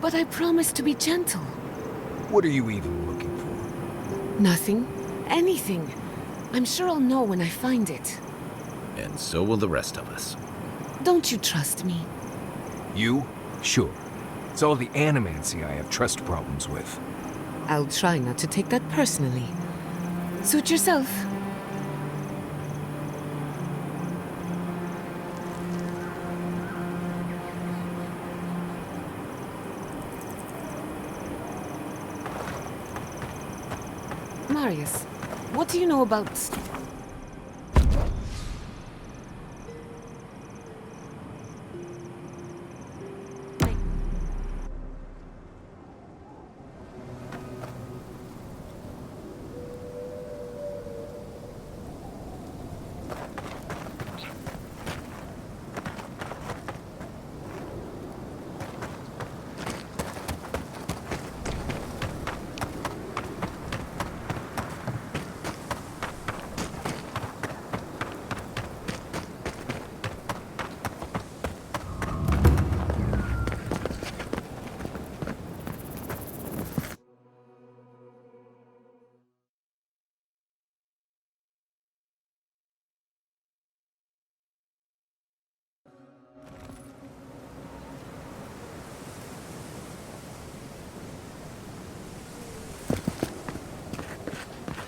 But I promised to be gentle. What are you even looking for? Nothing. Anything. I'm sure I'll know when I find it. And so will the rest of us. Don't you trust me? You? Sure. It's all the animancy I have trust problems with. I'll try not to take that personally. Suit yourself. Marius, what do you know about...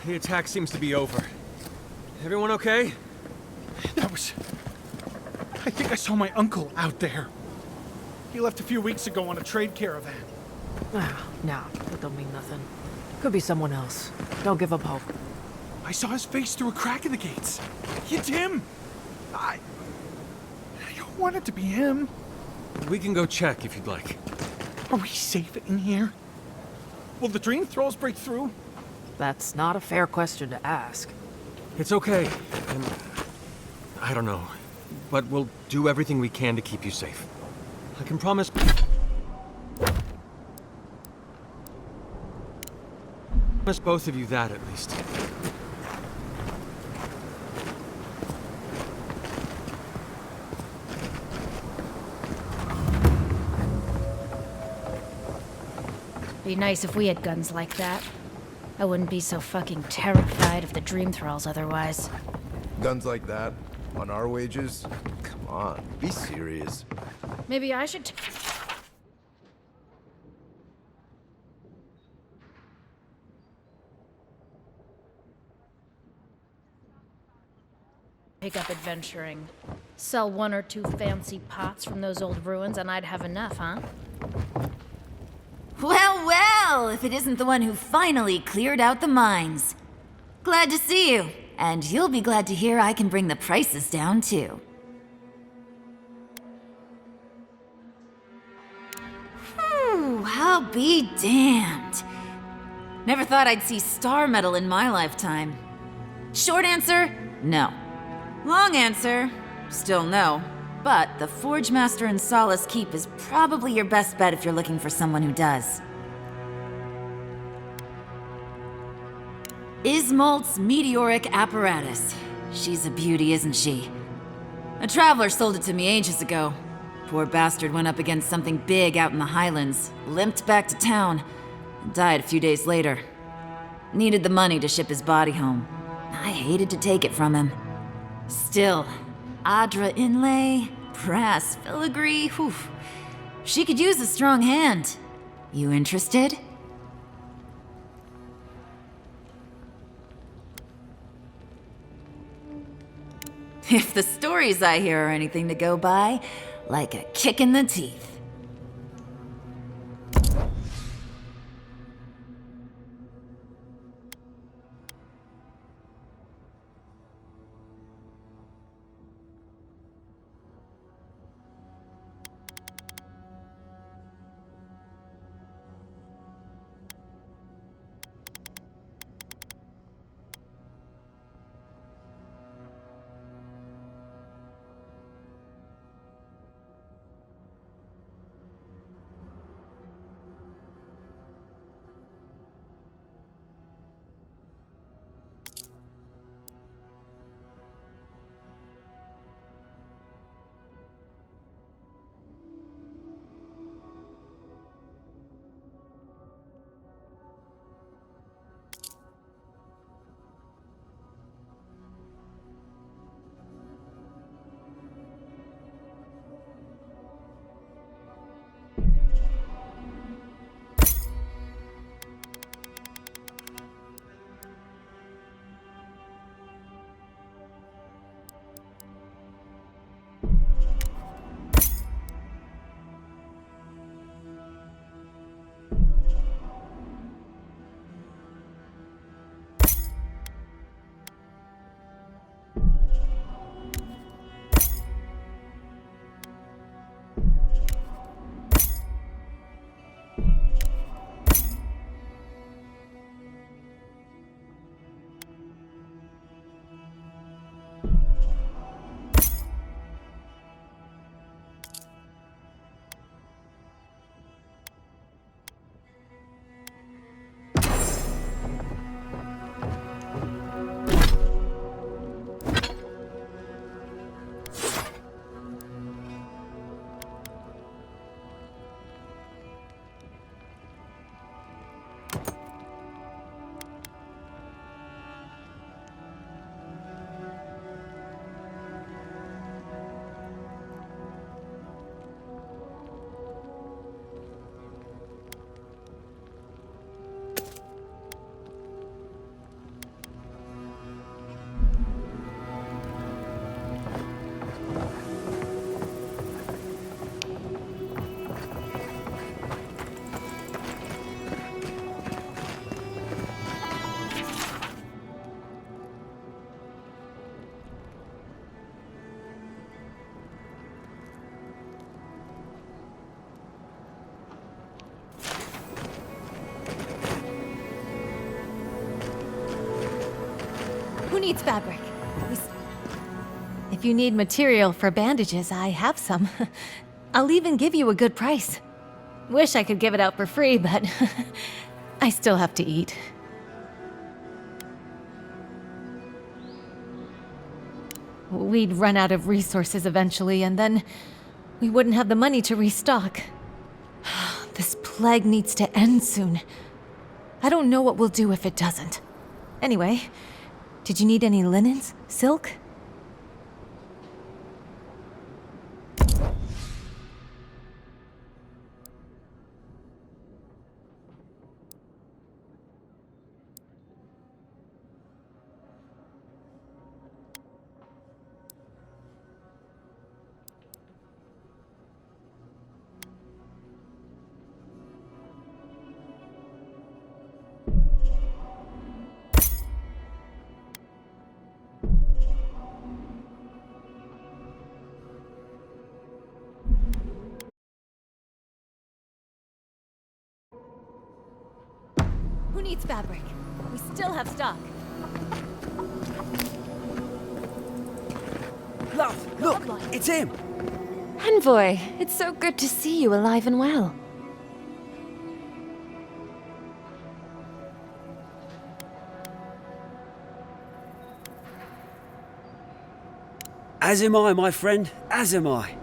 The attack seems to be over. Everyone okay? That was... I think I saw my uncle out there. He left a few weeks ago on a trade caravan. Ah, nah, that don't mean nothing. Could be someone else. Don't give up hope. I saw his face through a crack in the gates. It's him! I want it to be him. We can go check if you'd like. Are we safe in here? Will the dream thralls break through? That's not a fair question to ask. It's okay. And I don't know. But we'll do everything we can to keep you safe. I can promise... promise both of you that, at least. Be nice if we had guns like that. I wouldn't be so fucking terrified of the dream thralls otherwise. Guns like that? On our wages? Come on, be serious. Maybe I should take up adventuring. Sell one or two fancy pots from those old ruins and I'd have enough, huh? Well, well, if it isn't the one who finally cleared out the mines. Glad to see you, and you'll be glad to hear I can bring the prices down too. Whew, I'll be damned. Never thought I'd see star metal in my lifetime. Short answer, no. Long answer, still no. But the Forge Master in Solace Keep is probably your best bet if you're looking for someone who does. Ismolt's meteoric apparatus. She's a beauty, isn't she? A traveler sold it to me ages ago. Poor bastard went up against something big out in the Highlands, limped back to town, and died a few days later. Needed the money to ship his body home. I hated to take it from him. Still, Adra inlay, brass filigree, whew. She could use a strong hand. You interested? If the stories I hear are anything to go by, like a kick in the teeth. needs fabric? If you need material for bandages, I have some. I'll even give you a good price. Wish I could give it out for free, but I still have to eat. We'd run out of resources eventually, and then we wouldn't have the money to restock. This plague needs to end soon. I don't know what we'll do if it doesn't. Anyway, did you need any linens? Silk? Who needs fabric? We still have stock. Love, look, it's him. Envoy, it's so good to see you alive and well. As am I, my friend, as am I.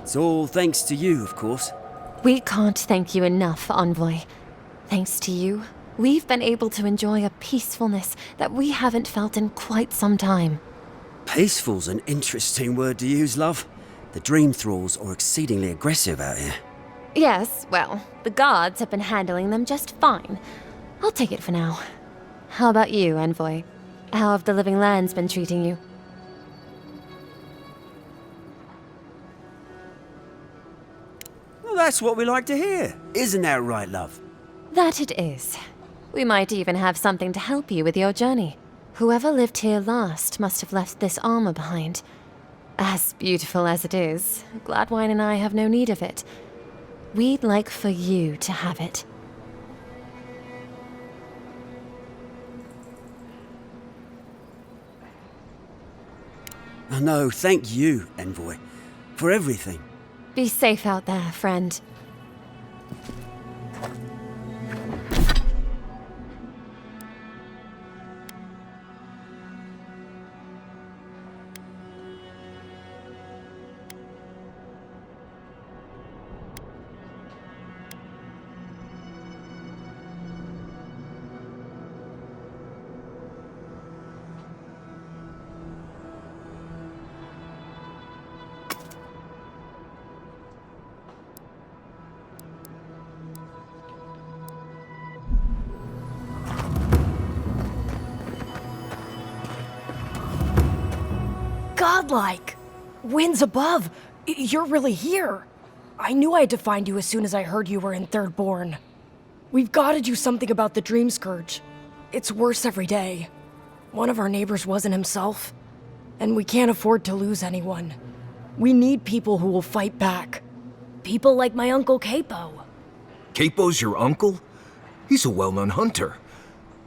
It's all thanks to you, of course. We can't thank you enough, Envoy. Thanks to you, we've been able to enjoy a peacefulness that we haven't felt in quite some time. Peaceful's an interesting word to use, love. The dream thralls are exceedingly aggressive out here. Yes, well, the guards have been handling them just fine. I'll take it for now. How about you, Envoy? How have the living lands been treating you? Well, that's what we like to hear. Isn't that right, love? That it is. We might even have something to help you with your journey. Whoever lived here last must have left this armor behind. As beautiful as it is, Gladwine and I have no need of it. We'd like for you to have it. Oh, no, thank you, Envoy, for everything. Be safe out there, friend. Godlike! Winds above! You're really here! I knew I had to find you as soon as I heard you were in Thirdborn. We've got to do something about the Dream Scourge. It's worse every day. One of our neighbors wasn't himself, and we can't afford to lose anyone. We need people who will fight back. People like my Uncle Capo. Capo's your uncle? He's a well-known hunter.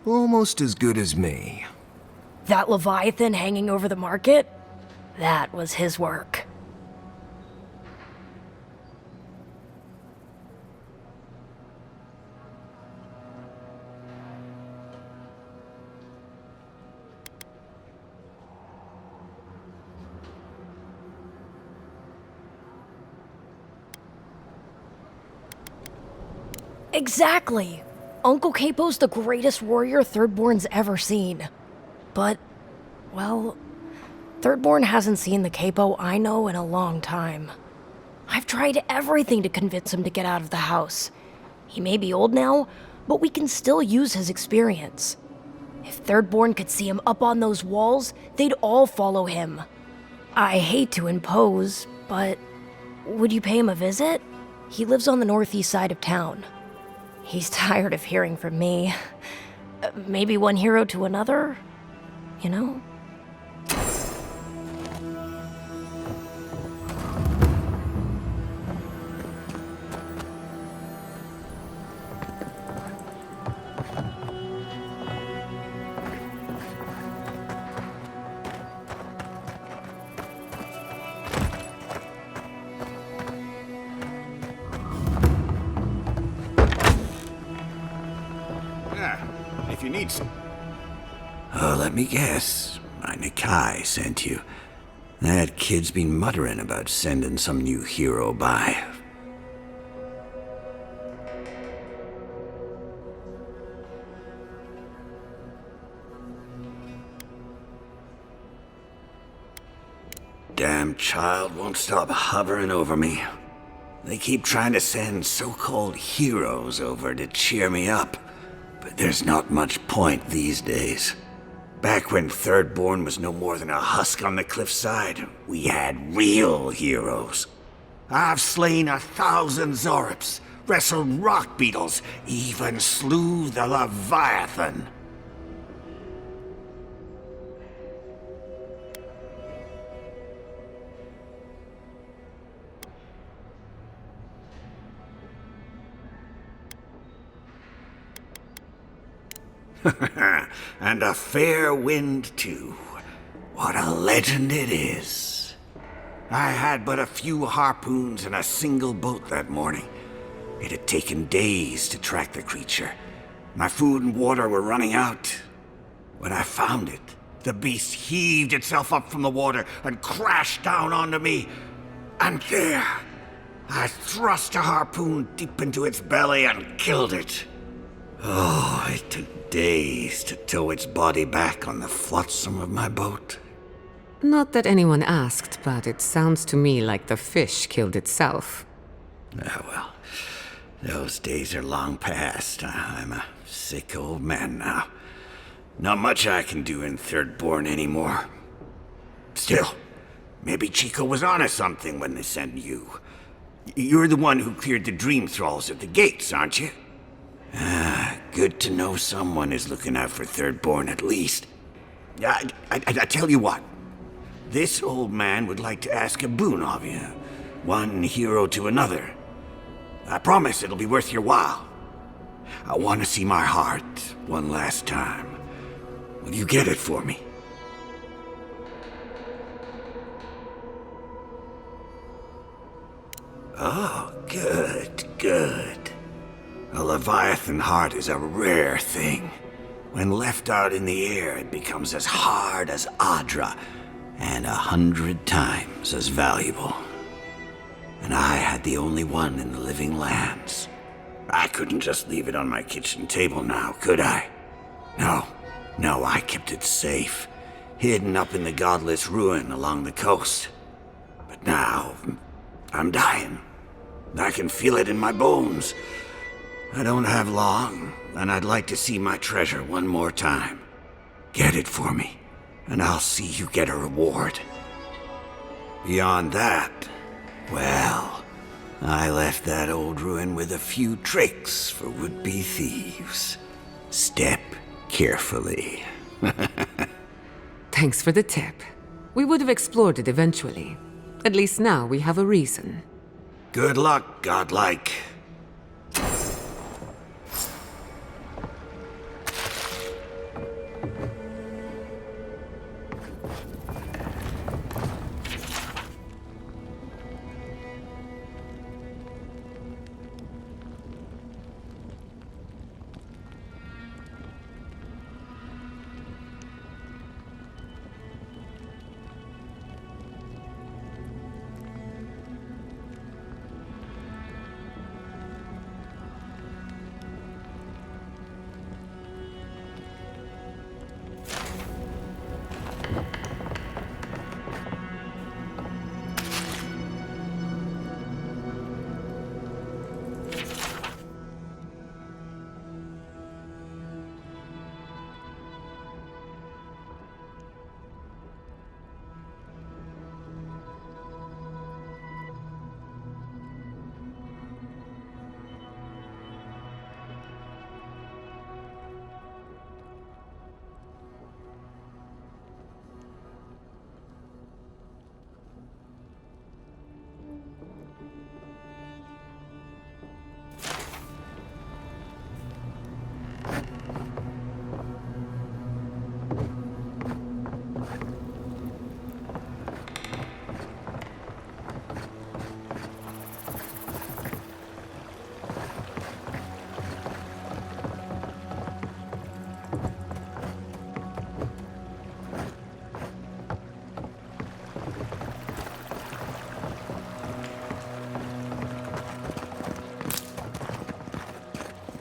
Almost as good as me. That Leviathan hanging over the market? That was his work. Exactly! Uncle Capo's the greatest warrior Thirdborn's ever seen. But, well, Thirdborn hasn't seen the Capo I know in a long time. I've tried everything to convince him to get out of the house. He may be old now, but we can still use his experience. If Thirdborn could see him up on those walls, they'd all follow him. I hate to impose, but would you pay him a visit? He lives on the northeast side of town. He's tired of hearing from me. Maybe one hero to another, you know? if you need some. Oh, let me guess. My Nikai sent you. That kid's been muttering about sending some new hero by. Damn child won't stop hovering over me. They keep trying to send so-called heroes over to cheer me up, but there's not much point these days. Back when Thirdborn was no more than a husk on the cliffside, we had real heroes. I've slain 1,000 Zorops, wrestled rock beetles, even slew the Leviathan. And a fair wind, too. What a legend it is. I had but a few harpoons and a single boat that morning. It had taken days to track the creature. My food and water were running out. When I found it, the beast heaved itself up from the water and crashed down onto me. And there, I thrust a harpoon deep into its belly and killed it. Oh, it took days to tow its body back on the flotsam of my boat. Not that anyone asked, but it sounds to me like the fish killed itself. Ah, well, those days are long past. I'm a sick old man now. Not much I can do in Thirdborn anymore. Still, maybe Chico was onto something when they sent you. You're the one who cleared the dream thralls at the gates, aren't you? Ah, good to know someone is looking out for Thirdborn at least. I tell you what. This old man would like to ask a boon of you. One hero to another. I promise it'll be worth your while. I want to see my heart one last time. Will you get it for me? Oh, good, good. A Leviathan heart is a rare thing. When left out in the air, it becomes as hard as Adra, and 100 times as valuable. And I had the only one in the living lands. I couldn't just leave it on my kitchen table now, could I? No, I kept it safe, hidden up in the godless ruin along the coast. But now, I'm dying. I can feel it in my bones. I don't have long, and I'd like to see my treasure one more time. Get it for me, and I'll see you get a reward. Beyond that, well, I left that old ruin with a few tricks for would-be thieves. Step carefully. Thanks for the tip. We would have explored it eventually. At least now we have a reason. Good luck, godlike.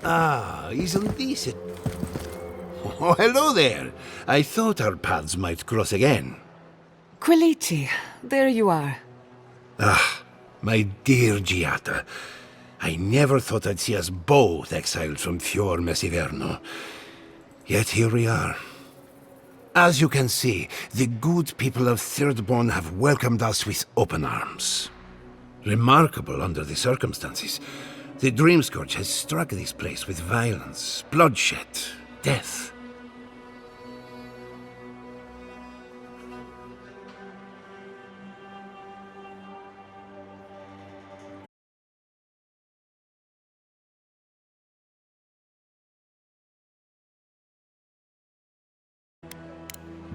Ah, isn't this it? Oh, hello there. I thought our paths might cross again. Quilici, there you are. Ah, my dear Giata. I never thought I'd see us both exiled from Fior Messiverno. Yet here we are. As you can see, the good people of Thirdborn have welcomed us with open arms. Remarkable under the circumstances. The Dream Scourge has struck this place with violence, bloodshed, death.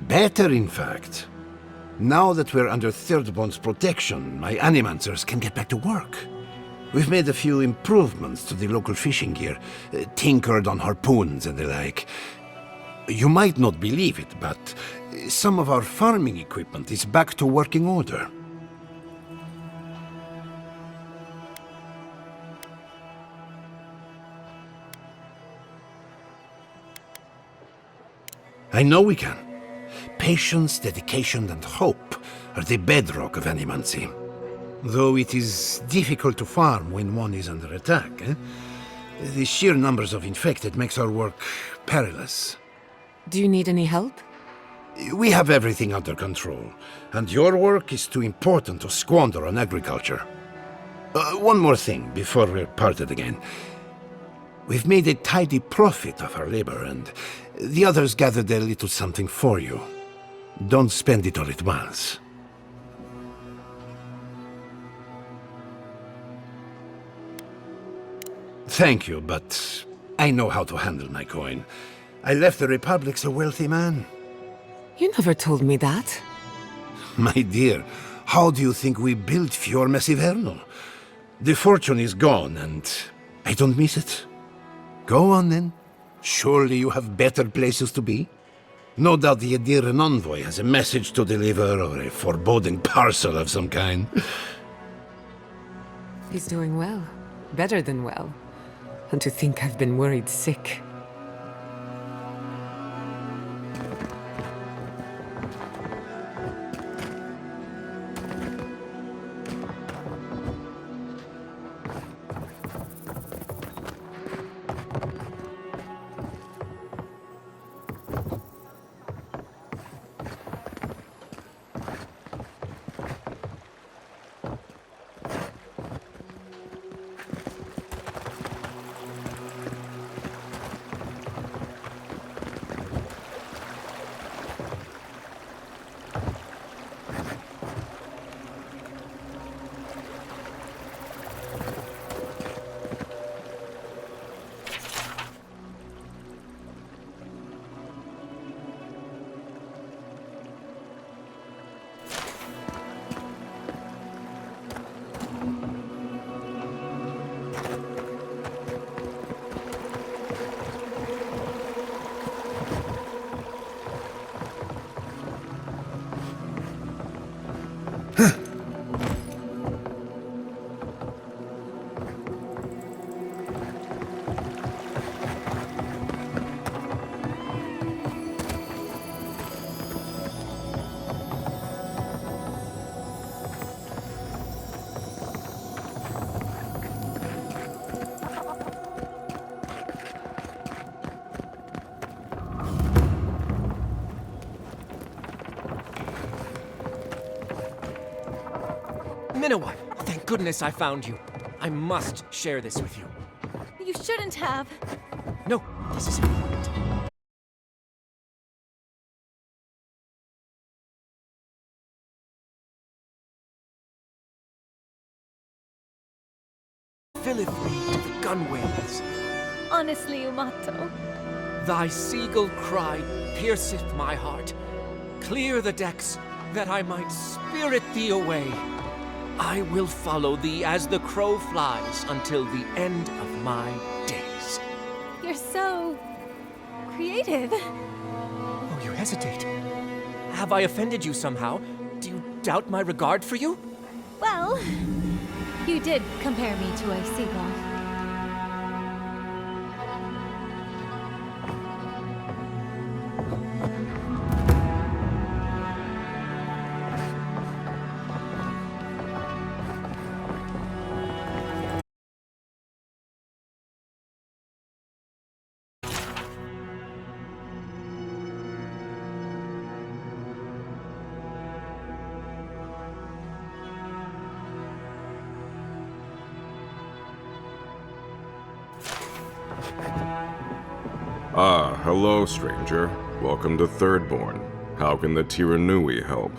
Better, in fact. Now that we're under Thirdborn's protection, my animancers can get back to work. We've made a few improvements to the local fishing gear, tinkered on harpoons and the like. You might not believe it, but some of our farming equipment is back to working order. I know we can. Patience, dedication, and hope are the bedrock of animancy. Though it is difficult to farm when one is under attack, The sheer numbers of infected makes our work perilous. Do you need any help? We have everything under control, and your work is too important to squander on agriculture. One more thing before we're parted again. We've made a tidy profit of our labor, and the others gathered a little something for you. Don't spend it all at once. Thank you, but I know how to handle my coin. I left the Republic a wealthy man. You never told me that. My dear, how do you think we built Fior Messiverno? The fortune is gone, and I don't miss it. Go on, then. Surely you have better places to be. No doubt the Adiran envoy has a message to deliver, or a foreboding parcel of some kind. He's doing well. Better than well. And to think I've been worried sick. Minowa, thank goodness I found you. I must share this with you. You shouldn't have. No, this is important. Filleth me to the gunwales. Honestly, Umato. Thy seagull cry pierceth my heart. Clear the decks, that I might spirit thee away. I will follow thee as the crow flies until the end of my days. You're so creative. Oh, you hesitate. Have I offended you somehow? Do you doubt my regard for you? Well, you did compare me to a seagull. Ah, hello, stranger. Welcome to Thirdborn. How can the Tiranui help?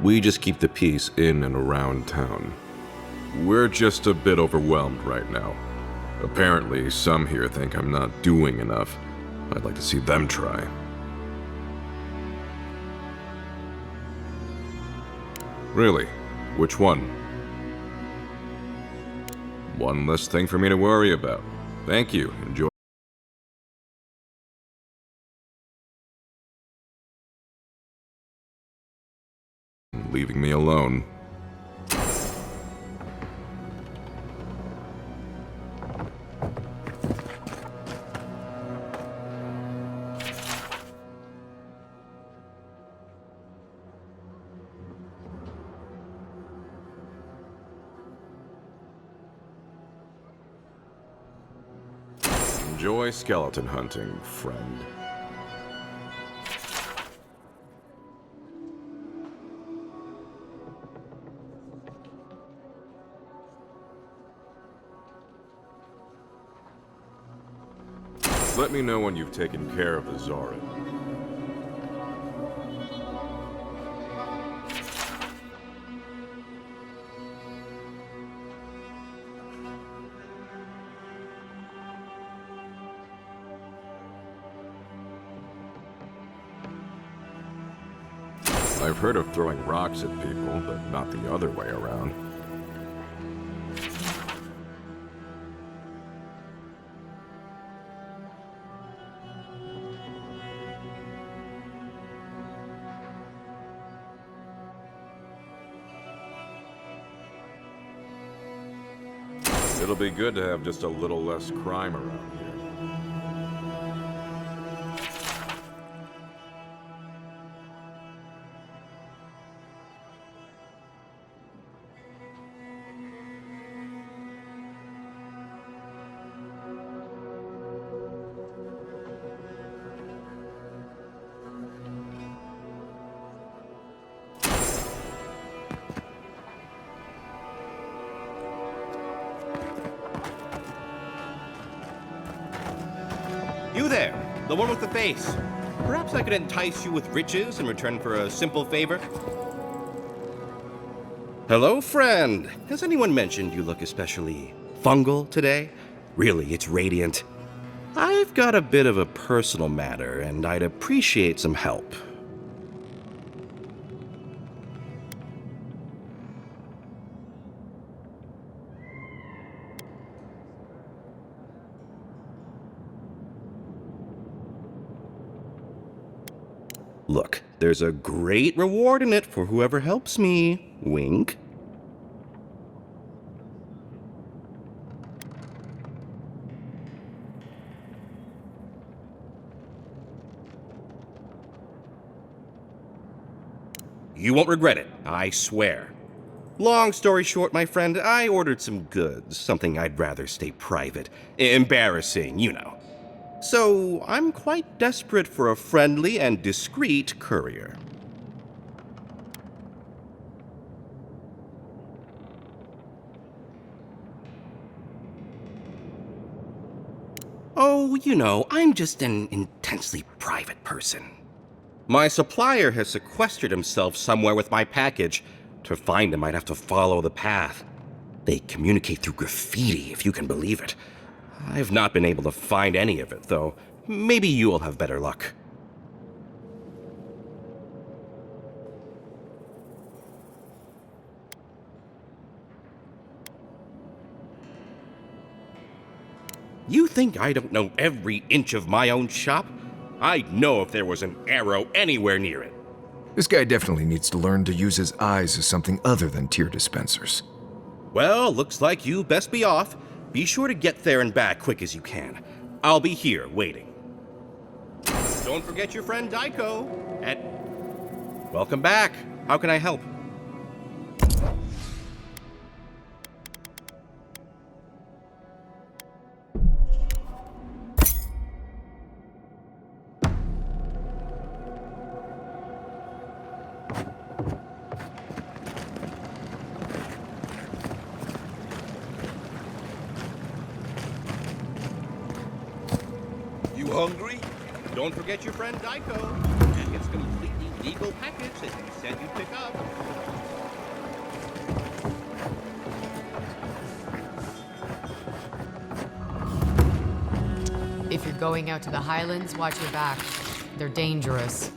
We just keep the peace in and around town. We're just a bit overwhelmed right now. Apparently, some here think I'm not doing enough. I'd like to see them try. Really? Which one? One less thing for me to worry about. Thank you. Enjoy. Leaving me alone. Enjoy skeleton hunting, friend. Let me know when you've taken care of the Zarin. I've heard of throwing rocks at people, but not the other way around. It'll be good to have just a little less crime around here. You there, the one with the face. Perhaps I could entice you with riches in return for a simple favor? Hello, friend. Has anyone mentioned you look especially fungal today? Really, it's radiant. I've got a bit of a personal matter, and I'd appreciate some help. Look, there's a great reward in it for whoever helps me. Wink. You won't regret it, I swear. Long story short, my friend, I ordered some goods, something I'd rather stay private. Embarrassing, you know. So, I'm quite desperate for a friendly and discreet courier. Oh, you know, I'm just an intensely private person. My supplier has sequestered himself somewhere with my package. To find him, I'd have to follow the path. They communicate through graffiti, if you can believe it. I've not been able to find any of it, though. Maybe you'll have better luck. You think I don't know every inch of my own shop? I'd know if there was an arrow anywhere near it. This guy definitely needs to learn to use his eyes as something other than tear dispensers. Well, looks like you best be off. Be sure to get there and back quick as you can. I'll be here waiting. Don't forget your friend Daiko. Welcome back. How can I help? hungry? Don't forget your friend Daiko and his completely legal package that he said you'd pick up. If you're going out to the Highlands, watch your back. They're dangerous.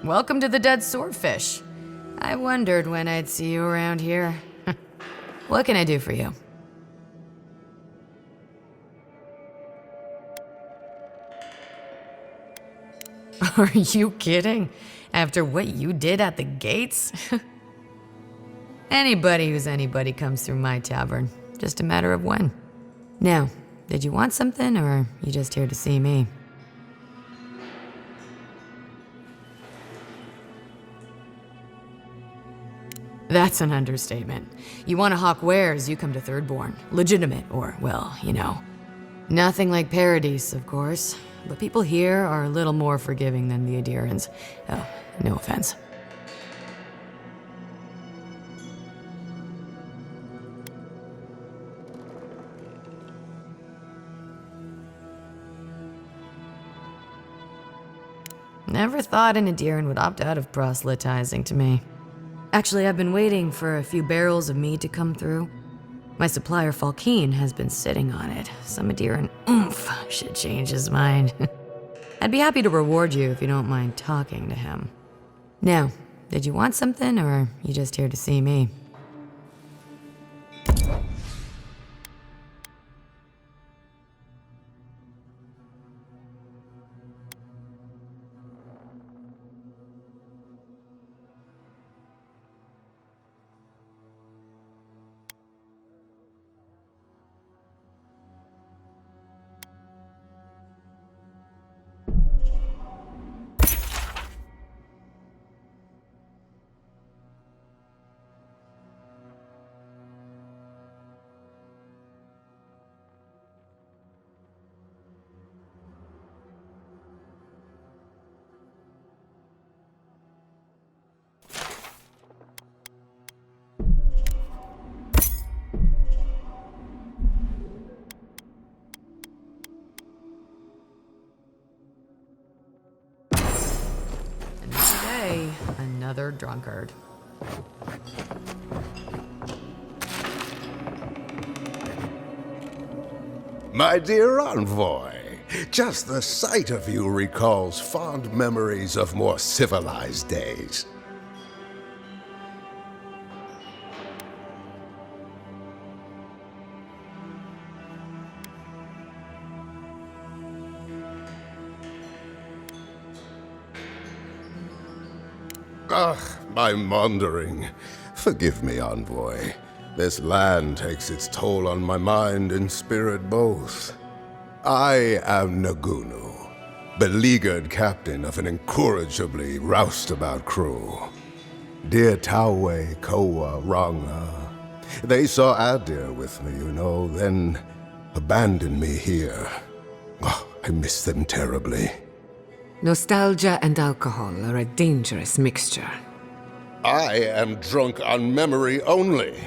Welcome to the Dead Swordfish. I wondered when I'd see you around here. What can I do for you? Are you kidding? After what you did at the gates? Anybody who's anybody comes through my tavern. Just a matter of when. Now, did you want something, or are you just here to see me? That's an understatement. You want to hawk wares, you come to Thirdborn. Legitimate, or, well, you know. Nothing like Paradise, of course. But people here are a little more forgiving than the Adirans. Oh, no offense. Never thought an Adiran would opt out of proselytizing to me. Actually, I've been waiting for a few barrels of mead to come through. My supplier, Falkeen, has been sitting on it. Some Adiran oomph should change his mind. I'd be happy to reward you if you don't mind talking to him. Now, did you want something, or are you just here to see me? Another drunkard. My dear envoy, just the sight of you recalls fond memories of more civilized days. Ugh, I'm wandering. Forgive me, envoy. This land takes its toll on my mind and spirit both. I am Nagunu, beleaguered captain of an incorrigibly roustabout crew. Dear Taue, Koa, Ranga. They saw Adir with me, you know, then abandoned me here. Oh, I miss them terribly. Nostalgia and alcohol are a dangerous mixture. I am drunk on memory only,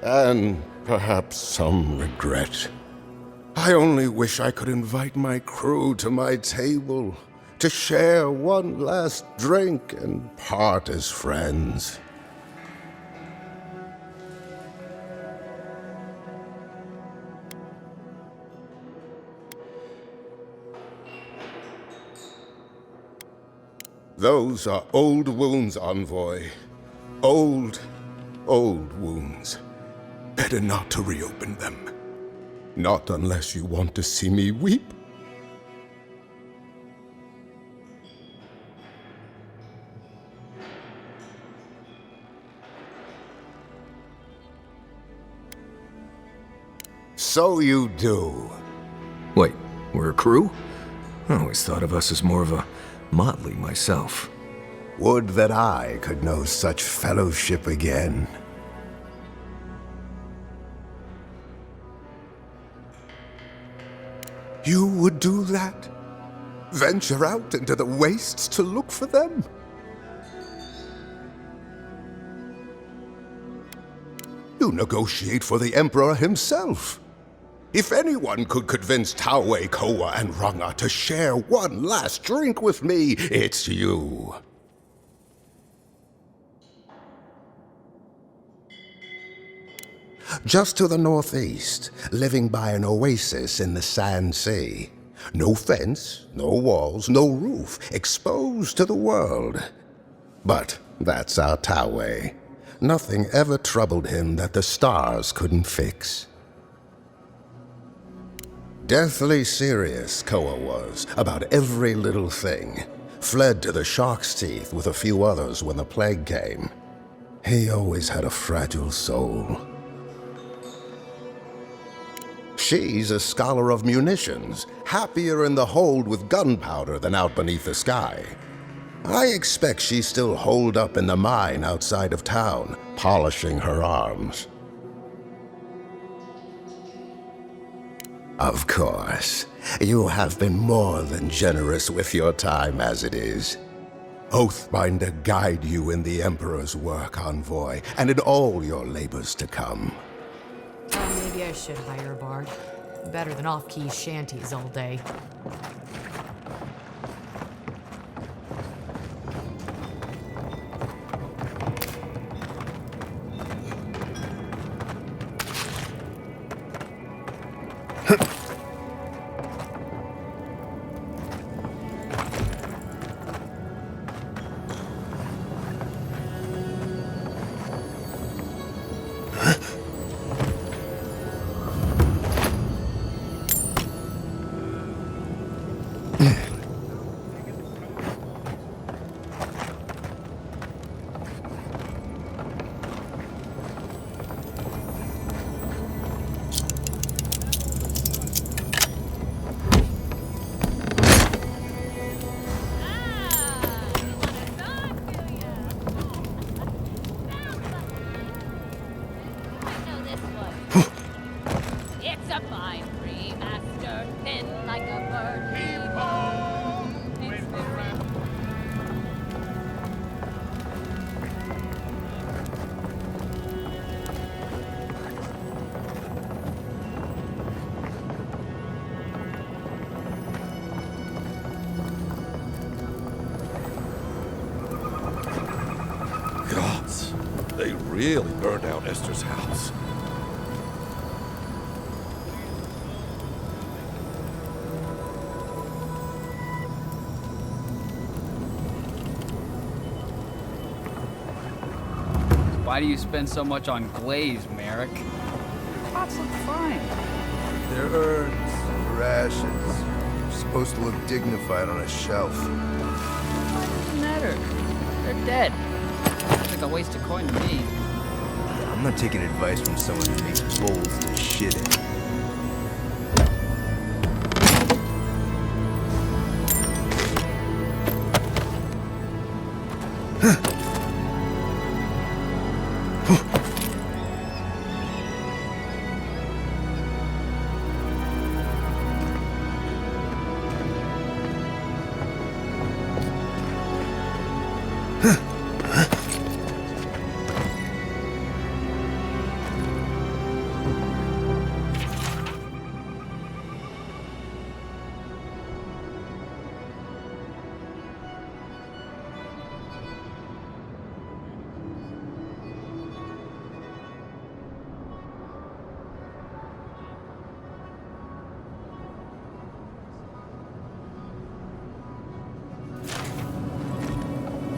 and perhaps some regret. I only wish I could invite my crew to my table, to share one last drink and part as friends. Those are old wounds, envoy. Old wounds. Better not to reopen them. Not unless you want to see me weep. So you do. Wait, we're a crew? I always thought of us as more of a motley myself. Would that I could know such fellowship again. You would do that? Venture out into the wastes to look for them? You negotiate for the Emperor himself. If anyone could convince Taue, Koa, and Ranga to share one last drink with me, it's you. Just to the northeast, living by an oasis in the Sand Sea. No fence, no walls, no roof, exposed to the world. But that's our Taue. Nothing ever troubled him that the stars couldn't fix. Deathly serious, Koa was, about every little thing. Fled to the shark's teeth with a few others when the plague came. He always had a fragile soul. She's a scholar of munitions, happier in the hold with gunpowder than out beneath the sky. I expect she's still holed up in the mine outside of town, polishing her arms. Of course, you have been more than generous with your time as it is. Oathbinder guide you in the Emperor's work, Envoy, and in all your labors to come. Maybe I should hire a bard. Better than off-key shanties all day. They really burned down Esther's house. Why do you spend so much on glaze, Merrick? Pots look fine. They're urns for ashes. They're supposed to look dignified on a shelf. What does it matter? They're dead. It's like a waste of coin to me. I'm not taking advice from someone who makes bowls to shit in.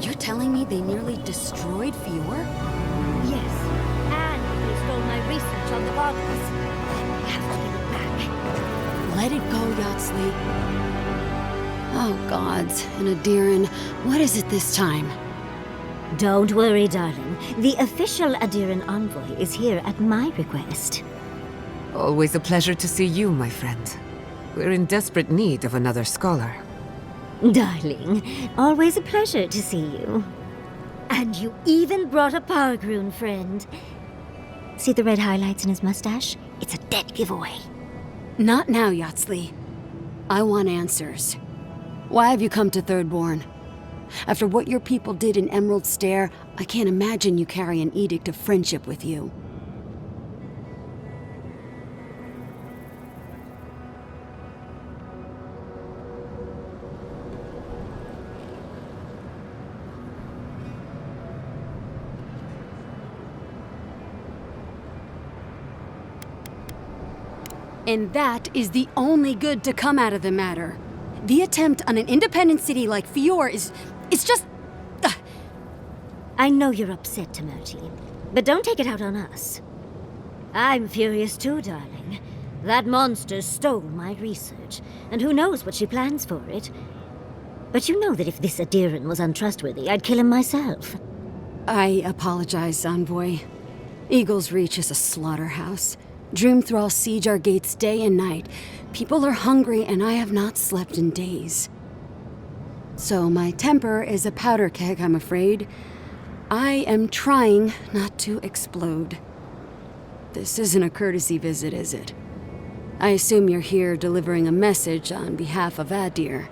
You're telling me they nearly destroyed Fior? Yes, and they stole my research on the goblins. I have to give it back. Let it go, Yatsley. Oh, gods. And Adiran, what is it this time? Don't worry, darling. The official Adiran envoy is here at my request. Always a pleasure to see you, my friend. We're in desperate need of another scholar. Darling, always a pleasure to see you. And you even brought a Pargroon friend. See the red highlights in his mustache? It's a dead giveaway. Not now, Yatsley. I want answers. Why have you come to Thirdborn? After what your people did in Emerald Stair, I can't imagine you carry an edict of friendship with you. And that is the only good to come out of the matter. The attempt on an independent city like Fior it's just... I know you're upset, Timothy, but don't take it out on us. I'm furious too, darling. That monster stole my research, and who knows what she plans for it. But you know that if this Adiran was untrustworthy, I'd kill him myself. I apologize, Envoy. Eagle's Reach is a slaughterhouse. Dreamthralls siege our gates day and night. People are hungry, and I have not slept in days. So my temper is a powder keg, I'm afraid. I am trying not to explode. This isn't a courtesy visit, is it? I assume you're here delivering a message on behalf of Adir.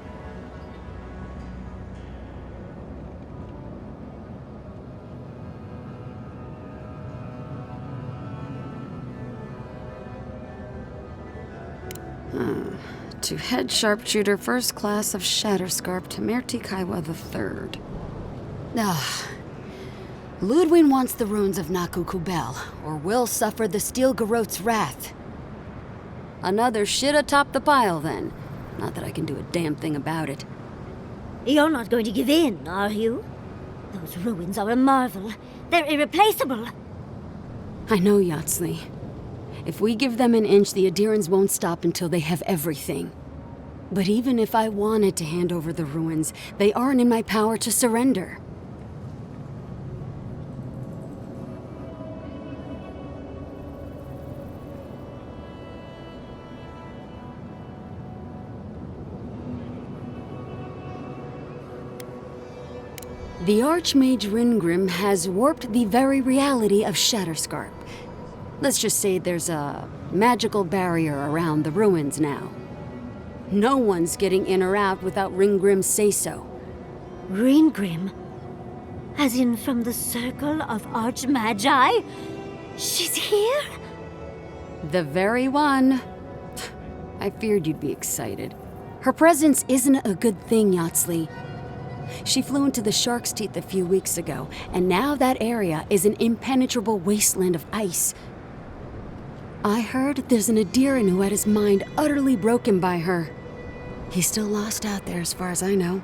To Head Sharpshooter, First Class of Shatterscarp, Tamerti Kaiwa III. Ludwig wants the ruins of Naku Kubel, or will suffer the Steel Garrote's wrath. Another shit atop the pile, then. Not that I can do a damn thing about it. You're not going to give in, are you? Those ruins are a marvel. They're irreplaceable. I know, Yatsley. If we give them an inch, the Adirans won't stop until they have everything. But even if I wanted to hand over the ruins, they aren't in my power to surrender. The Archmage Ringrim has warped the very reality of Shatterscarp. Let's just say there's a magical barrier around the ruins now. No one's getting in or out without Ringgrim's say-so. Ringgrim? As in from the Circle of Archmagi? She's here? The very one. I feared you'd be excited. Her presence isn't a good thing, Yatsley. She flew into the Shark's Teeth a few weeks ago, and now that area is an impenetrable wasteland of ice. I heard there's an Adiran who had his mind utterly broken by her. He's still lost out there as far as I know.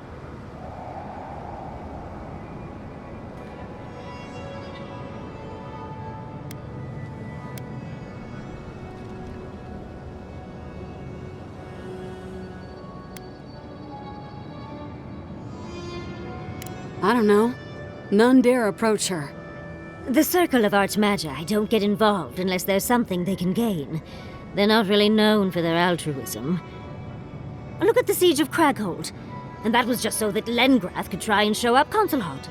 I don't know. None dare approach her. The Circle of Archmagi don't get involved unless there's something they can gain. They're not really known for their altruism. Look at the Siege of Craghold. And that was just so that Lengrath could try and show up Consulhot.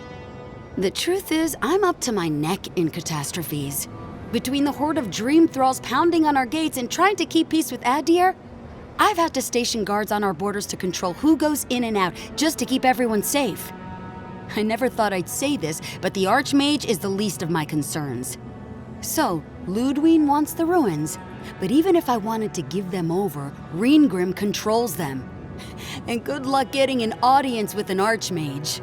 The truth is, I'm up to my neck in catastrophes. Between the horde of dream thralls pounding on our gates and trying to keep peace with Adir, I've had to station guards on our borders to control who goes in and out, just to keep everyone safe. I never thought I'd say this, but the Archmage is the least of my concerns. So, Ludwig wants the ruins, but even if I wanted to give them over, Ringgrim controls them. And good luck getting an audience with an Archmage.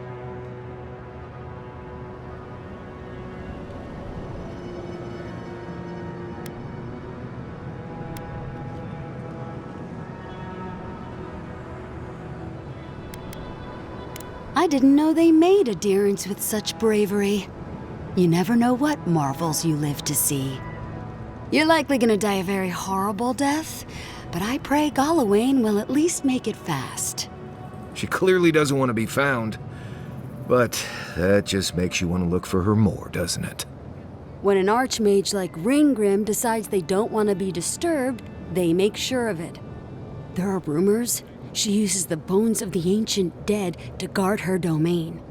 I didn't know they made Adirans with such bravery. You never know what marvels you live to see. You're likely gonna die a very horrible death, but I pray Galawain will at least make it fast. She clearly doesn't want to be found, but that just makes you want to look for her more, doesn't it? When an Archmage like Ringgrim decides they don't want to be disturbed, they make sure of it. There are rumors she uses the bones of the ancient dead to guard her domain.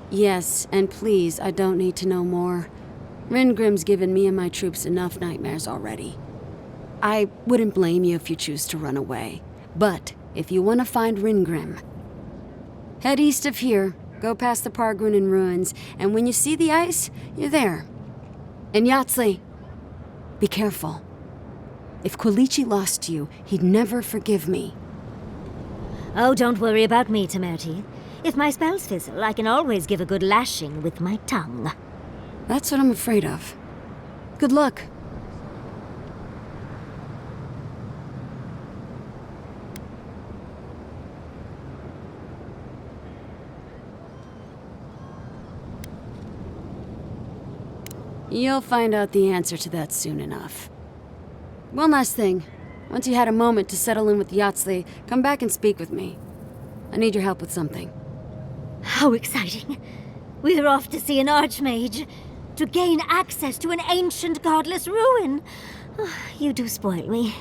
Yes, and please, I don't need to know more. Ringgrim's given me and my troops enough nightmares already. I wouldn't blame you if you choose to run away. But if you want to find Ringgrim, head east of here. Go past the Pargrunin ruins, and when you see the ice, you're there. And Yatsley, be careful. If Quilichi lost you, he'd never forgive me. Oh, don't worry about me, Tamerti. If my spells fizzle, I can always give a good lashing with my tongue. That's what I'm afraid of. Good luck. You'll find out the answer to that soon enough. One last thing. Once you had a moment to settle in with Yatsley, come back and speak with me. I need your help with something. How exciting. We're off to see an archmage. To gain access to an ancient godless ruin. You do spoil me.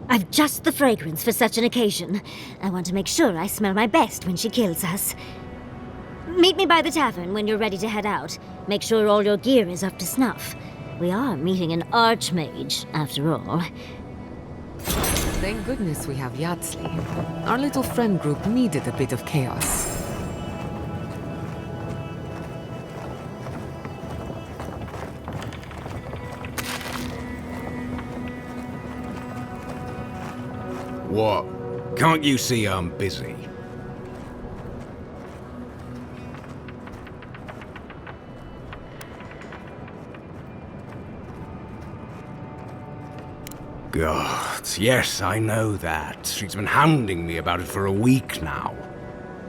I've just the fragrance for such an occasion. I want to make sure I smell my best when she kills us. Meet me by the tavern when you're ready to head out. Make sure all your gear is up to snuff. We are meeting an archmage, after all. Thank goodness we have Yatsley. Our little friend group needed a bit of chaos. What? Can't you see I'm busy? God, yes, I know that. She's been hounding me about it for a week now.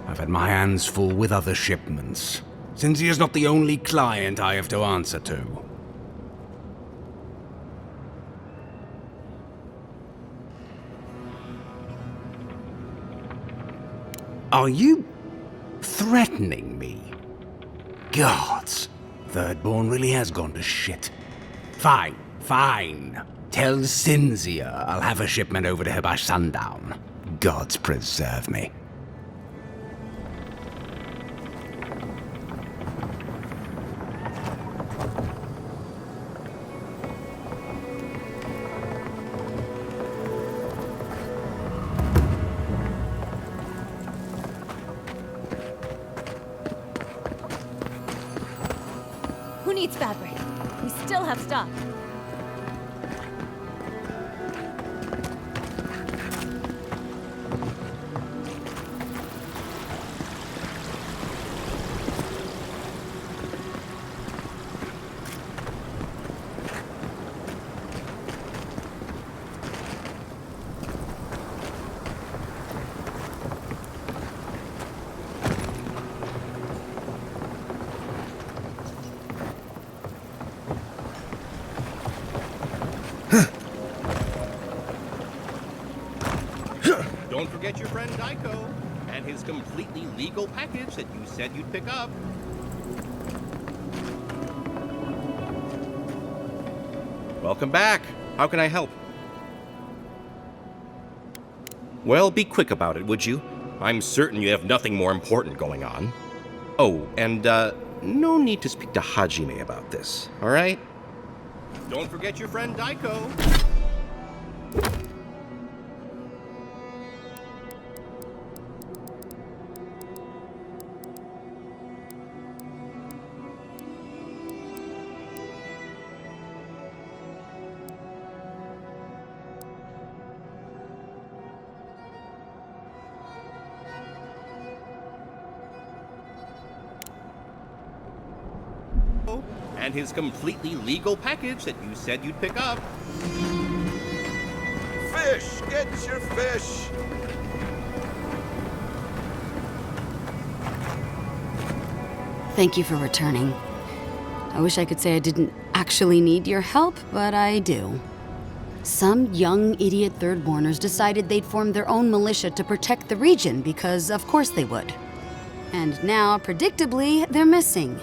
I've had my hands full with other shipments. Cinzia is not the only client I have to answer to. Are you threatening me? Gods, Thirdborn really has gone to shit. Fine, fine. Tell Cinzia I'll have a shipment over to her by sundown. Gods preserve me. Who needs fabric? We still have stock. Don't forget your friend Daiko and his completely legal package that you said you'd pick up. Welcome back. How can I help? Well, be quick about it, would you? I'm certain you have nothing more important going on. Oh, and, no need to speak to Hajime about this, alright? Don't forget your friend Daiko. And his completely legal package that you said you'd pick up. Fish! Get your fish! Thank you for returning. I wish I could say I didn't actually need your help, but I do. Some young idiot Thirdborners decided they'd form their own militia to protect the region because of course they would. And now, predictably, they're missing.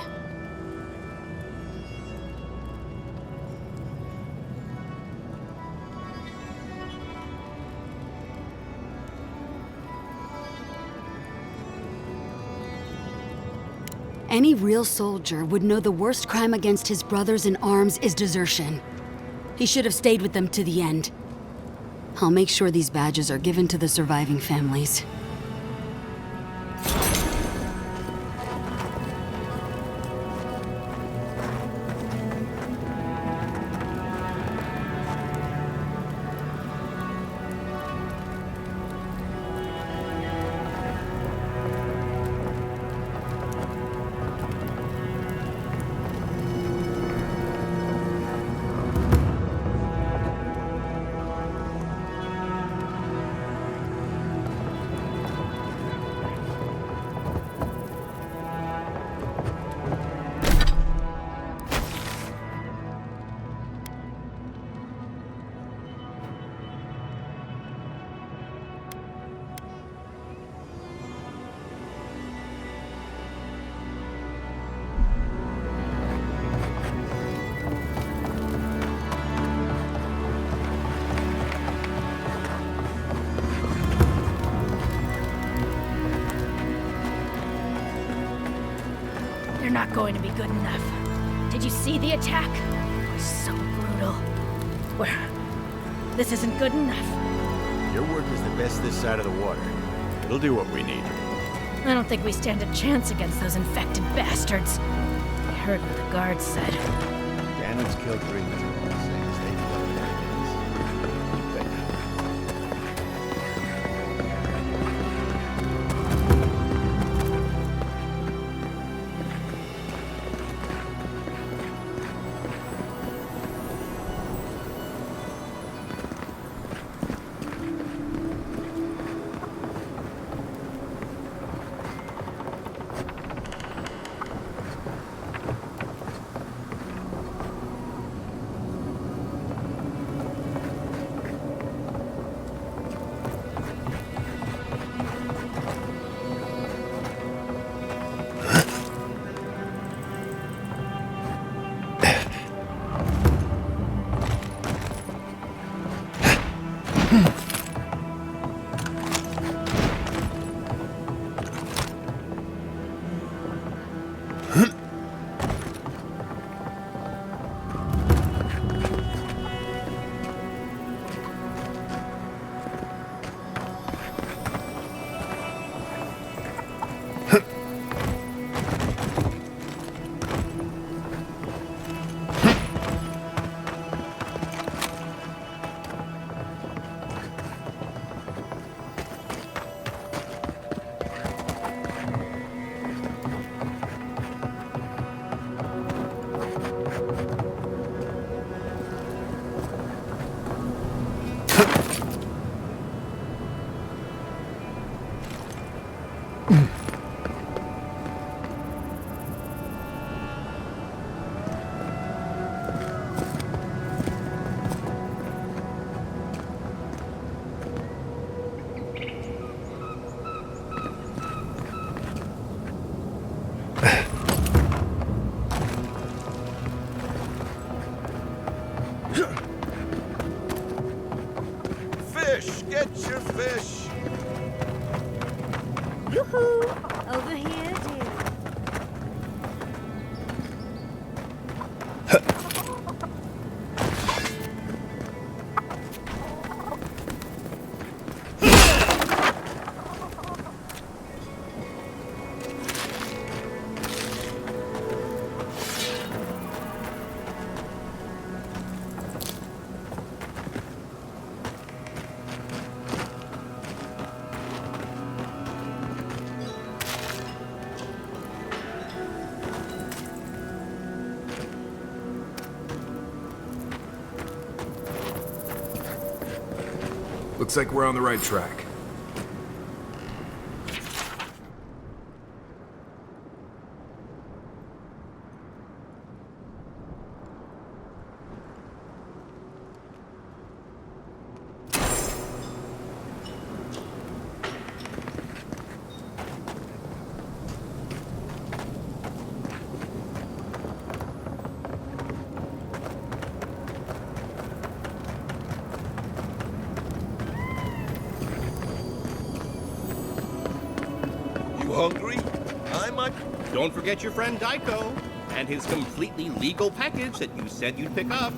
Any real soldier would know the worst crime against his brothers in arms is desertion. He should have stayed with them to the end. I'll make sure these badges are given to the surviving families. not going to be good enough. Did you see the attack? It was so brutal. This isn't good enough. Your word was the best this side of the water. It'll do what we need. I don't think we stand a chance against those infected bastards. I heard what the guards said. Cannons kill dream trolls, same as they kill dragons. Keep that down. Fish! Get your fish! Yoo-hoo! Over here, dear. Looks like we're on the right track. Hungry? I might... Don't forget your friend Daiko and his completely legal package that you said you'd pick up.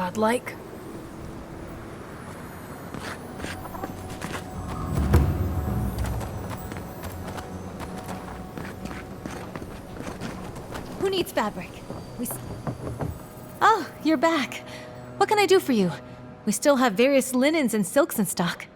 godlike. Who needs fabric? Oh, you're back. What can I do for you? We still have various linens and silks in stock.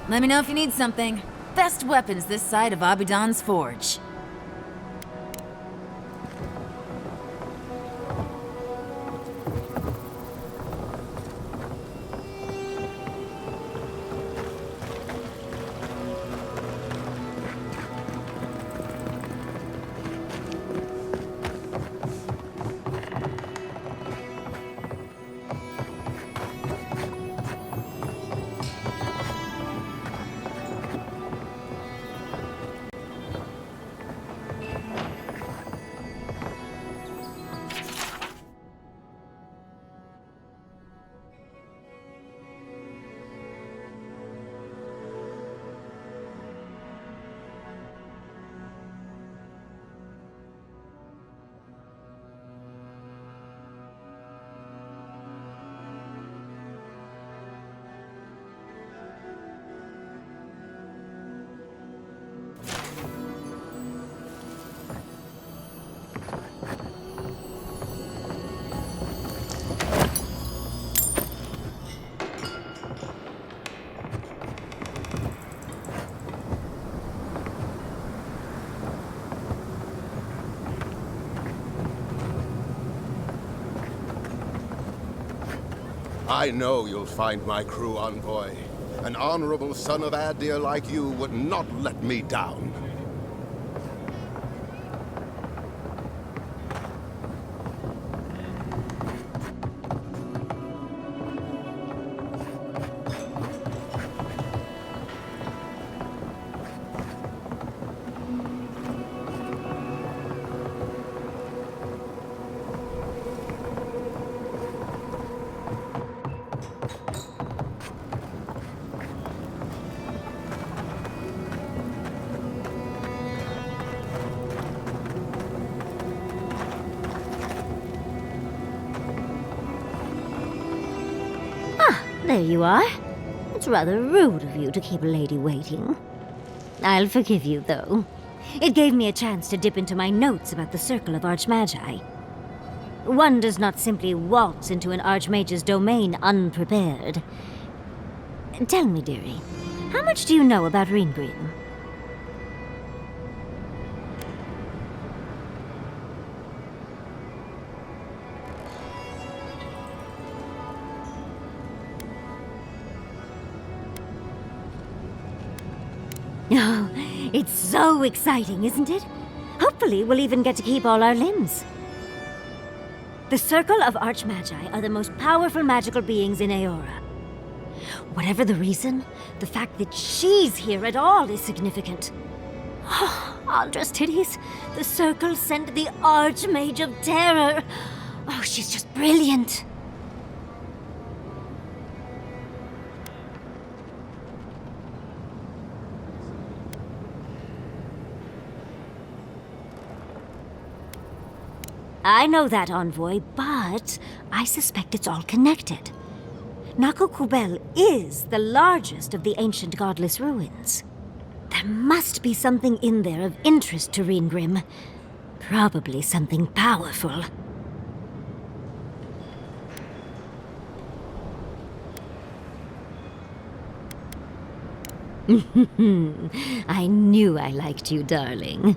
Let me know if you need something. Best weapons this side of Abidan's forge. I know you'll find my crew, envoy. An honorable son of Adir like you would not let me down. There you are. It's rather rude of you to keep a lady waiting. I'll forgive you, though. It gave me a chance to dip into my notes about the Circle of Archmagi. One does not simply waltz into an Archmage's domain unprepared. Tell me, dearie, how much do you know about Ringgreen? Oh, it's so exciting, isn't it? Hopefully, we'll even get to keep all our limbs. The Circle of Archmagi are the most powerful magical beings in Aora. Whatever the reason, the fact that she's here at all is significant. Oh, Aldra's titties. The circle sent the Archmage of Terror. Oh, she's just brilliant. I know that, Envoy, but I suspect it's all connected. Nakokubel is the largest of the ancient godless ruins. There must be something in there of interest to Reengrim. Probably something powerful. I knew I liked you, darling.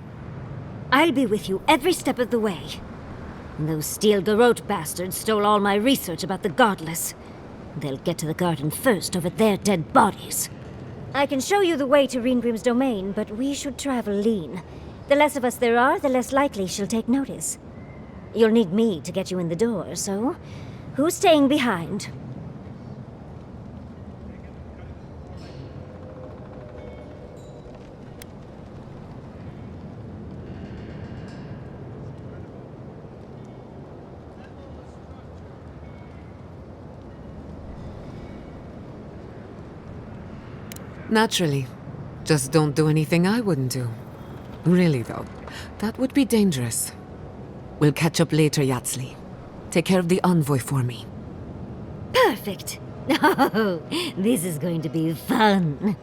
I'll be with you every step of the way. Those Steel Garrote bastards stole all my research about the Godless. They'll get to the garden first over their dead bodies. I can show you the way to Reengrim's domain, but we should travel lean. The less of us there are, the less likely she'll take notice. You'll need me to get you in the door, so who's staying behind? Naturally. Just don't do anything I wouldn't do. Really, though, that would be dangerous. We'll catch up later, Yatsli. Take care of the envoy for me. Perfect. Oh, this is going to be fun.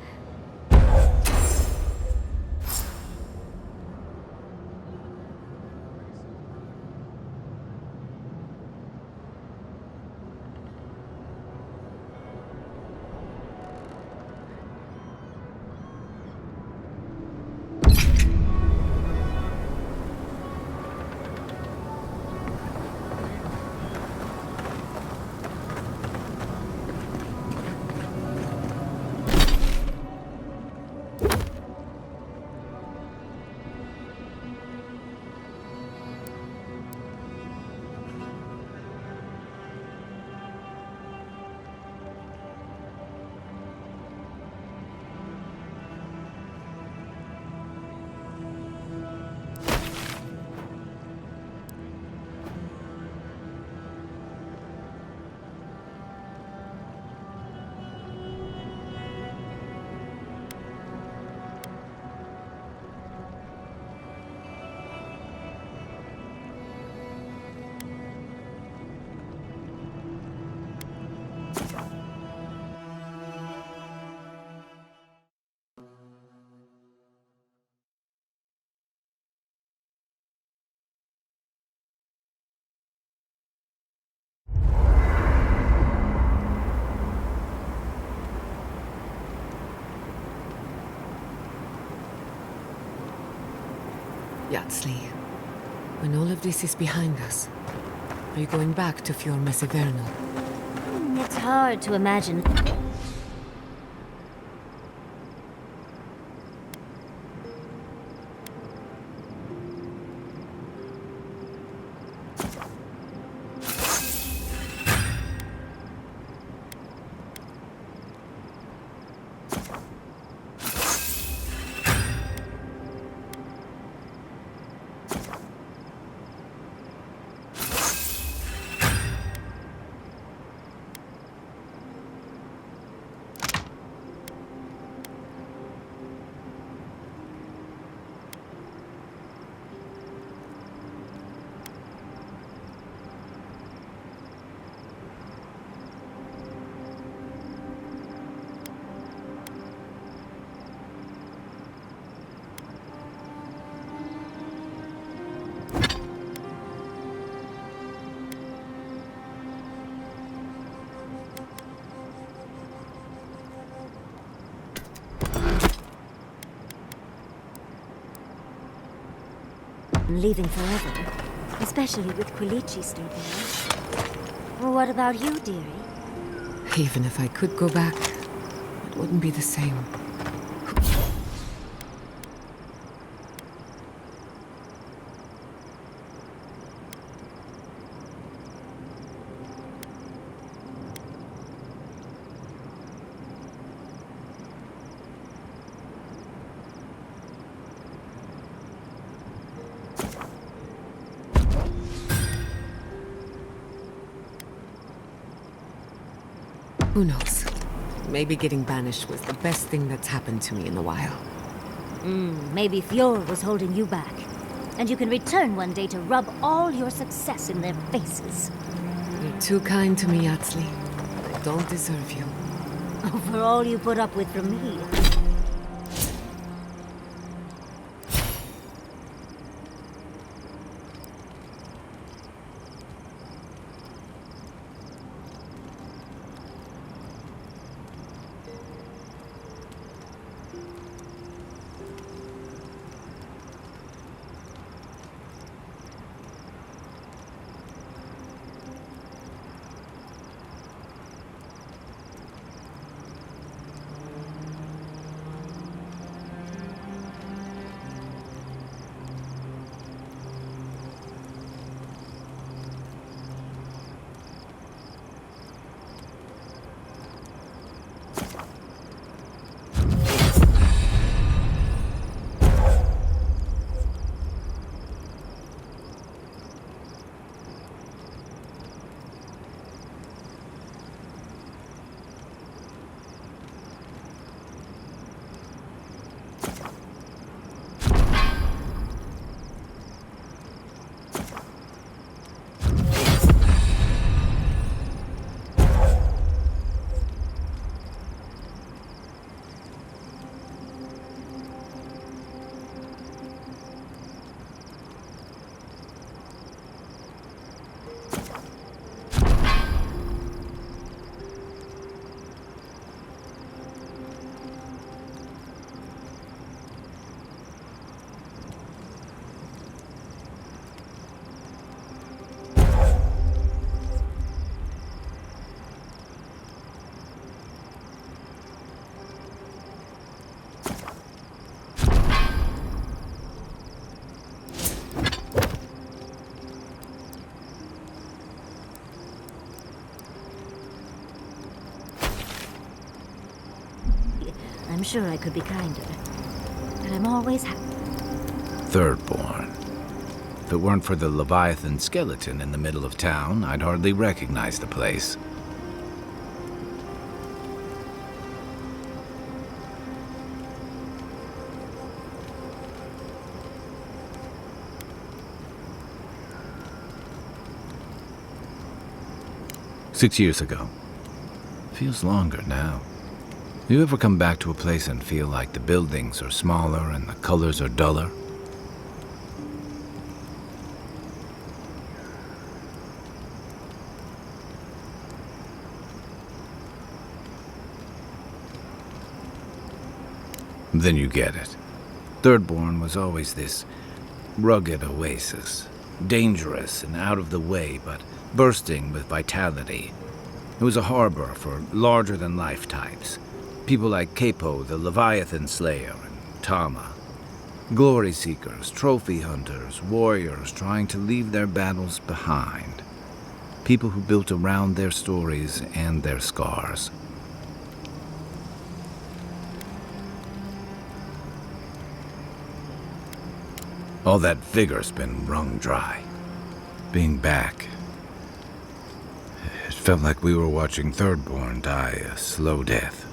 Yatsli, when all of this is behind us, are you going back to Fior Mesivernal? It's hard to imagine. I'm leaving forever, especially with Quilichi still there. Well, what about you, dearie? Even if I could go back, it wouldn't be the same. Who knows? Maybe getting banished was the best thing that's happened to me in a while. Maybe Fior was holding you back. And you can return one day to rub all your success in their faces. You're too kind to me, Yatsli. I don't deserve you. For all you put up with from me. I'm sure I could be kinder, but I'm always happy. Thirdborn. If it weren't for the Leviathan skeleton in the middle of town, I'd hardly recognize the place. "6 years ago. Feels longer now. You ever come back to a place and feel like the buildings are smaller and the colors are duller? Then you get it. Thirdborn was always this rugged oasis. Dangerous and out of the way, but bursting with vitality. It was a harbor for larger-than-life types. People like Capo, the Leviathan Slayer, and Tama. Glory seekers, trophy hunters, warriors trying to leave their battles behind. People who built around their stories and their scars. All that vigor's been wrung dry. Being back, it felt like we were watching Thirdborn die a slow death.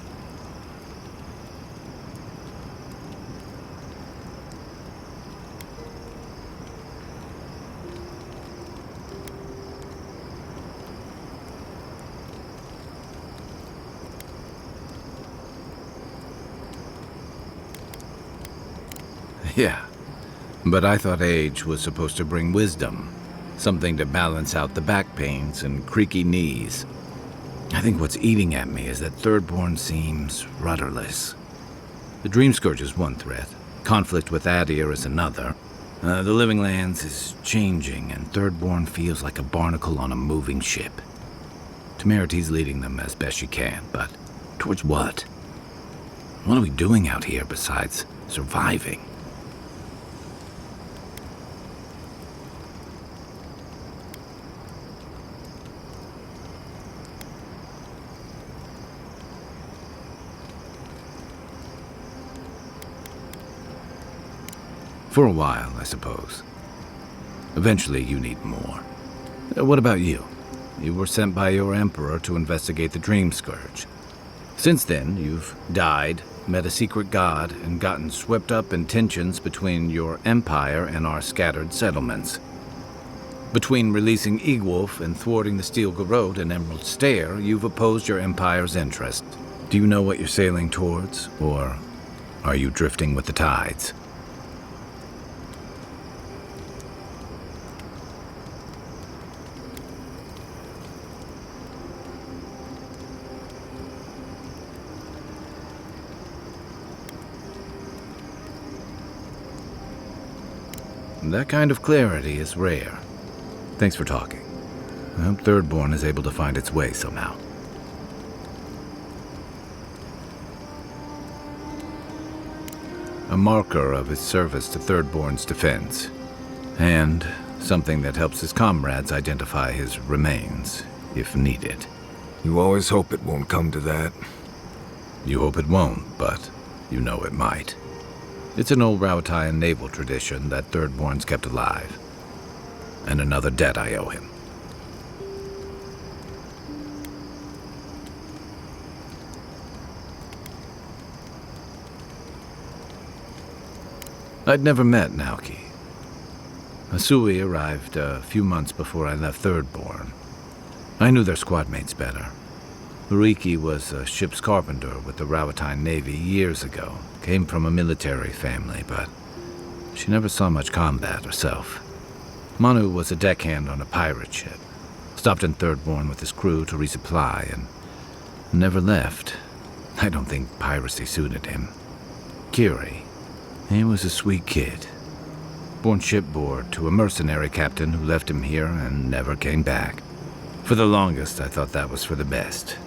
Yeah, but I thought age was supposed to bring wisdom. Something to balance out the back pains and creaky knees. I think what's eating at me is that Thirdborn seems rudderless. The Dream Scourge is one threat. Conflict with Adir is another. The Living Lands is changing, and Thirdborn feels like a barnacle on a moving ship. Temeriti's leading them as best she can, but towards what? What are we doing out here besides surviving? For a while, I suppose. Eventually, you need more. What about you? you were sent by your Emperor to investigate the Dream Scourge. Since then, you've died, met a secret god, and gotten swept up in tensions between your empire and our scattered settlements. Between releasing Egwolf and thwarting the Steel Garrote and Emerald Stair, you've opposed your empire's interest. Do you know what you're sailing towards, or are you drifting with the tides? That kind of clarity is rare. Thanks for talking. I hope Thirdborn is able to find its way somehow. A marker of his service to Thirdborn's defense, and something that helps his comrades identify his remains, if needed. You always hope it won't come to that. You hope it won't, but you know it might. It's an old Rauatayan naval tradition that Thirdborn's kept alive. And another debt I owe him. I'd never met Naoki. Asui arrived a few months before I left Thirdborn. I knew their squad mates better. Uriki was a ship's carpenter with the Rauatayan Navy years ago. Came from a military family, but she never saw much combat herself. Manu was a deckhand on a pirate ship. Stopped in Thirdborn with his crew to resupply and never left. I don't think piracy suited him. Kiri, he was a sweet kid. Born shipboard to a mercenary captain who left him here and never came back. For the longest, I thought that was for the best.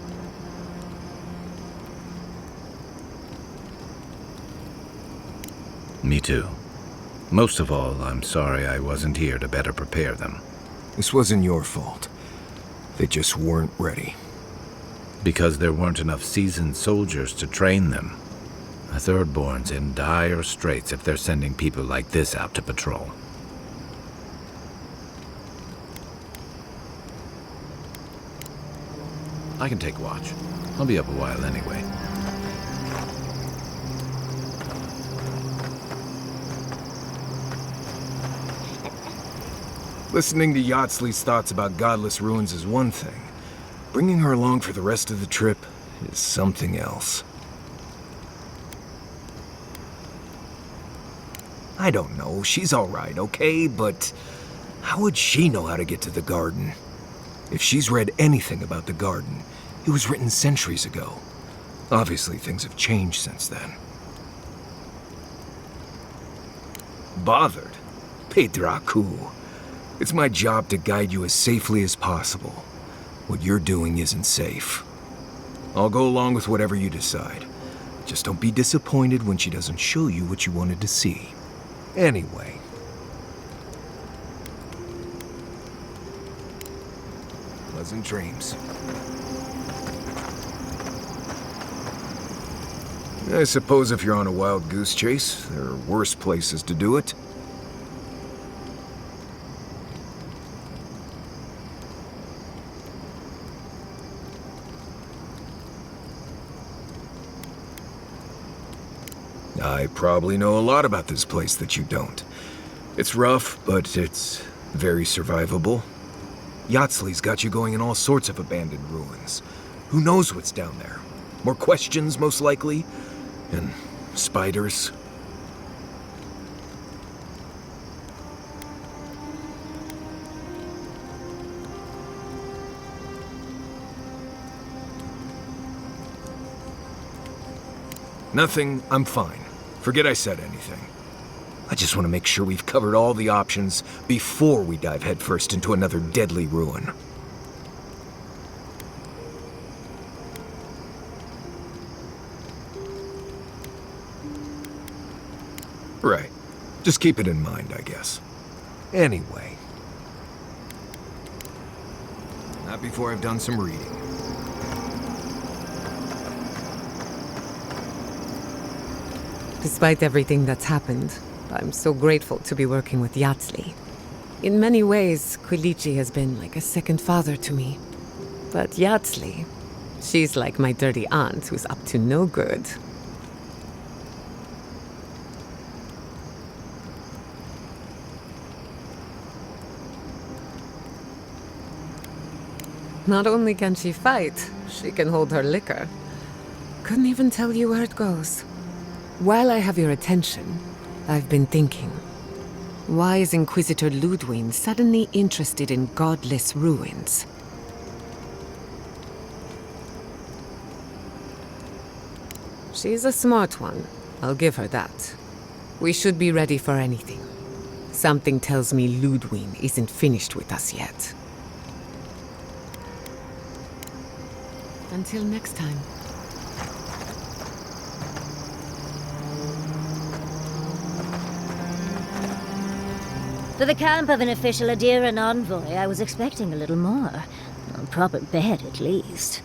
Me too. Most of all, I'm sorry I wasn't here to better prepare them. This wasn't your fault. They just weren't ready. Because there weren't enough seasoned soldiers to train them. The Thirdborn's in dire straits if they're sending people like this out to patrol. I can take watch. I'll be up a while anyway. Listening to Yatsley's thoughts about godless ruins is one thing. Bringing her along for the rest of the trip is something else. I don't know, she's alright, okay? But how would she know how to get to the garden? If she's read anything about the garden, it was written centuries ago. Obviously, things have changed since then. Bothered? Pedraku. It's my job to guide you as safely as possible. What you're doing isn't safe. I'll go along with whatever you decide. Just don't be disappointed when she doesn't show you what you wanted to see. Anyway. Pleasant dreams. I suppose if you're on a wild goose chase, there are worse places to do it. I probably know a lot about this place that you don't. It's rough, but it's very survivable. Yatsley's got you going in all sorts of abandoned ruins. Who knows what's down there? More questions, most likely. And spiders. Nothing, I'm fine. Forget I said anything. I just want to make sure we've covered all the options before we dive headfirst into another deadly ruin. Right. Just keep it in mind, I guess. Anyway. Not before I've done some reading. Despite everything that's happened, I'm so grateful to be working with Yatsley. In many ways, Quilichi has been like a second father to me. But Yatsli, she's like my dirty aunt who's up to no good. Not only can she fight, she can hold her liquor. Couldn't even tell you where it goes. While I have your attention, I've been thinking. Why is Inquisitor Ludwig suddenly interested in godless ruins? She's a smart one. I'll give her that. We should be ready for anything. Something tells me Ludwig isn't finished with us yet. Until next time. For the camp of an official Adiran envoy, I was expecting a little more. A proper bed, at least.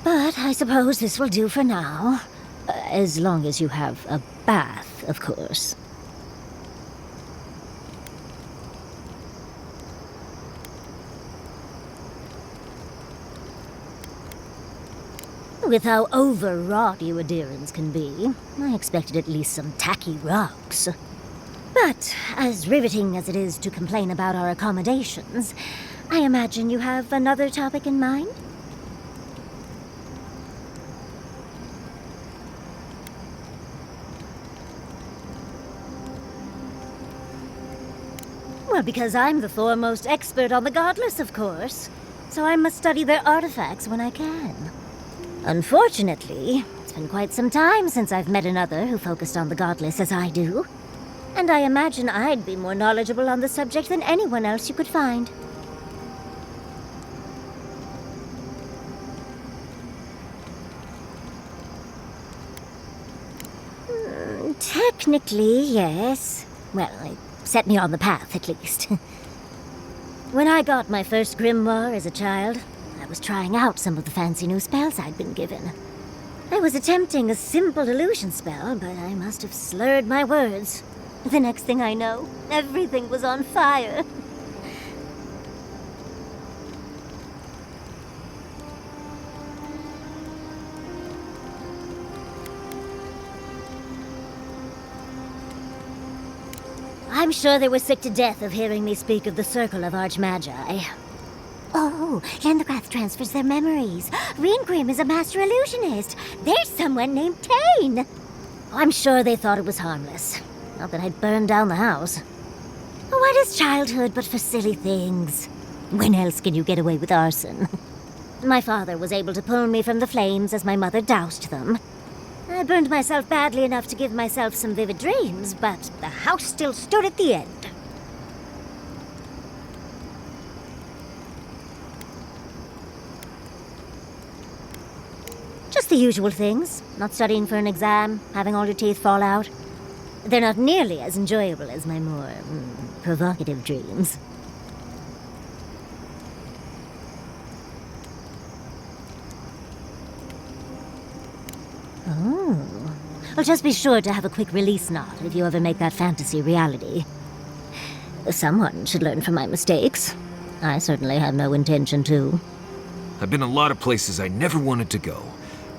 But I suppose this will do for now. As long as you have a bath, of course. With how overwrought you Adirans can be, I expected at least some tacky rocks. But, as riveting as it is to complain about our accommodations, I imagine you have another topic in mind? Well, because I'm the foremost expert on the Godless, of course. So I must study their artifacts when I can. Unfortunately, it's been quite some time since I've met another who focused on the Godless as I do. And I imagine I'd be more knowledgeable on the subject than anyone else you could find. Technically, yes. Well, it set me on the path, at least. When I got my first grimoire as a child, I was trying out some of the fancy new spells I'd been given. I was attempting a simple illusion spell, but I must have slurred my words. The next thing I know, everything was on fire. I'm sure they were sick to death of hearing me speak of the Circle of Archmagi. Oh, Lendergrath transfers their memories. Reengrim is a master illusionist. There's someone named Tane. I'm sure they thought it was harmless. Not that I'd burned down the house. What is childhood but for silly things? When else can you get away with arson? My father was able to pull me from the flames as my mother doused them. I burned myself badly enough to give myself some vivid dreams, but the house still stood at the end. Just the usual things. Not studying for an exam, having all your teeth fall out. They're not nearly as enjoyable as my more provocative dreams. Oh. Well, just be sure to have a quick release knot if you ever make that fantasy reality. Someone should learn from my mistakes. I certainly have no intention to. I've been a lot of places I never wanted to go,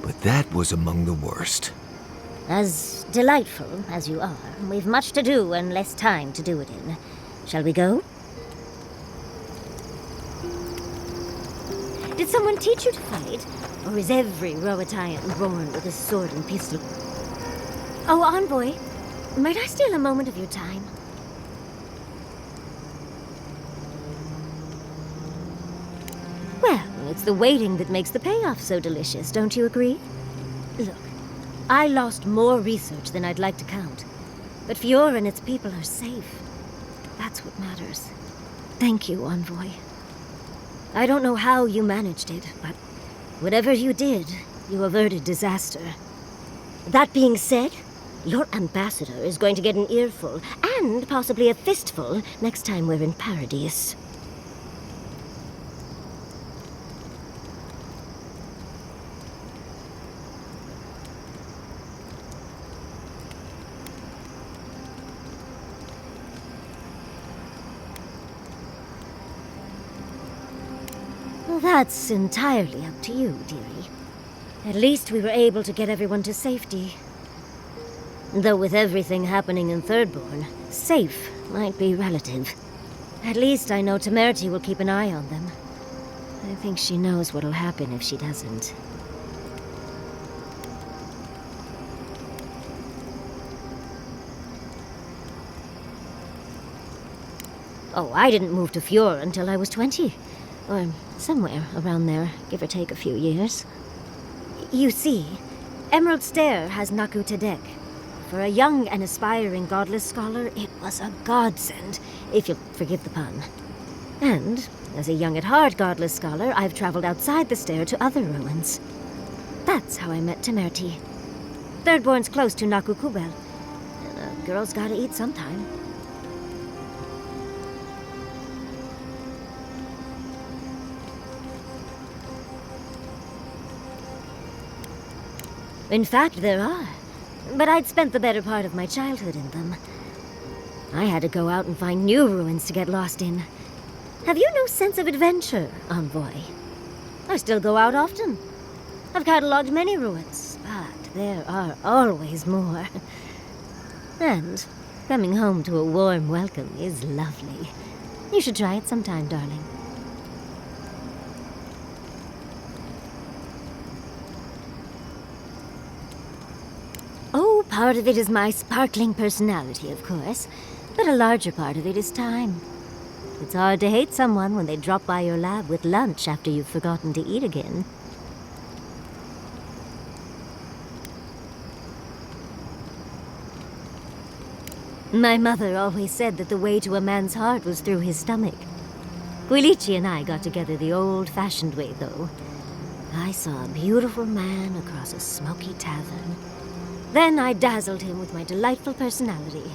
but that was among the worst. As delightful as you are, we've much to do and less time to do it in. Shall we go? Did someone teach you to fight? Or is every Rohitian born with a sword and pistol? Oh, envoy, might I steal a moment of your time? Well, it's the waiting that makes the payoff so delicious, don't you agree? Look, I lost more research than I'd like to count. But Fiora and its people are safe. That's what matters. Thank you, envoy. I don't know how you managed it, but whatever you did, you averted disaster. That being said, your ambassador is going to get an earful, and possibly a fistful, next time we're in Paradise. Well, that's entirely up to you, dearie. At least we were able to get everyone to safety. Though with everything happening in Thirdborn, safe might be relative. At least I know Temerity will keep an eye on them. I think she knows what'll happen if she doesn't. Oh, I didn't move to Fjord until I was 20. Or somewhere around there, give or take a few years. You see, Emerald Stair has Naku Tedek. For a young and aspiring godless scholar, it was a godsend, if you'll forgive the pun. And, as a young at heart godless scholar, I've traveled outside the stair to other ruins. That's how I met Temerity. Thirdborn's close to Naku Kubel, and a girl's gotta eat sometime. In fact, there are. But I'd spent the better part of my childhood in them. I had to go out and find new ruins to get lost in. Have you no sense of adventure, Envoy? I still go out often. I've catalogued many ruins, but there are always more. And coming home to a warm welcome is lovely. You should try it sometime, darling. Oh, part of it is my sparkling personality, of course. But a larger part of it is time. It's hard to hate someone when they drop by your lab with lunch after you've forgotten to eat again. My mother always said that the way to a man's heart was through his stomach. Quilici and I got together the old-fashioned way, though. I saw a beautiful man across a smoky tavern. Then I dazzled him with my delightful personality.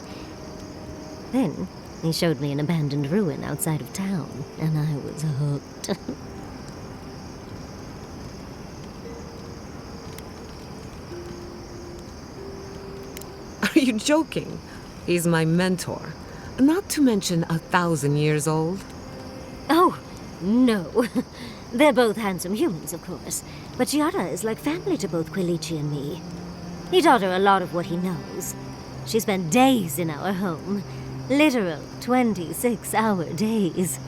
Then he showed me an abandoned ruin outside of town, and I was hooked. Are you joking? He's my mentor. Not to mention 1,000 years old. Oh, no. They're both handsome humans, of course. But Giada is like family to both Quilici and me. He taught her a lot of what he knows. She spent days in our home. Literal 26-hour days.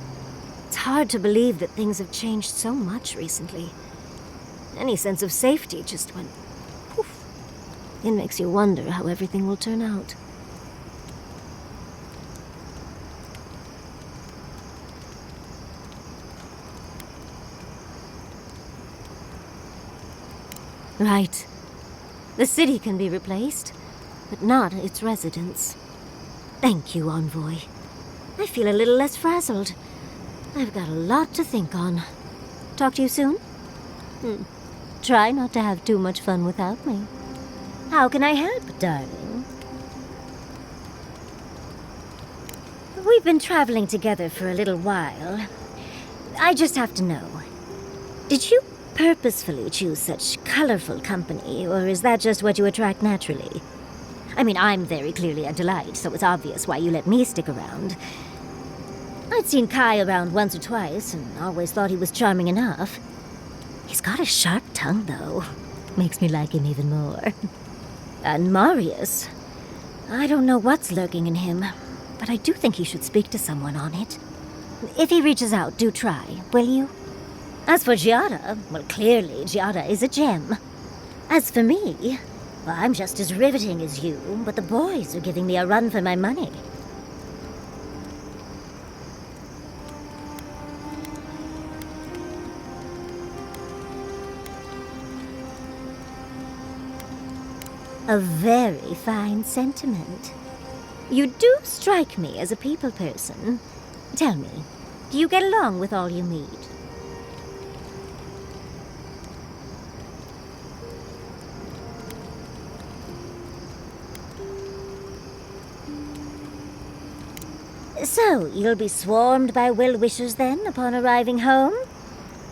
It's hard to believe that things have changed so much recently. Any sense of safety just went poof. It makes you wonder how everything will turn out. Right. The city can be replaced, but not its residents. Thank you, Envoy. I feel a little less frazzled. I've got a lot to think on. Talk to you soon? Try not to have too much fun without me. How can I help, darling? We've been traveling together for a little while. I just have to know. Did you purposefully choose such colorful company, or is that just what you attract naturally? I mean, I'm very clearly a delight, so it's obvious why you let me stick around. I'd seen Kai around once or twice, and always thought he was charming enough. He's got a sharp tongue, though. Makes me like him even more. And Marius. I don't know what's lurking in him, but I do think he should speak to someone on it. If he reaches out, do try, will you? As for Giada, well, clearly Giada is a gem. As for me, well, I'm just as riveting as you, but the boys are giving me a run for my money. A very fine sentiment. You do strike me as a people person. Tell me, do you get along with all you meet? So, you'll be swarmed by well-wishers then, upon arriving home?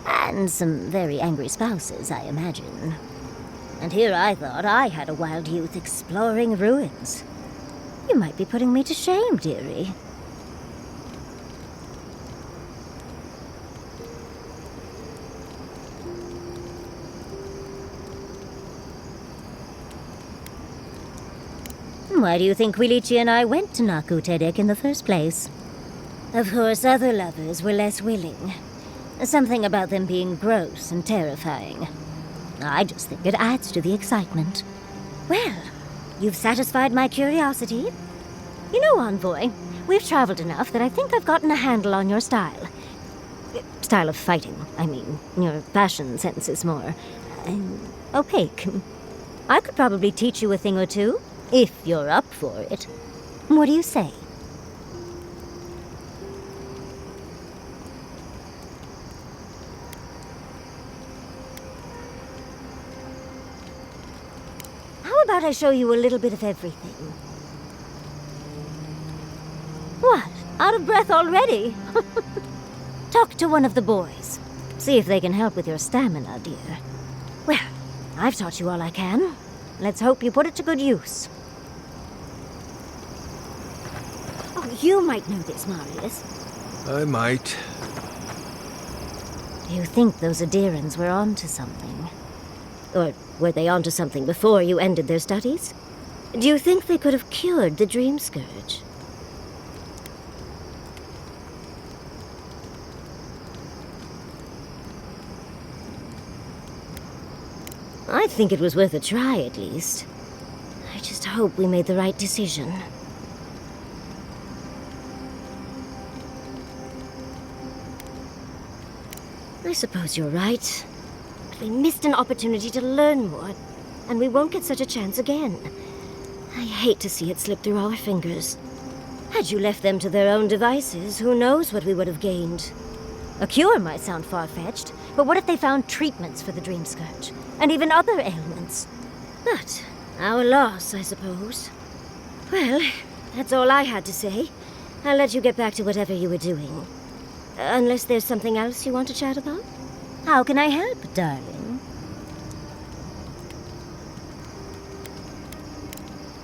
And some very angry spouses, I imagine. And here I thought I had a wild youth exploring ruins. You might be putting me to shame, dearie. Why do you think Quilici and I went to Naku Tedek in the first place? Of course, other lovers were less willing. Something about them being gross and terrifying. I just think it adds to the excitement. Well, you've satisfied my curiosity. You know, Envoy, we've traveled enough that I think I've gotten a handle on your style. Style of fighting, I mean. Your fashion sense is more opaque. I could probably teach you a thing or two, if you're up for it. What do you say? How about I show you a little bit of everything? What? Out of breath already? Talk to one of the boys. See if they can help with your stamina, dear. Well, I've taught you all I can. Let's hope you put it to good use. Oh, you might know this, Marius. I might. Do you think those Adirans were onto something? Or were they onto something before you ended their studies? Do you think they could have cured the Dream Scourge? I think it was worth a try, at least. I just hope we made the right decision. I suppose you're right. But we missed an opportunity to learn more, and we won't get such a chance again. I hate to see it slip through our fingers. Had you left them to their own devices, who knows what we would have gained. A cure might sound far-fetched, but what if they found treatments for the Dream Scourge? And even other ailments? But our loss, I suppose. Well, that's all I had to say. I'll let you get back to whatever you were doing. Unless there's something else you want to chat about? How can I help, darling?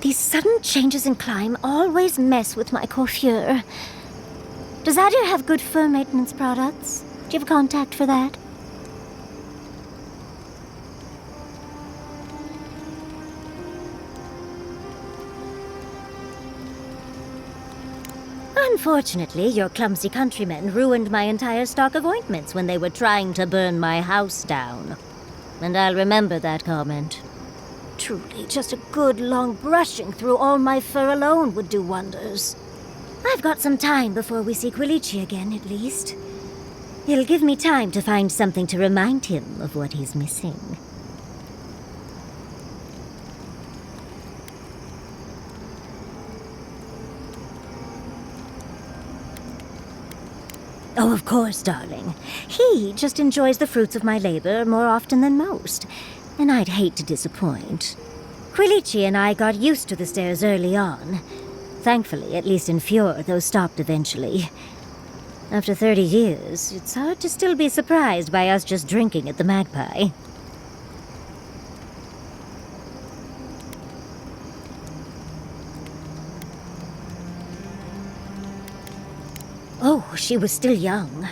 These sudden changes in climate always mess with my coiffure. Does Adir have good fur maintenance products? Do you have a contact for that? Unfortunately, your clumsy countrymen ruined my entire stock of ointments when they were trying to burn my house down. And I'll remember that comment. Truly, just a good long brushing through all my fur alone would do wonders. I've got some time before we see Quilici again, at least. It'll give me time to find something to remind him of what he's missing. Oh, of course, darling. He just enjoys the fruits of my labor more often than most, and I'd hate to disappoint. Quilici and I got used to the stairs early on. Thankfully, at least in Fjord, those stopped eventually. After 30 years, it's hard to still be surprised by us just drinking at the Magpie. Oh, she was still young.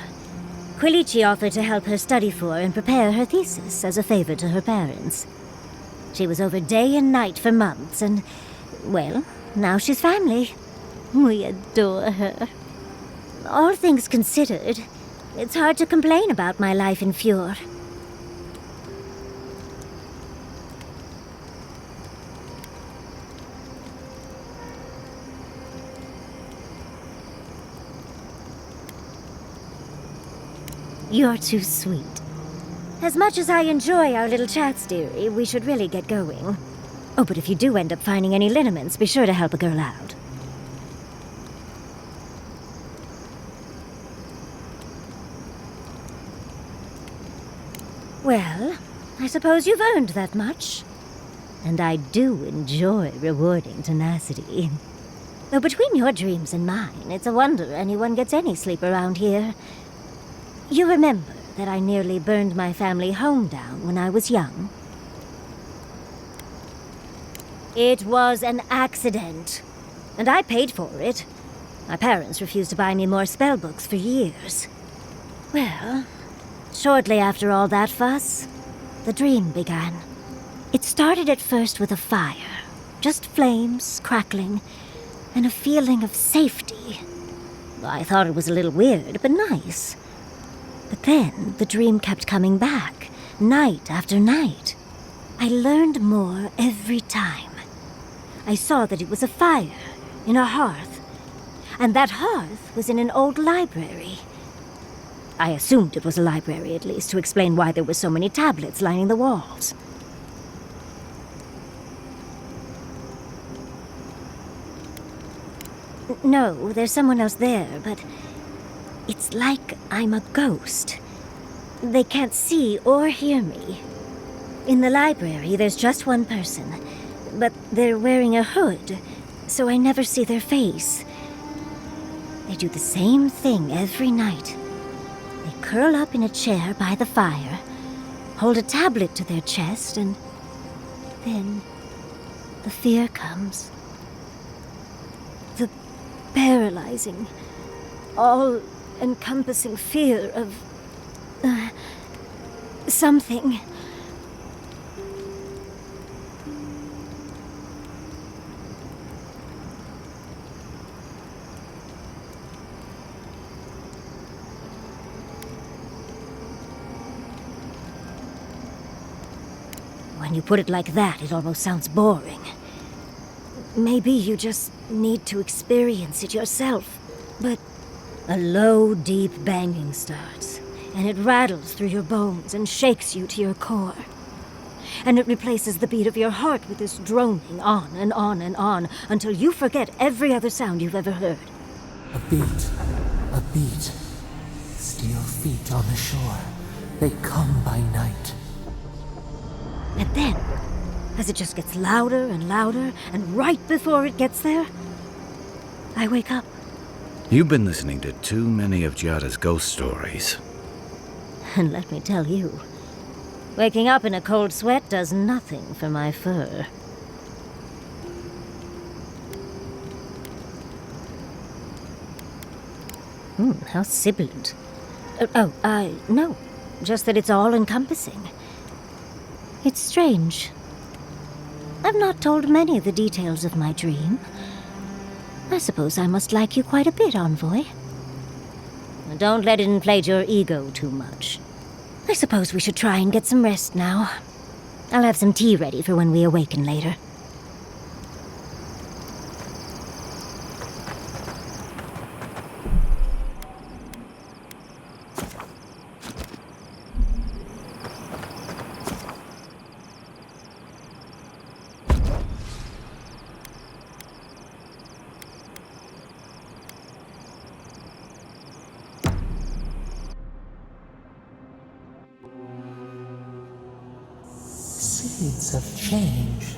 Quilici offered to help her study for and prepare her thesis as a favor to her parents. She was over day and night for months, and, well, now she's family. We adore her. All things considered, it's hard to complain about my life in Fjord. You're too sweet. As much as I enjoy our little chats, dearie, we should really get going. Oh, but if you do end up finding any liniments, be sure to help a girl out. Well, I suppose you've earned that much. And I do enjoy rewarding tenacity. Though between your dreams and mine, it's a wonder anyone gets any sleep around here. You remember that I nearly burned my family home down when I was young? It was an accident, and I paid for it. My parents refused to buy me more spell books for years. Well, shortly after all that fuss, the dream began. It started at first with a fire, Just flames crackling, and a feeling of safety. I thought it was a little weird, but nice. But then the dream kept coming back, night after night. I learned more every time. I saw that it was a fire in a hearth, and that hearth was in an old library. I assumed it was a library, at least, to explain why there were so many tablets lining the walls. No, there's someone else there, but it's like I'm a ghost. They can't see or hear me. In the library, there's just one person, but they're wearing a hood, so I never see their face. They do the same thing every night. They curl up in a chair by the fire, hold a tablet to their chest, and then the fear comes. The paralyzing, all-encompassing fear of something. When you put it like that, it almost sounds boring. Maybe you just need to experience it yourself. But a low, deep banging starts, and it rattles through your bones and shakes you to your core. And it replaces the beat of your heart with this droning on and on and on until you forget every other sound you've ever heard. A beat. Steel feet on the shore. They come by night. And then, as it just gets louder and louder, and right before it gets there, I wake up. You've been listening to too many of Giada's ghost stories. And let me tell you, waking up in a cold sweat does nothing for my fur. How sibilant. No. Just that it's all-encompassing. It's strange. I've not told many of the details of my dream. I suppose I must like you quite a bit, Envoy. Don't let it inflate your ego too much. I suppose we should try and get some rest now. I'll have some tea ready for when we awaken later. Seeds of change,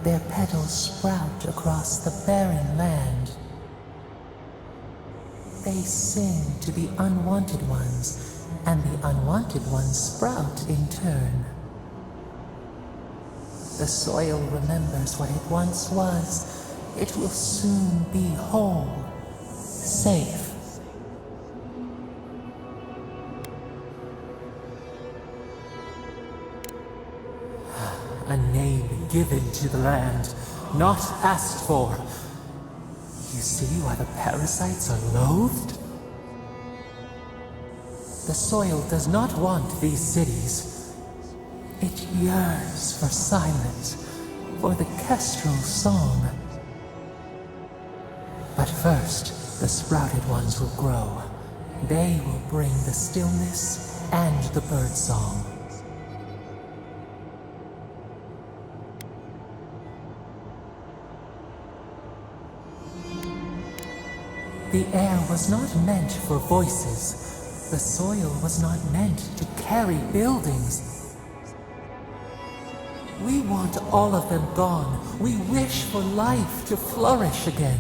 their petals sprout across the barren land. They sing to the unwanted ones, and the unwanted ones sprout in turn. The soil remembers what it once was. It will soon be whole, safe. A name given to the land, not asked for. You see why the parasites are loathed? The soil does not want these cities. It yearns for silence, for the kestrel song. But first, the sprouted ones will grow. They will bring the stillness and the bird song. The air was not meant for voices. The soil was not meant to carry buildings. We want all of them gone. We wish for life to flourish again.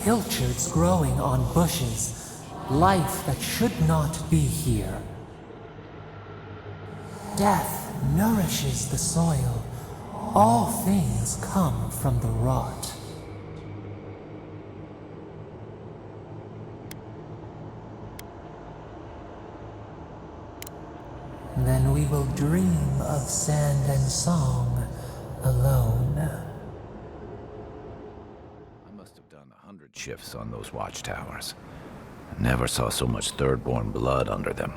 Pilchards growing on bushes. Life that should not be here. Death nourishes the soil. All things come from the rot. we will dream of sand and song alone. I must have done 100 shifts on those watchtowers. I never saw so much Thirdborn blood under them.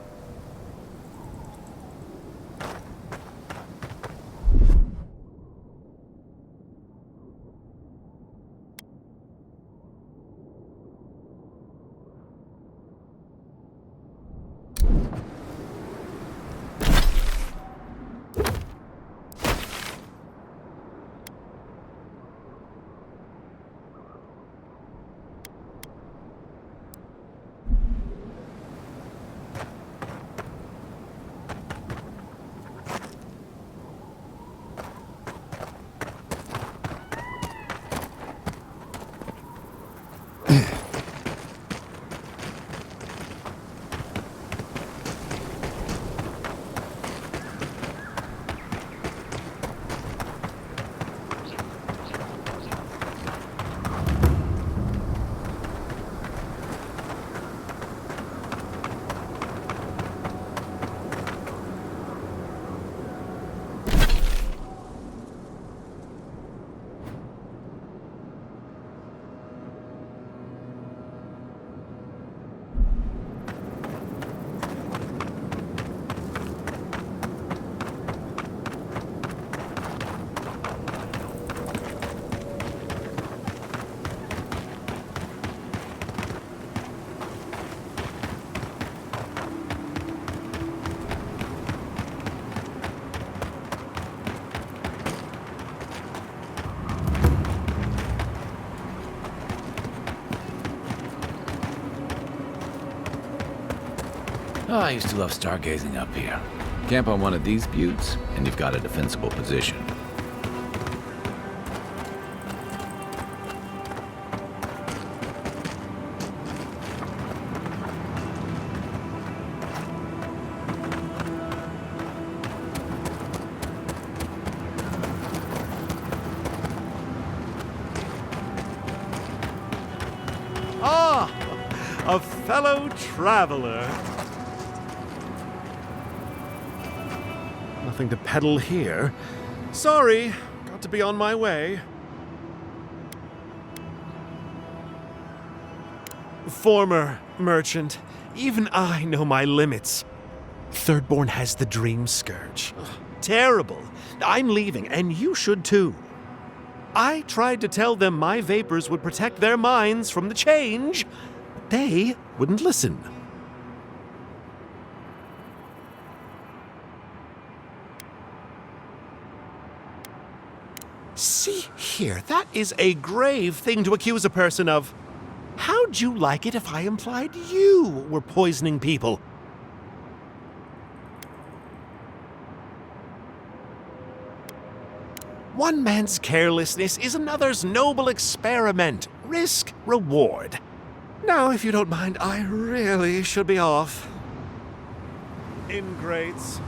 Oh, I used to love stargazing up here. Camp on one of these buttes, and you've got a defensible position. Ah, a fellow traveler. Nothing to peddle here. Sorry, got to be on my way. Former merchant, even I know my limits. Thirdborn has the Dream Scourge. Ugh, terrible. I'm leaving, and you should too. I tried to tell them my vapors would protect their minds from the change, but they wouldn't listen. See here, that is a grave thing to accuse a person of. How'd you like it if I implied you were poisoning people? One man's carelessness is another's noble experiment. Risk, reward. Now, if you don't mind, I really should be off. Ingrates.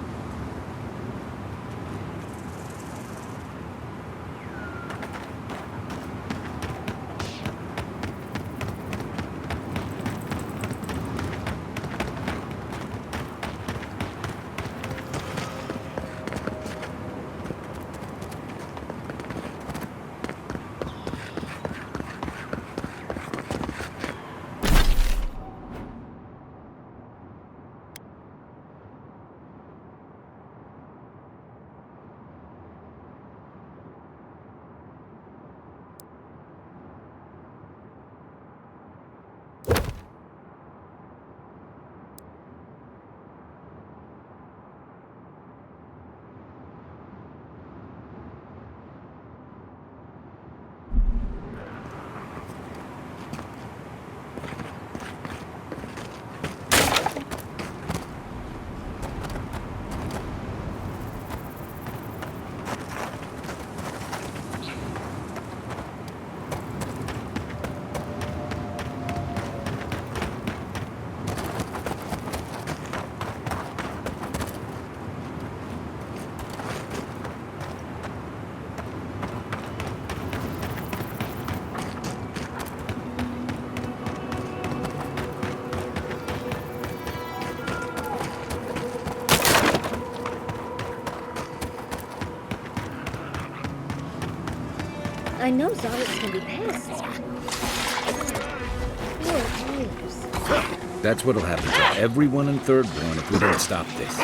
I know Zarics can be pests. Poor players. That's what'll happen to everyone in Thirdborn if we don't stop this.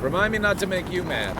Remind me not to make you mad.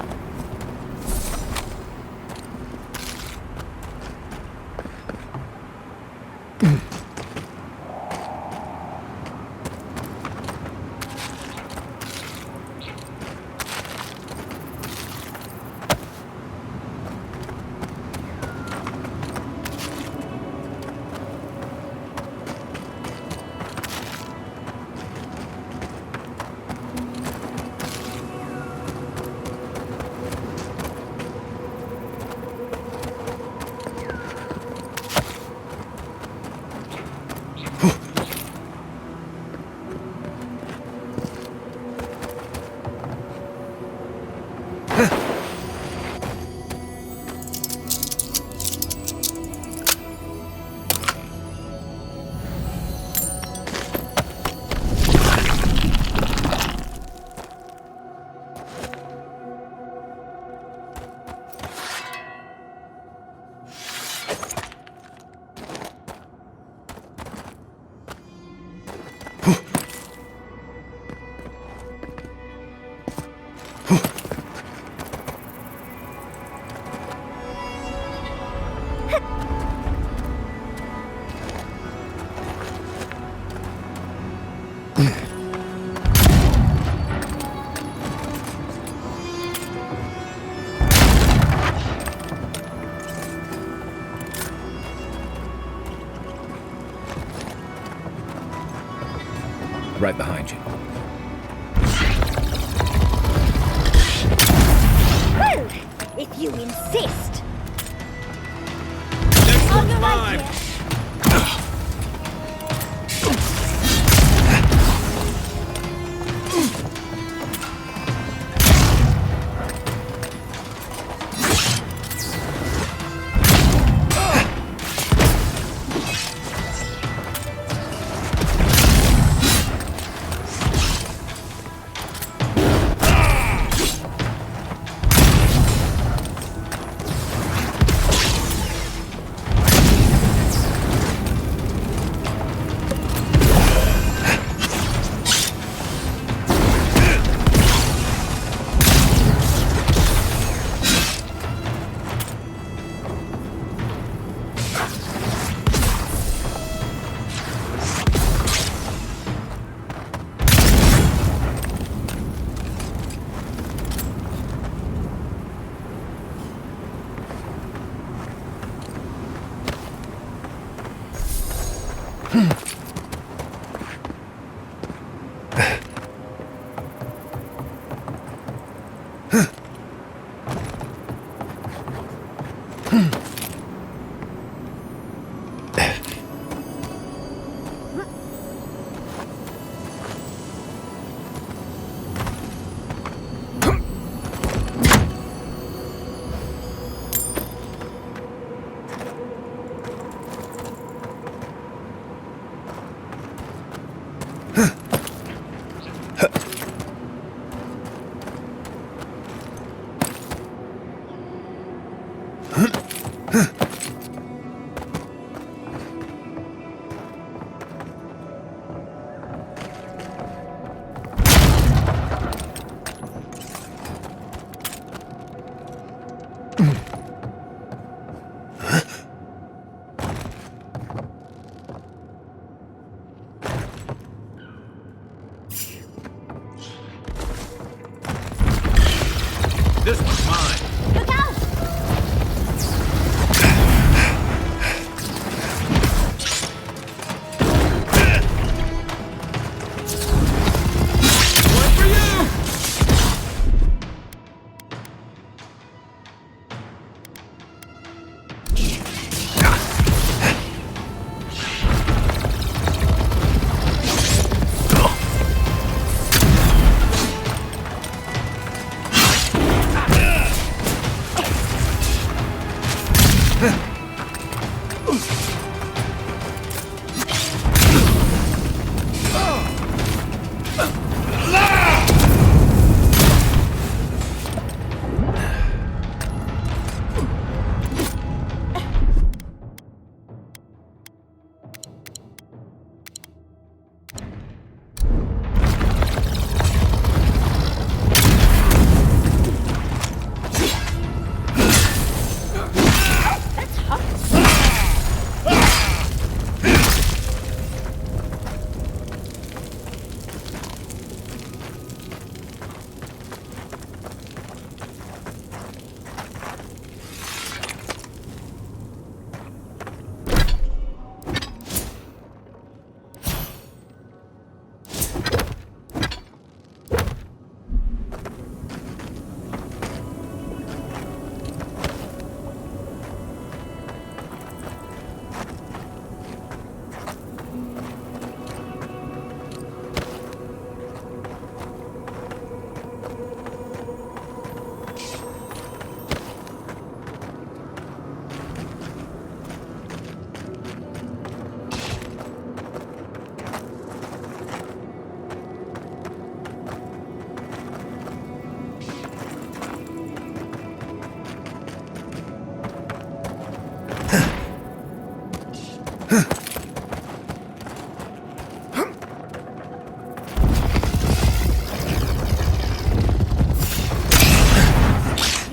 Right behind you. Well, if you insist. Next On one's your mine. right, This one's mine. Look out! One for you!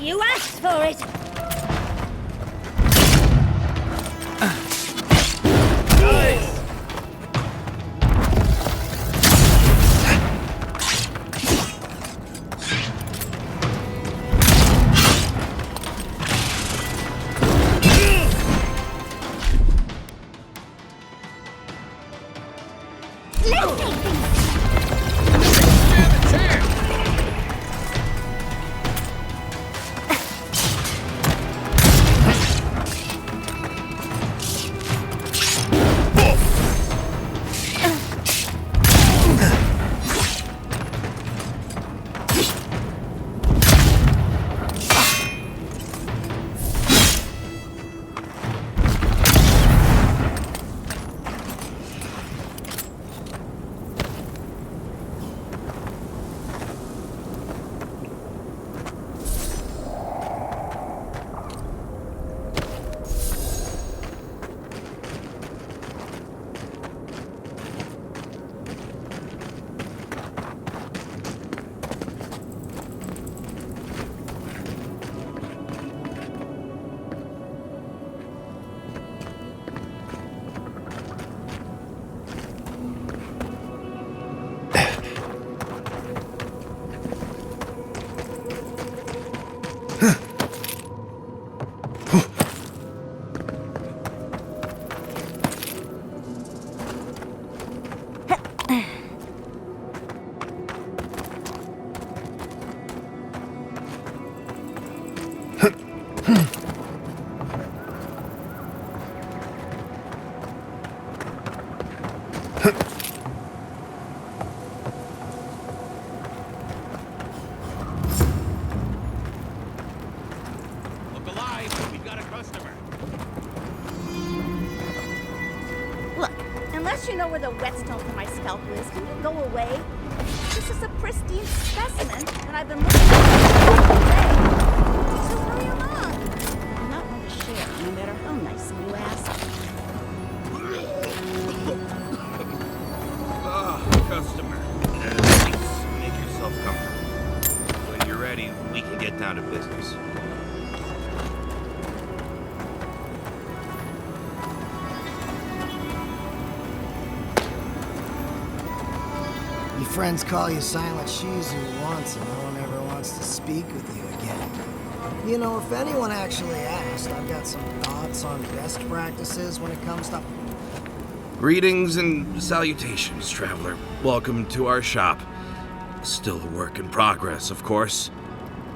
You asked for it! Look alive, we've got a customer. Look, unless you know where the whetstone for my scalpel is, can you go away? This is a pristine specimen, and I've been looking at it all day. So hurry along. I'm not one to share, no matter how nicely you ask. Customer. Please, make yourself comfortable. When you're ready, we can get down to business. Your friends call you Silent Shizu once, and no one ever wants to speak with you again. You know, if anyone actually asked, I've got some thoughts on best practices when it comes to... Greetings and salutations, traveler. Welcome to our shop. Still a work in progress, of course.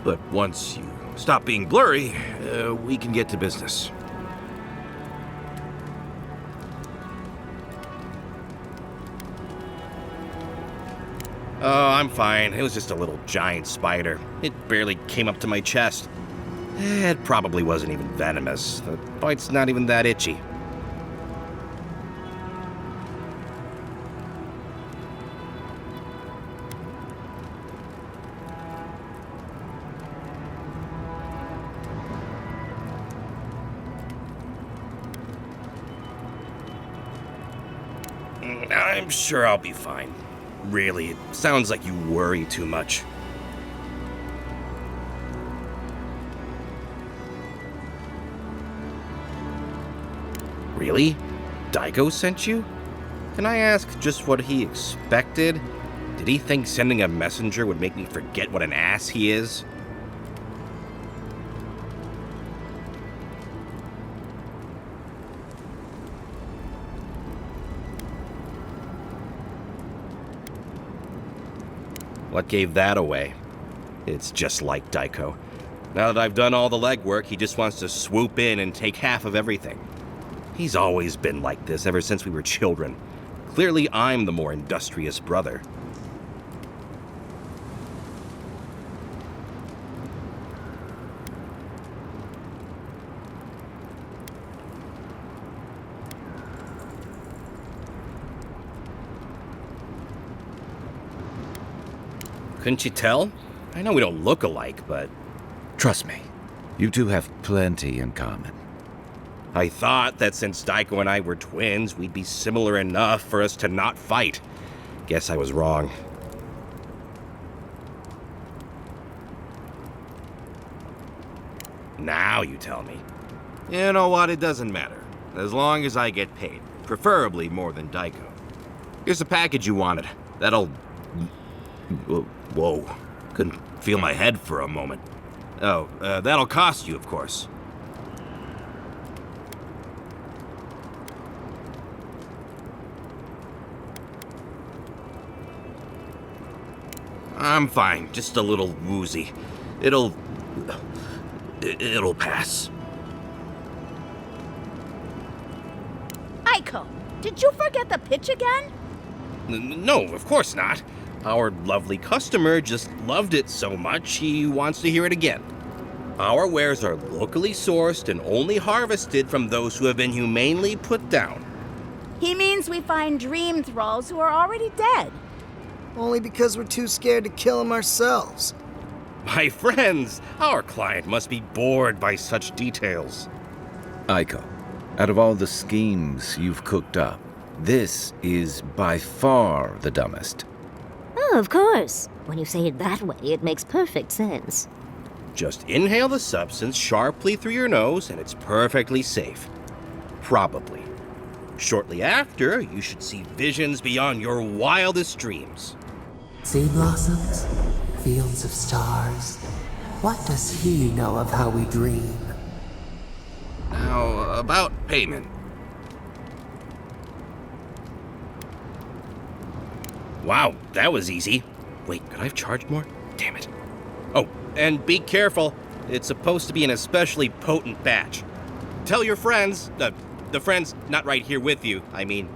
But once you stop being blurry, we can get to business. Oh, I'm fine. It was just a little giant spider. It barely came up to my chest. It probably wasn't even venomous. The bite's not even that itchy. I'm sure I'll be fine. Really, it sounds like you worry too much. Really? Daiko sent you? Can I ask just what he expected? Did he think sending a messenger would make me forget what an ass he is? What gave that away? It's just like Daiko. Now that I've done all the legwork, he just wants to swoop in and take half of everything. He's always been like this ever since we were children. Clearly, I'm the more industrious brother. Couldn't you tell? I know we don't look alike, but... Trust me, you two have plenty in common. I thought that since Daiko and I were twins, we'd be similar enough for us to not fight. Guess I was wrong. Now you tell me. You know what? It doesn't matter. As long as I get paid. Preferably more than Daiko. Here's the package you wanted. That'll... Whoa. Couldn't feel my head for a moment. Oh, that'll cost you, of course. I'm fine. Just a little woozy. It'll pass. Aiko, did you forget the pitch again? No, of course not. Our lovely customer just loved it so much he wants to hear it again. Our wares are locally sourced and only harvested from those who have been humanely put down. He means we find dream thralls who are already dead. Only because we're too scared to kill them ourselves. My friends, our client must be bored by such details. Aiko, out of all the schemes you've cooked up, this is by far the dumbest. Oh, of course. When you say it that way, it makes perfect sense. Just inhale the substance sharply through your nose, and it's perfectly safe. Probably. Shortly after, you should see visions beyond your wildest dreams. Sea blossoms, fields of stars. What does he know of how we dream? Now, about payment. Wow, that was easy. Wait, could I have charged more? Damn it. Oh, and be careful. It's supposed to be an especially potent batch. Tell your friends, the friends not right here with you, I mean.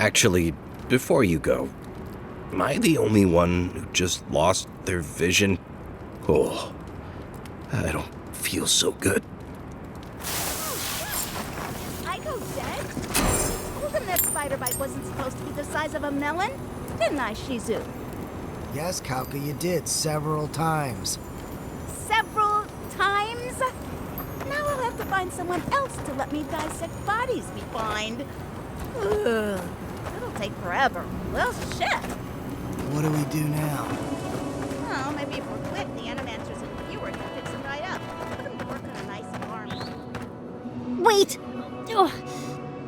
Actually, before you go, am I the only one who just lost their vision? Oh, I don't feel so good. I go dead? Told him that spider bite wasn't supposed to be the size of a melon, didn't I, Shizu? Yes, Kauka, you did several times. Several times? Now I'll have to find someone else to let me dissect bodies we find. Ugh, it'll take forever. Well, shit. What do we do now? Well, maybe if we're quick, the animancers and viewers can fix the guy up. Put him to work on a nice farm. Wait! Oh,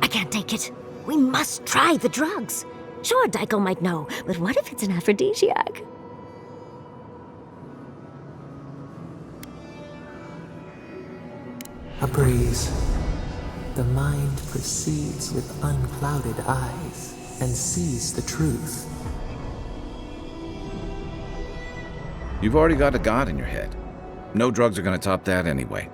I can't take it. We must try the drugs. Sure, Dykel might know, but what if it's an aphrodisiac? A breeze. The mind perceives with unclouded eyes and sees the truth. You've already got a god in your head. No drugs are gonna top that anyway.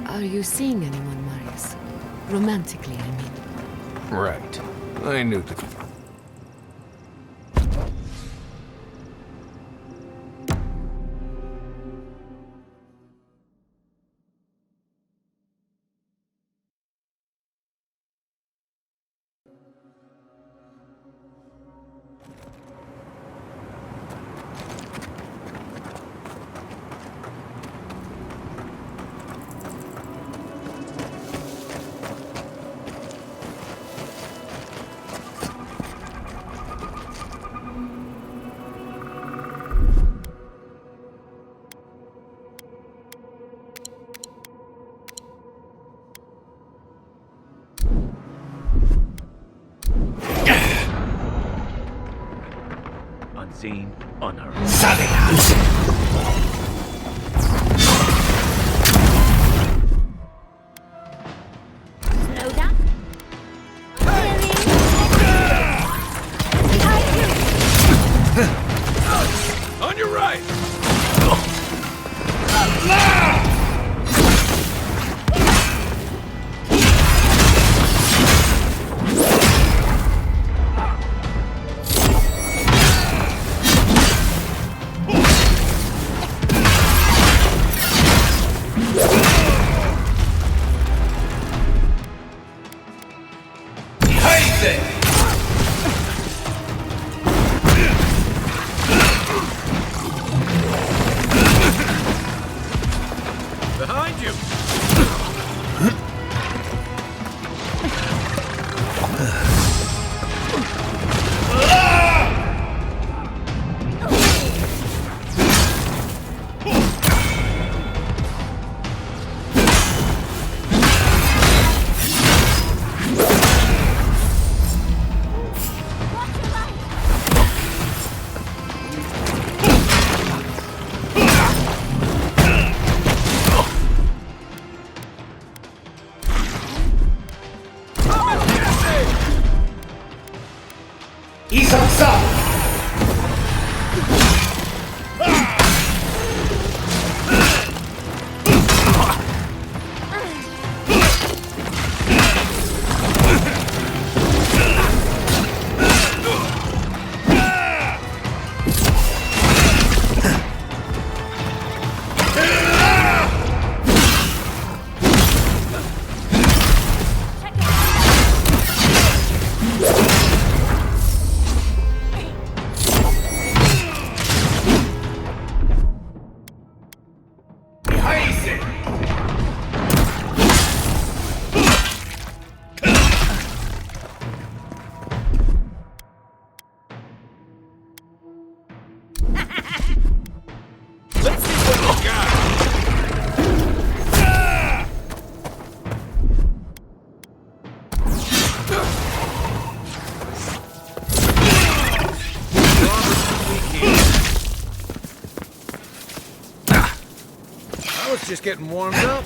Are you seeing anyone, Marius? Romantically, I mean. Right. I knew that. Unseen, unheard. Slow down. On your right! Just getting warmed up.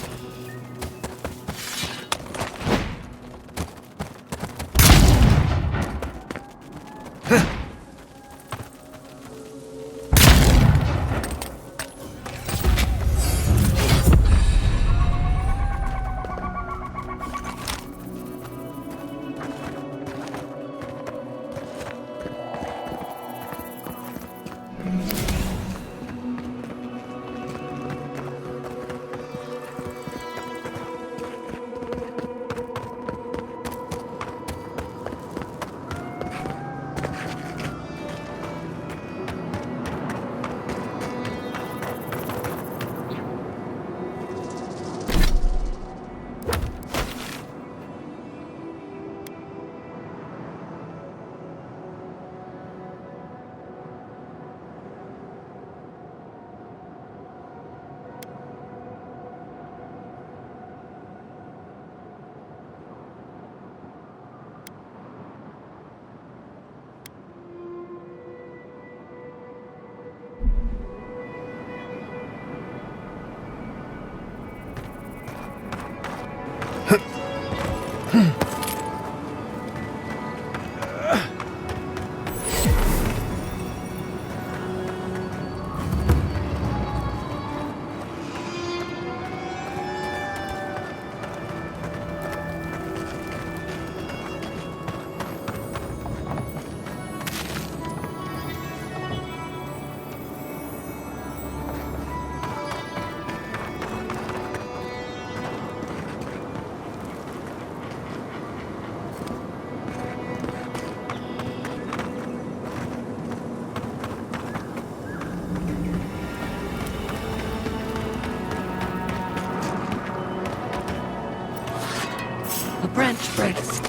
Branch breaks.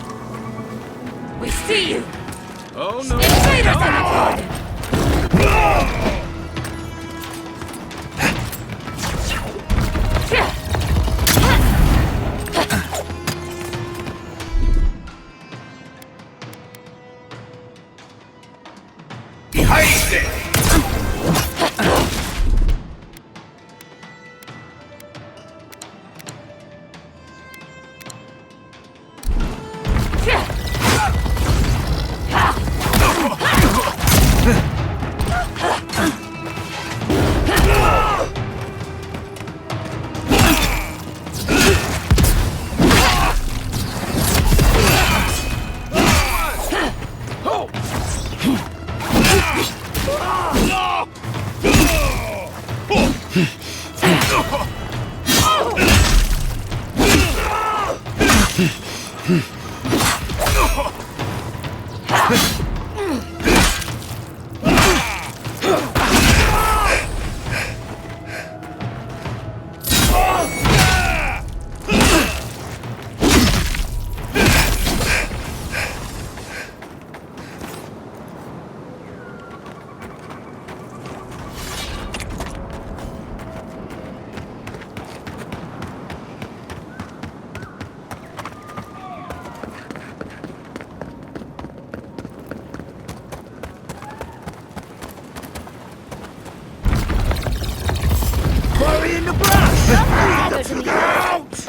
We see you! Oh no! Invaders in the garden! Behind it! Out!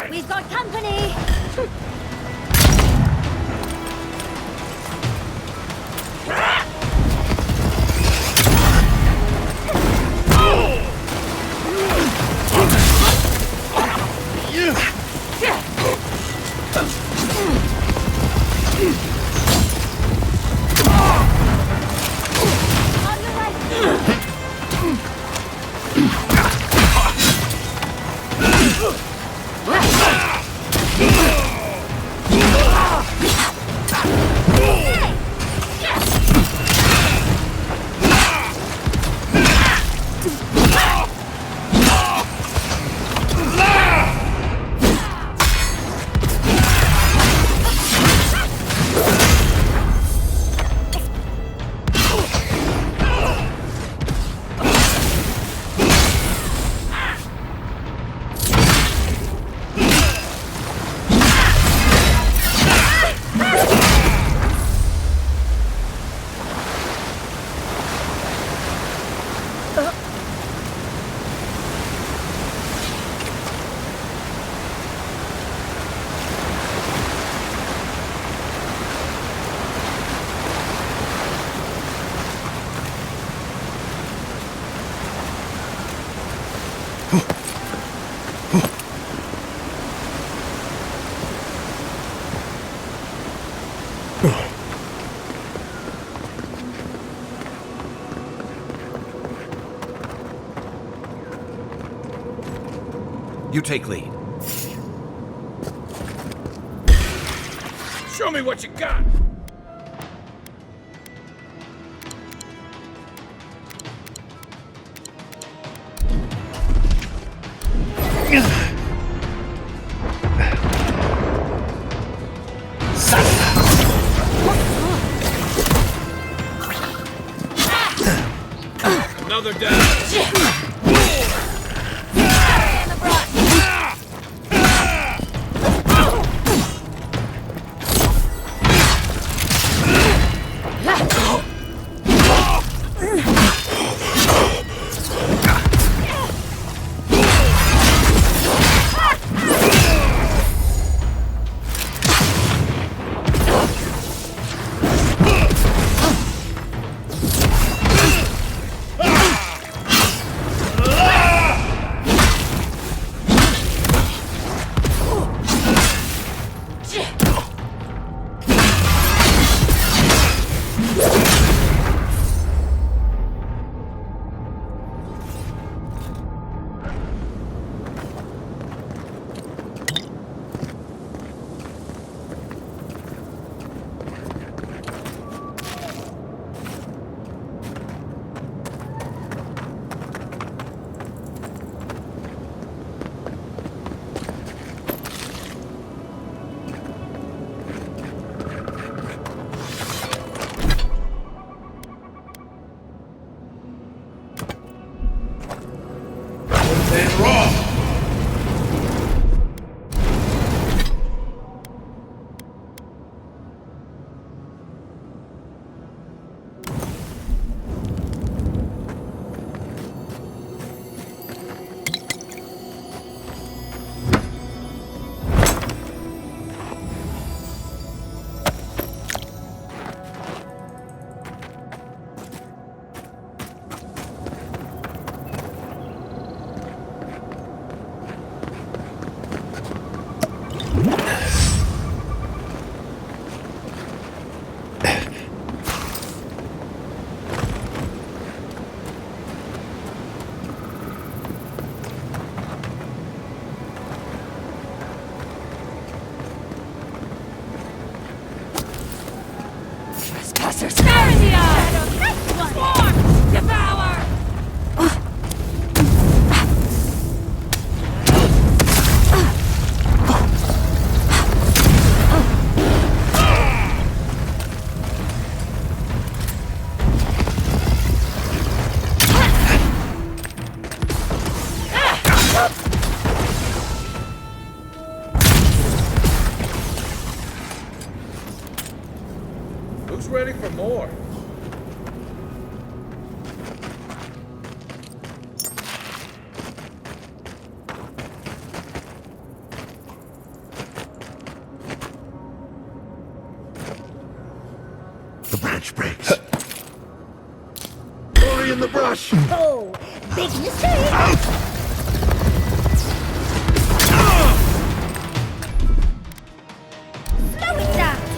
We've got company! You take lead. Show me what you got! Another down. ready for more. The branch breaks. Hurry in the brush! Oh, big mistake! Slow it down!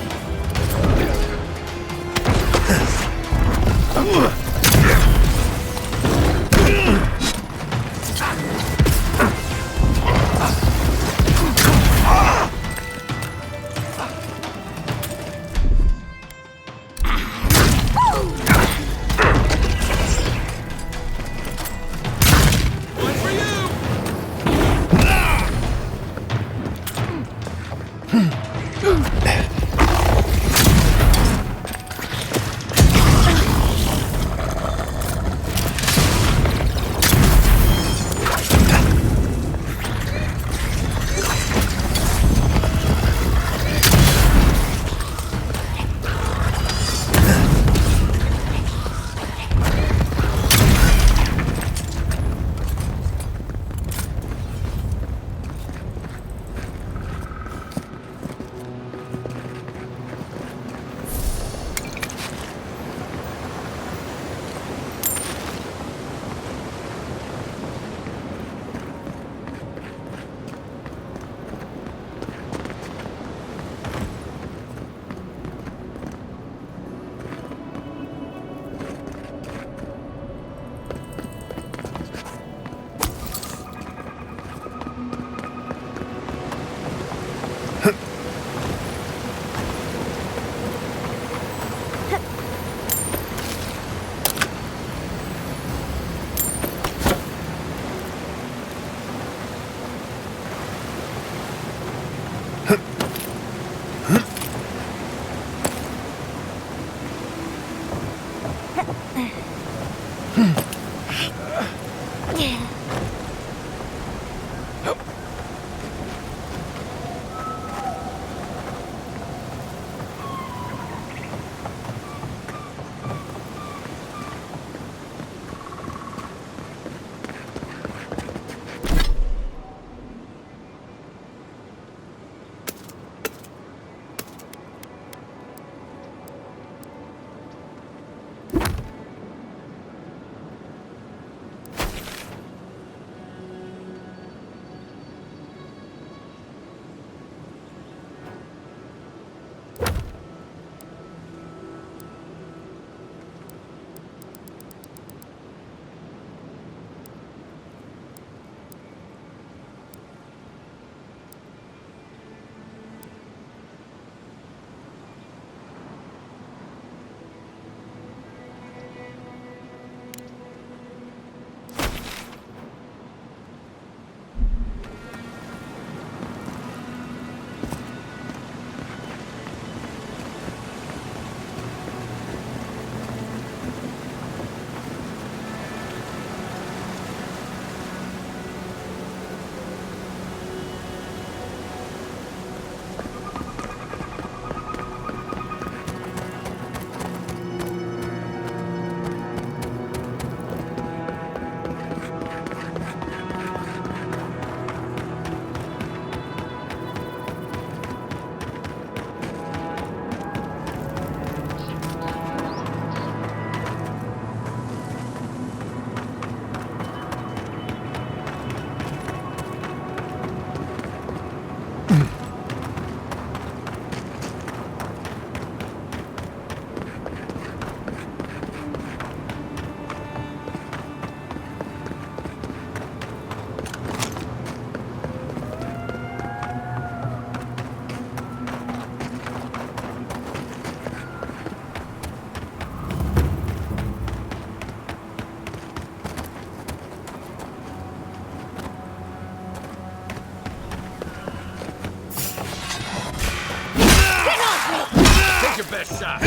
your best shot.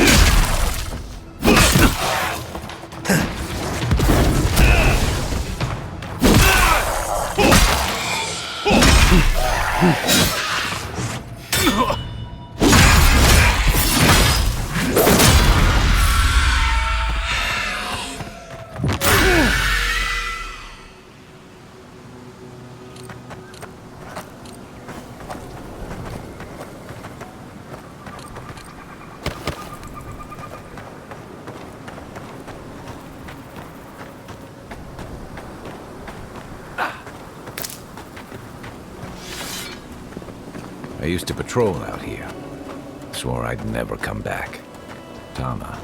I used to patrol out here. Swore I'd never come back. Tama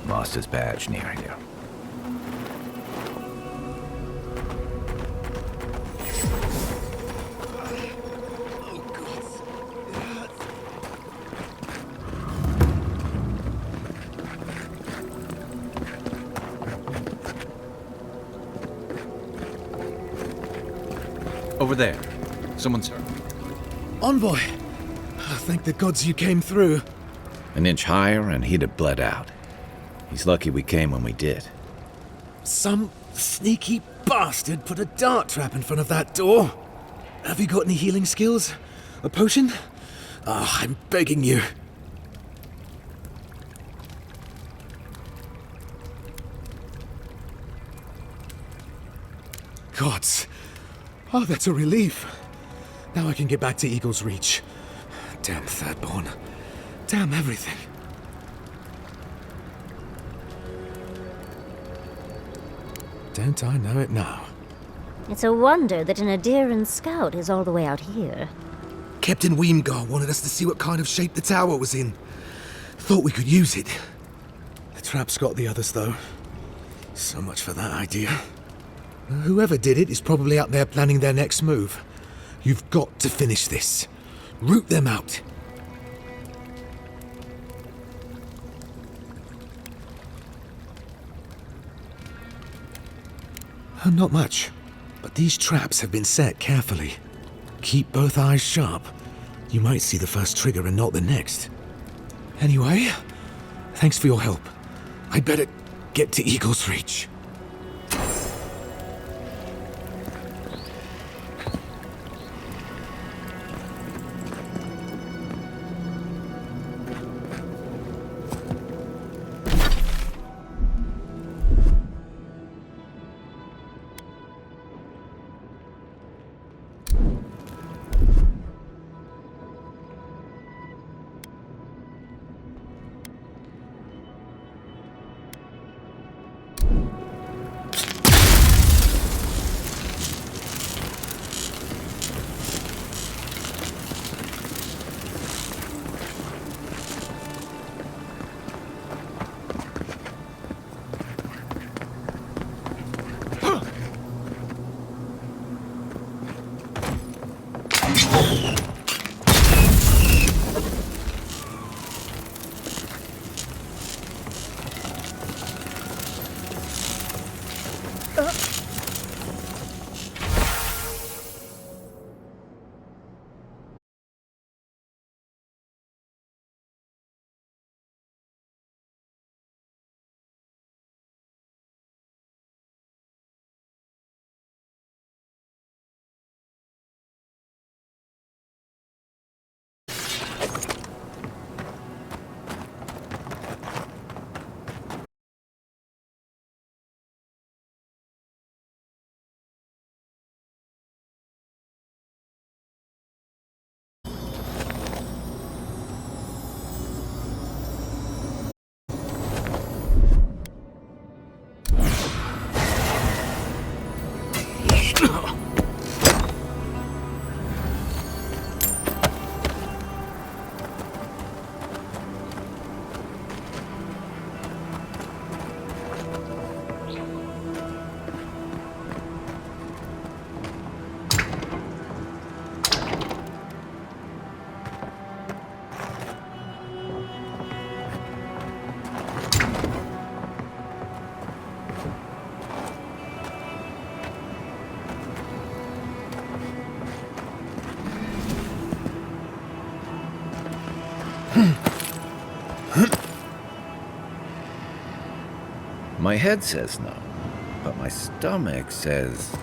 lost his badge near here. Over there. Someone's hurt. Envoy! Thank the gods you came through. An inch higher and he'd have bled out. He's lucky we came when we did. Some sneaky bastard put a dart trap in front of that door. Have you got any healing skills? A potion? Ah, I'm begging you. Gods. Oh, that's a relief. Now I can get back to Eagle's Reach. Damn Thirdborn. Damn everything. Don't I know it now? It's a wonder that an Adiran scout is all the way out here. Captain Weemgar wanted us to see what kind of shape the tower was in. Thought we could use it. The trap's got the others, though. So much for that idea. Whoever did it is probably out there planning their next move. You've got to finish this. Root them out. Not much, but these traps have been set carefully. Keep both eyes sharp. You might see the first trigger and not the next. Anyway, thanks for your help. I'd better get to Eagle's Reach. My head says no, but my stomach says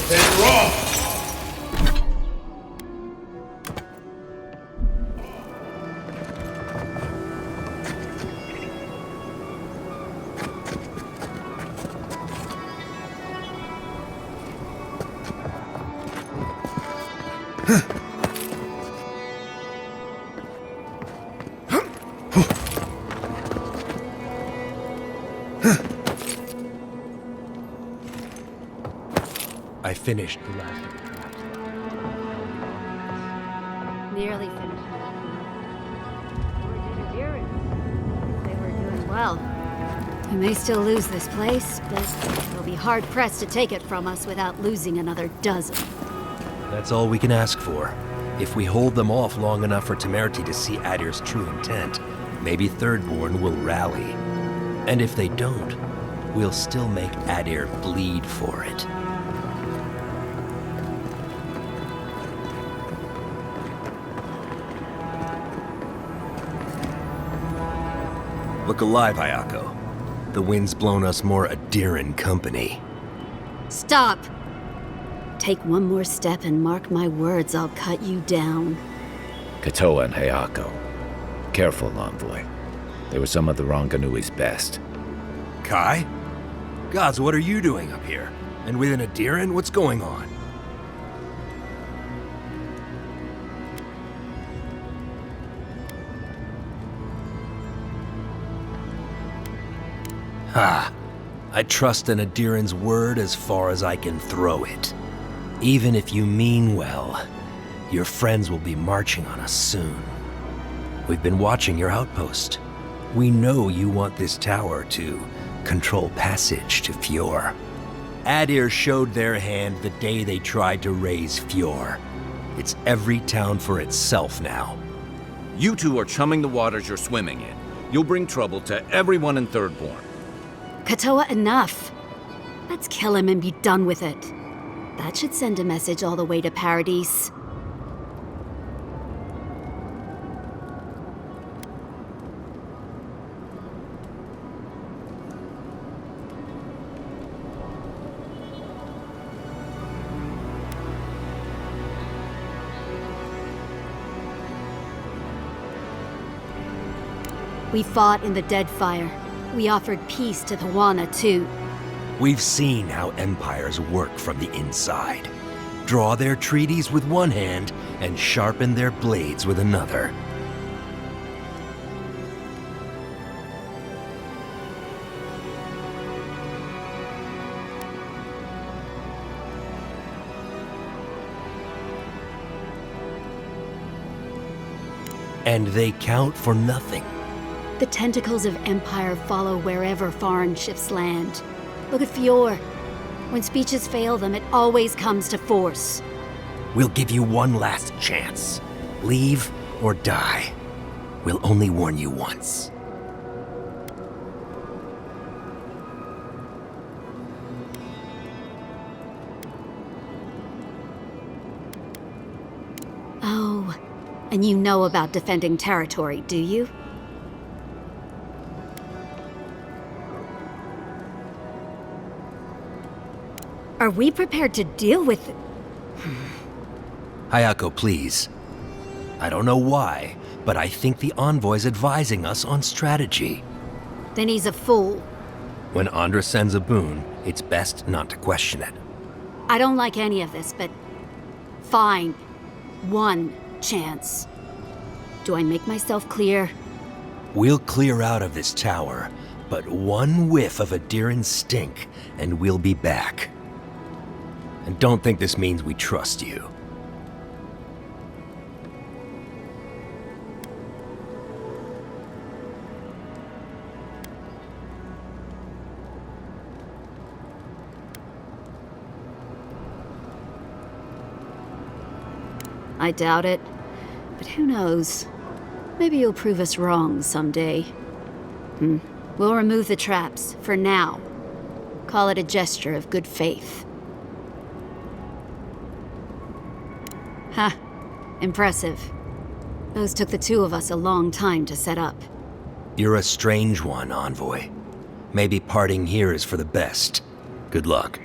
Then roll! I finished the last. Nearly finished. They were doing well. We may still lose this place, but they'll be hard-pressed to take it from us without losing another dozen. That's all we can ask for. If we hold them off long enough for Temerity to see Adir's true intent, maybe Thirdborn will rally. And if they don't, we'll still make Adir bleed for it. Look alive, Ayako. The wind's blown us more Adiran company. Stop! Take one more step and mark my words, I'll cut you down. Katoa and Hayako. Careful, Envoy. They were some of the Ranganui's best. Kai? Gods, what are you doing up here? And with an Adiran, what's going on? Ha! I trust an Adiran's word as far as I can throw it. Even if you mean well, your friends will be marching on us soon. We've been watching your outpost. We know you want this tower to control passage to Fjord. Adir showed their hand the day they tried to raise Fjord. It's every town for itself now. You two are chumming the waters you're swimming in. You'll bring trouble to everyone in Thirdborn. Katoa, enough. Let's kill him and be done with it. That should send a message all the way to Paradise. We fought in the Deadfire. We offered peace to the Wana, too. We've seen how empires work from the inside. Draw their treaties with one hand and sharpen their blades with another. And they count for nothing. The tentacles of Empire follow wherever foreign ships land. Look at Fjord. When speeches fail them, it always comes to force. We'll give you one last chance. Leave or die. We'll only warn you once. Oh, and you know about defending territory, do you? Are we prepared to deal with it? Hayako, please. I don't know why, but I think the Envoy's advising us on strategy. Then he's a fool. When Andra sends a boon, it's best not to question it. I don't like any of this, but fine. One chance. Do I make myself clear? We'll clear out of this tower, but one whiff of Adiran stink, and we'll be back. And don't think this means we trust you. I doubt it. But who knows? Maybe you'll prove us wrong someday. We'll remove the traps, for now. Call it a gesture of good faith. Ha! Impressive. Those took the two of us a long time to set up. You're a strange one, Envoy. Maybe parting here is for the best. Good luck.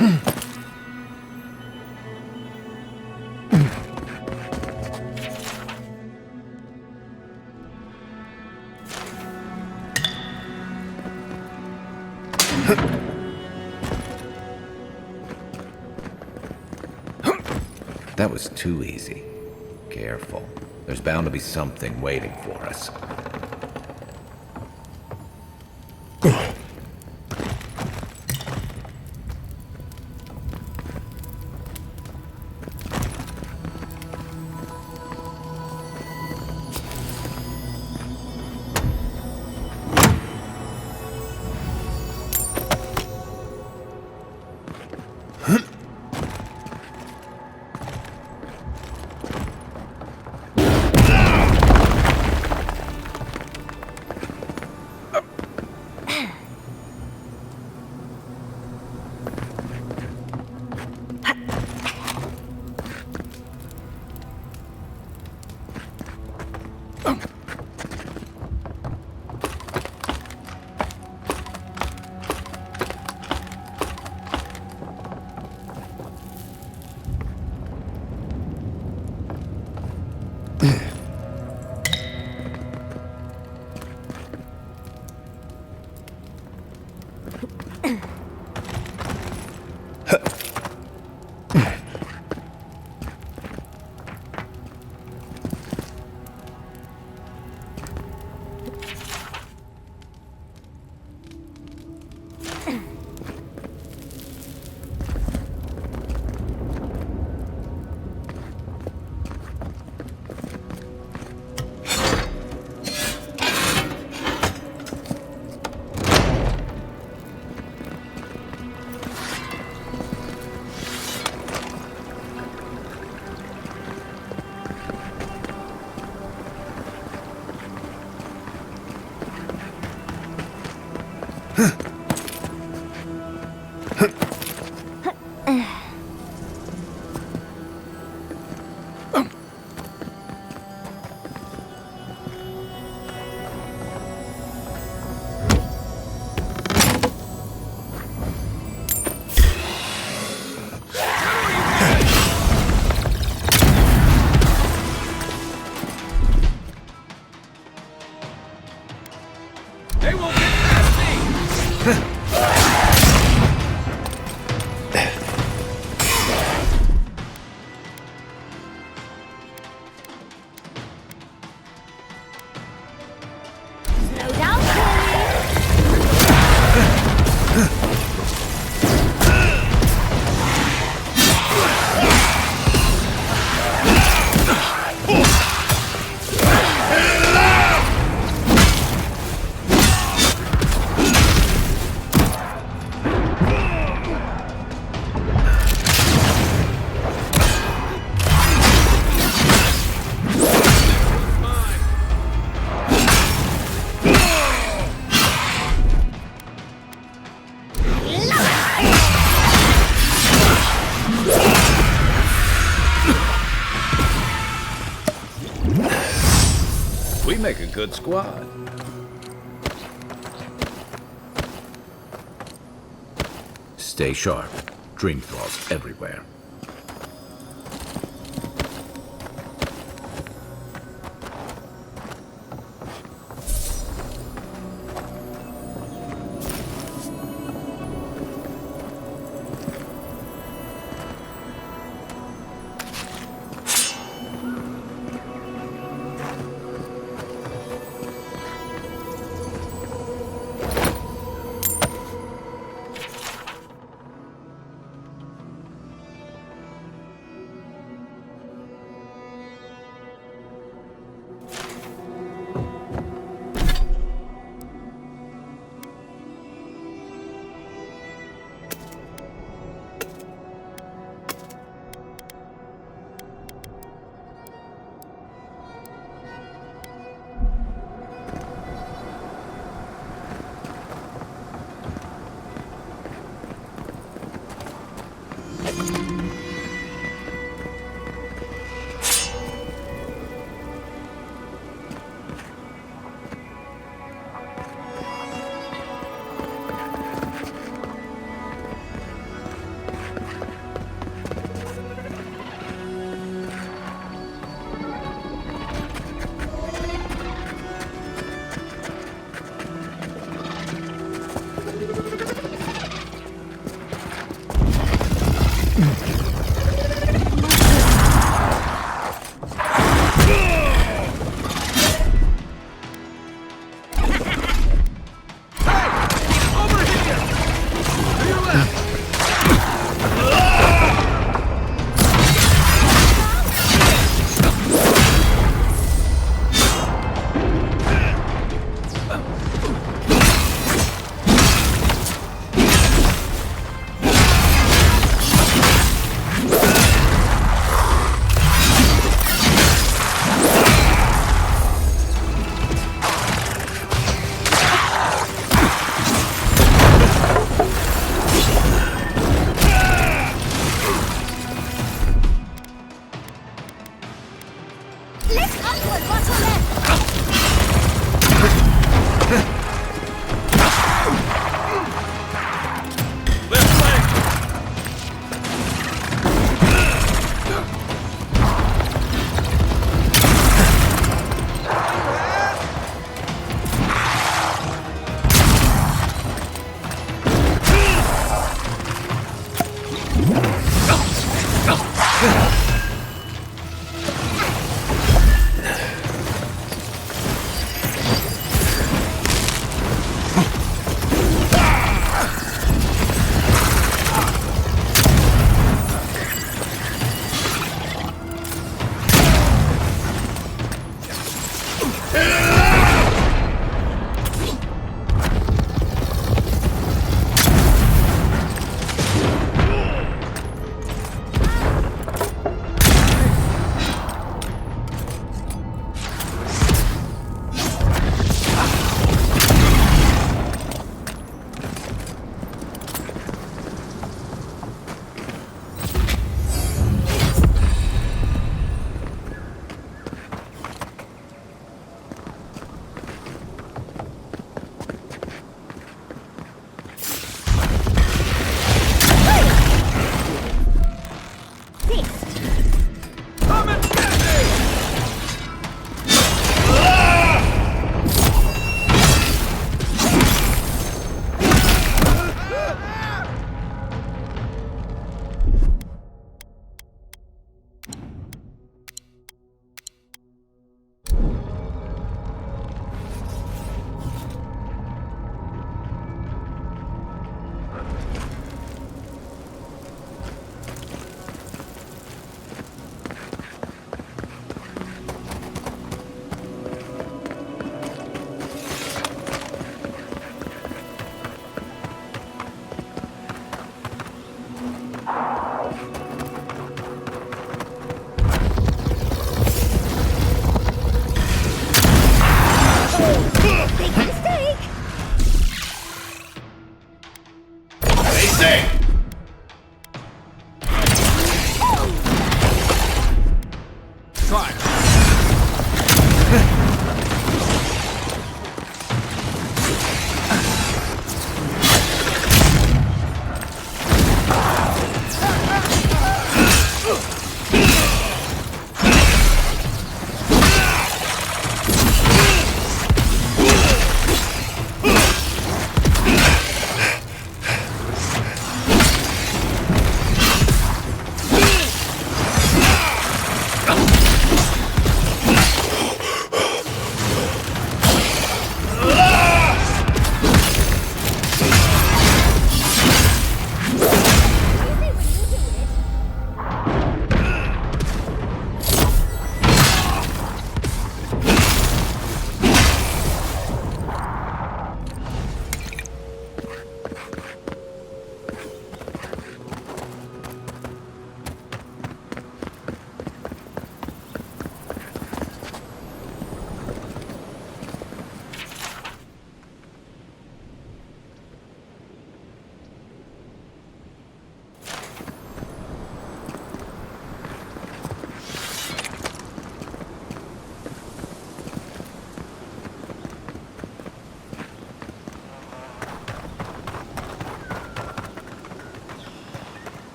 That was too easy. Careful. There's bound to be something waiting for us. We make a good squad. Stay sharp. Dream thralls everywhere.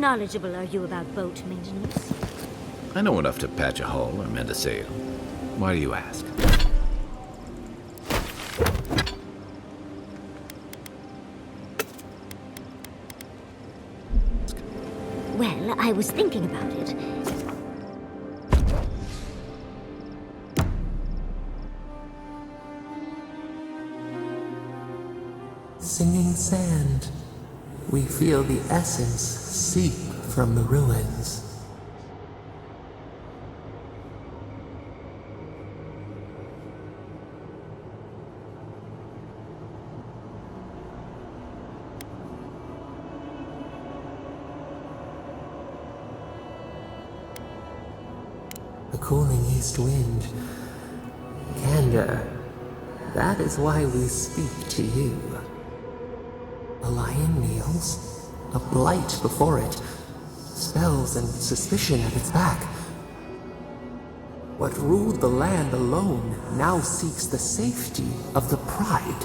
knowledgeable are you about boat maintenance? I know enough to patch a hull or mend a sail. Why do you ask? Well, I was thinking about it. Singing sand. We feel the essence seep from the ruins. The cooling east wind. Candor. That is why we speak to you. A lion kneels, a blight before it, spells and suspicion at its back. What ruled the land alone now seeks the safety of the pride.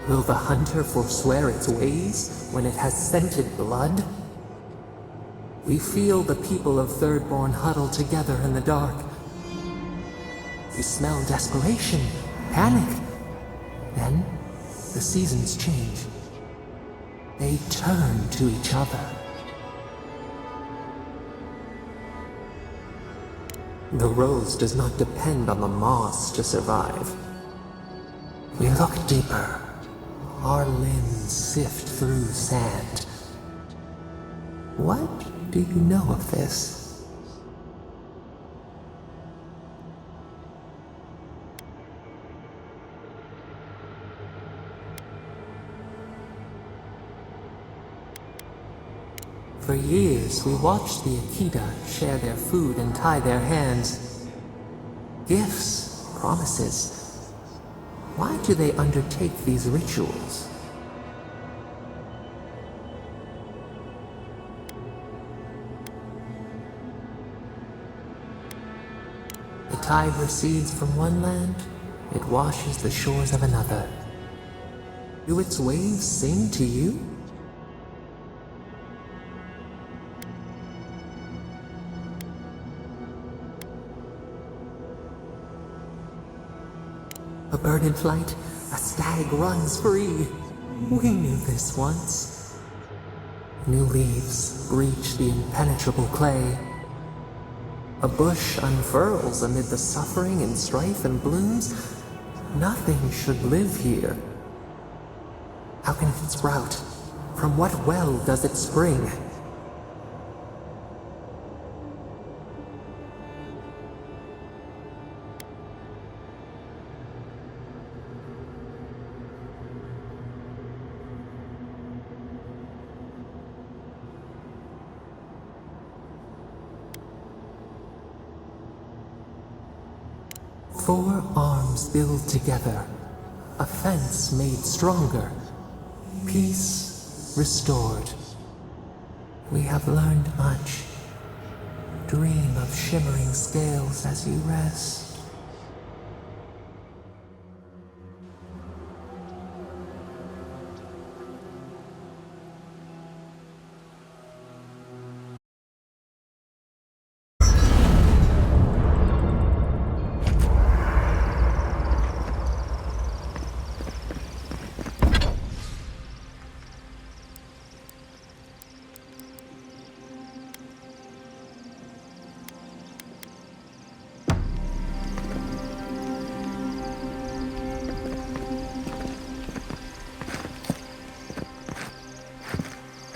Will the hunter forswear its ways when it has scented blood? We feel the people of Thirdborn huddle together in the dark. We smell desperation, panic. Then, the seasons change. They turn to each other. The rose does not depend on the moss to survive. We look deeper. Our limbs sift through sand. What do you know of this? For years, we watched the Akita share their food and tie their hands. Gifts, promises. Why do they undertake these rituals? The tide recedes from one land, it washes the shores of another. Do its waves sing to you? A bird in flight, a stag runs free. We knew this once. New leaves breach the impenetrable clay. A bush unfurls amid the suffering and strife and blooms. Nothing should live here. How can it sprout? From what well does it spring? Four arms build together, a fence made stronger, peace restored. We have learned much. Dream of shimmering scales as you rest.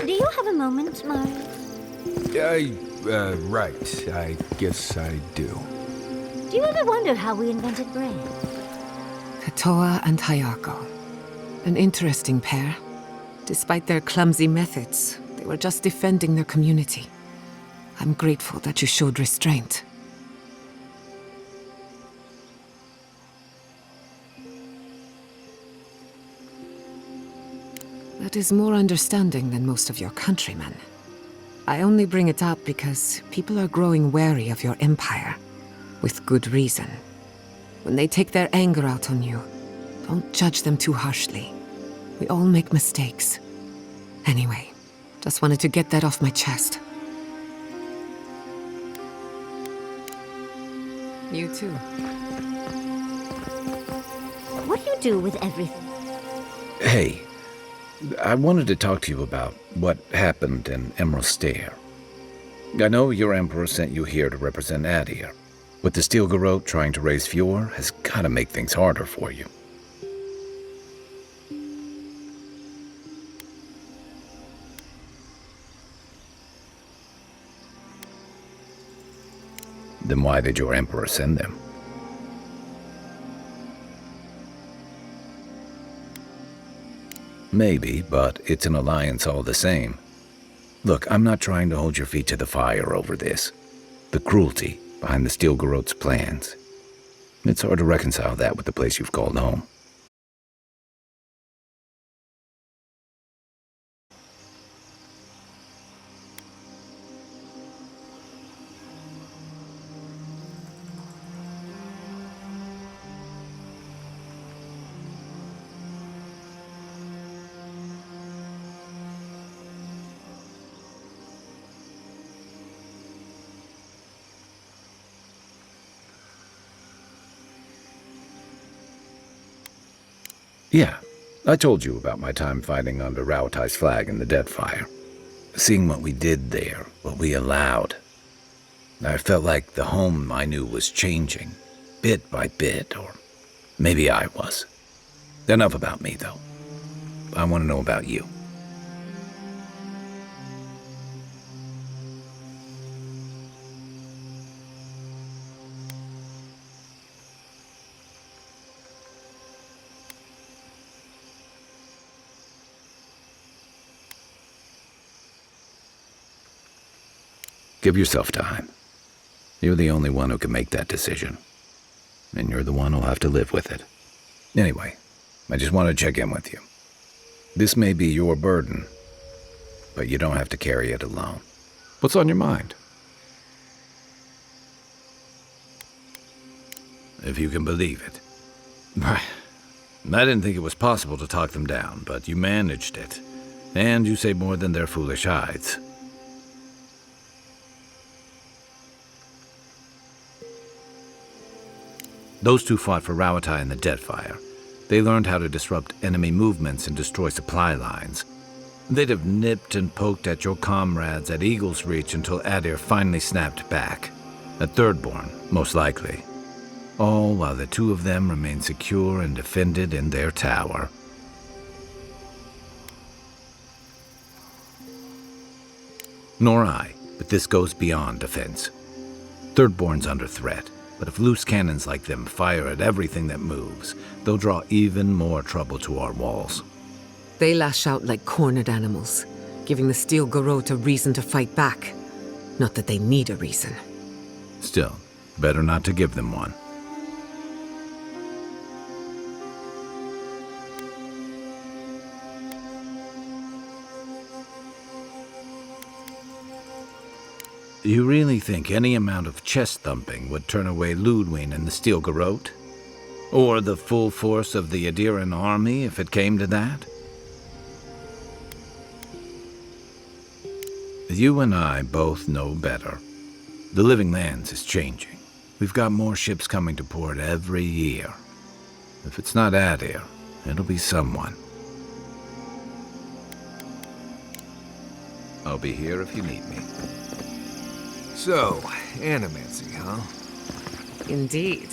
Do you have a moment, Mari? Right. I guess I do. Do you ever wonder how we invented bread? Katoa and Hayako. An interesting pair. Despite their clumsy methods, they were just defending their community. I'm grateful that you showed restraint. That is more understanding than most of your countrymen. I only bring it up because people are growing wary of your empire. With good reason. When they take their anger out on you, don't judge them too harshly. We all make mistakes. Anyway, just wanted to get that off my chest. You too. What do you do with everything? Hey, I wanted to talk to you about what happened in Emerald Stair. I know your Emperor sent you here to represent Adir. With the Steel Garrote trying to raise Fjord has gotta make things harder for you. Then why did your Emperor send them? Maybe, but it's an alliance all the same. Look, I'm not trying to hold your feet to the fire over this. The cruelty behind the Steel Garrote's plans. It's hard to reconcile that with the place you've called home. Yeah, I told you about my time fighting under Rauatai's flag in the Deadfire. Seeing what we did there, what we allowed. I felt like the home I knew was changing, bit by bit, or maybe I was. Enough about me, though. I want to know about you. Give yourself time. You're the only one who can make that decision. And you're the one who'll have to live with it. Anyway, I just want to check in with you. This may be your burden, but you don't have to carry it alone. What's on your mind? If you can believe it. I didn't think it was possible to talk them down, but you managed it. And you say more than their foolish hides. Those two fought for Rauatai in the Deadfire. They learned how to disrupt enemy movements and destroy supply lines. They'd have nipped and poked at your comrades at Eagle's Reach until Adir finally snapped back. At Thirdborn, most likely. All while the two of them remained secure and defended in their tower. Nor I, but this goes beyond defense. Thirdborn's under threat. But if loose cannons like them fire at everything that moves, they'll draw even more trouble to our walls. They lash out like cornered animals, giving the Steel Garrote a reason to fight back. Not that they need a reason. Still, better not to give them one. You really think any amount of chest thumping would turn away Ludwig and the Steel Garrote? Or the full force of the Adiran army if it came to that? You and I both know better. The Living Lands is changing. We've got more ships coming to port every year. If it's not Adir, it'll be someone. I'll be here if you need me. So, animancy, huh? Indeed.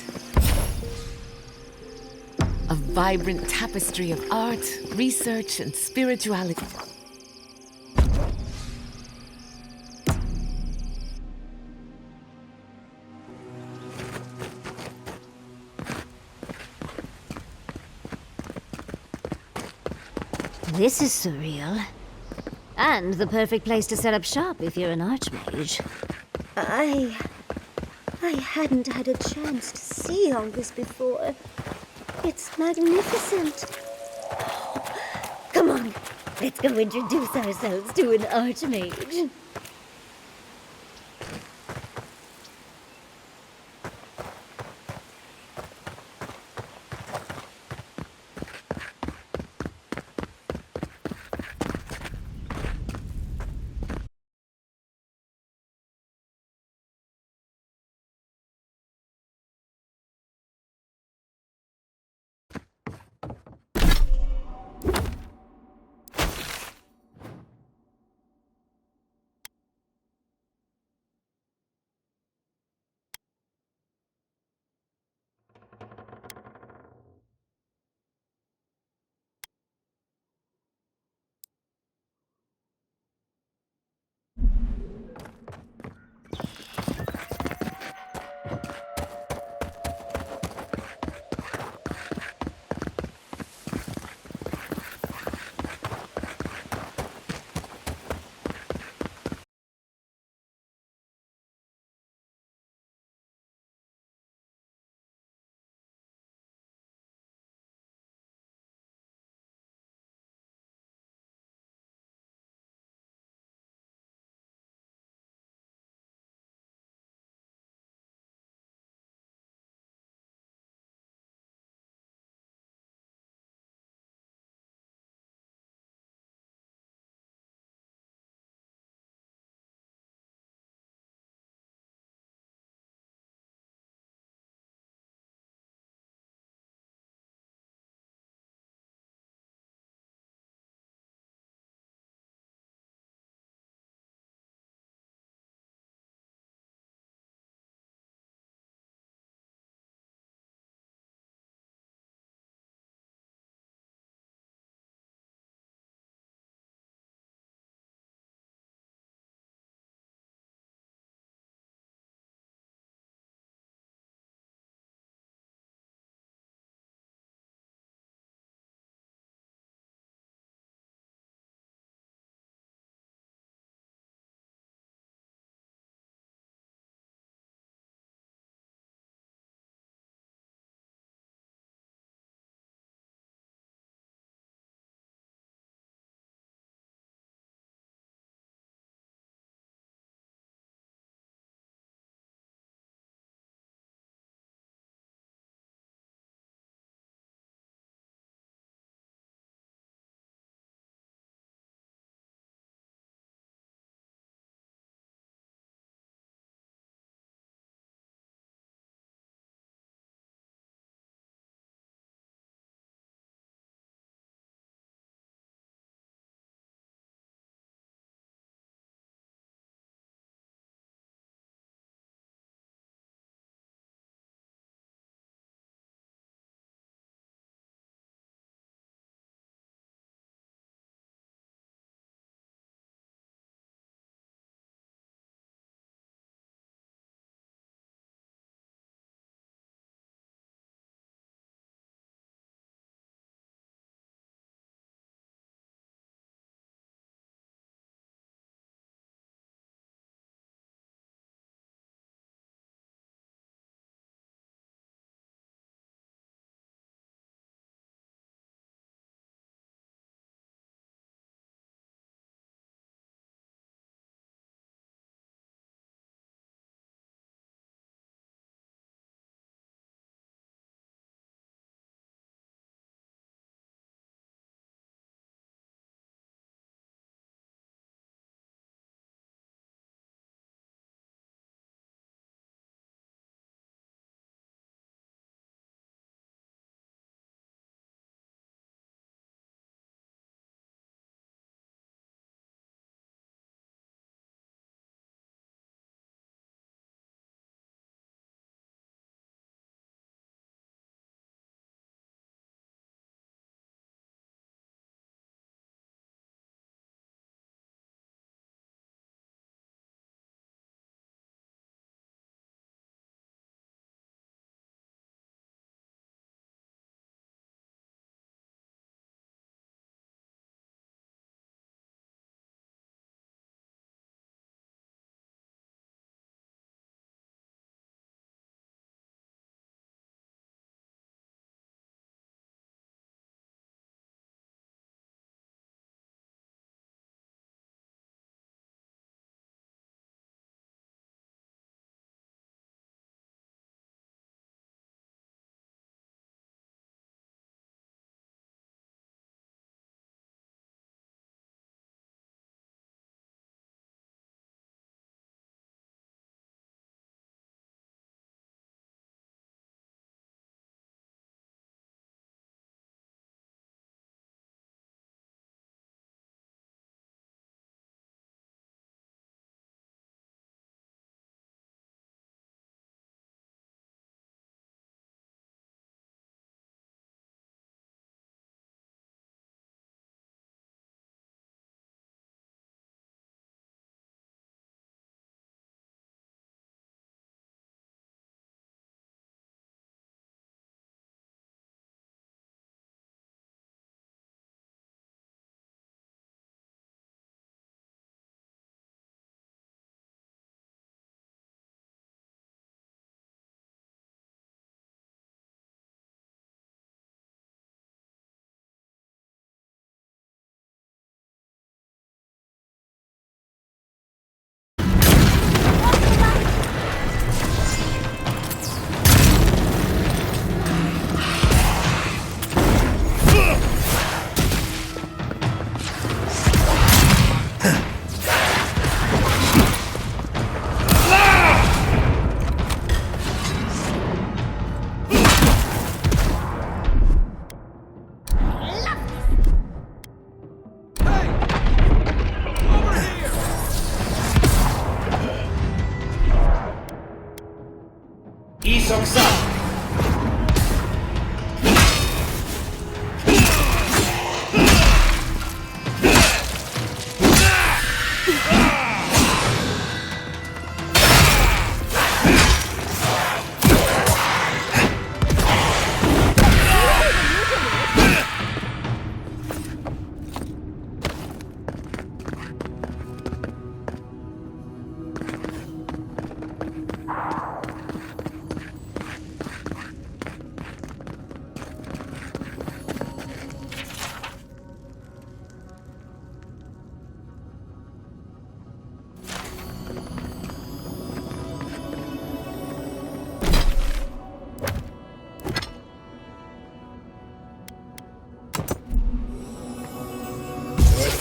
A vibrant tapestry of art, research, and spirituality. This is surreal. And the perfect place to set up shop if you're an archmage. I hadn't had a chance to see all this before. It's magnificent. Come on, let's go introduce ourselves to an archmage.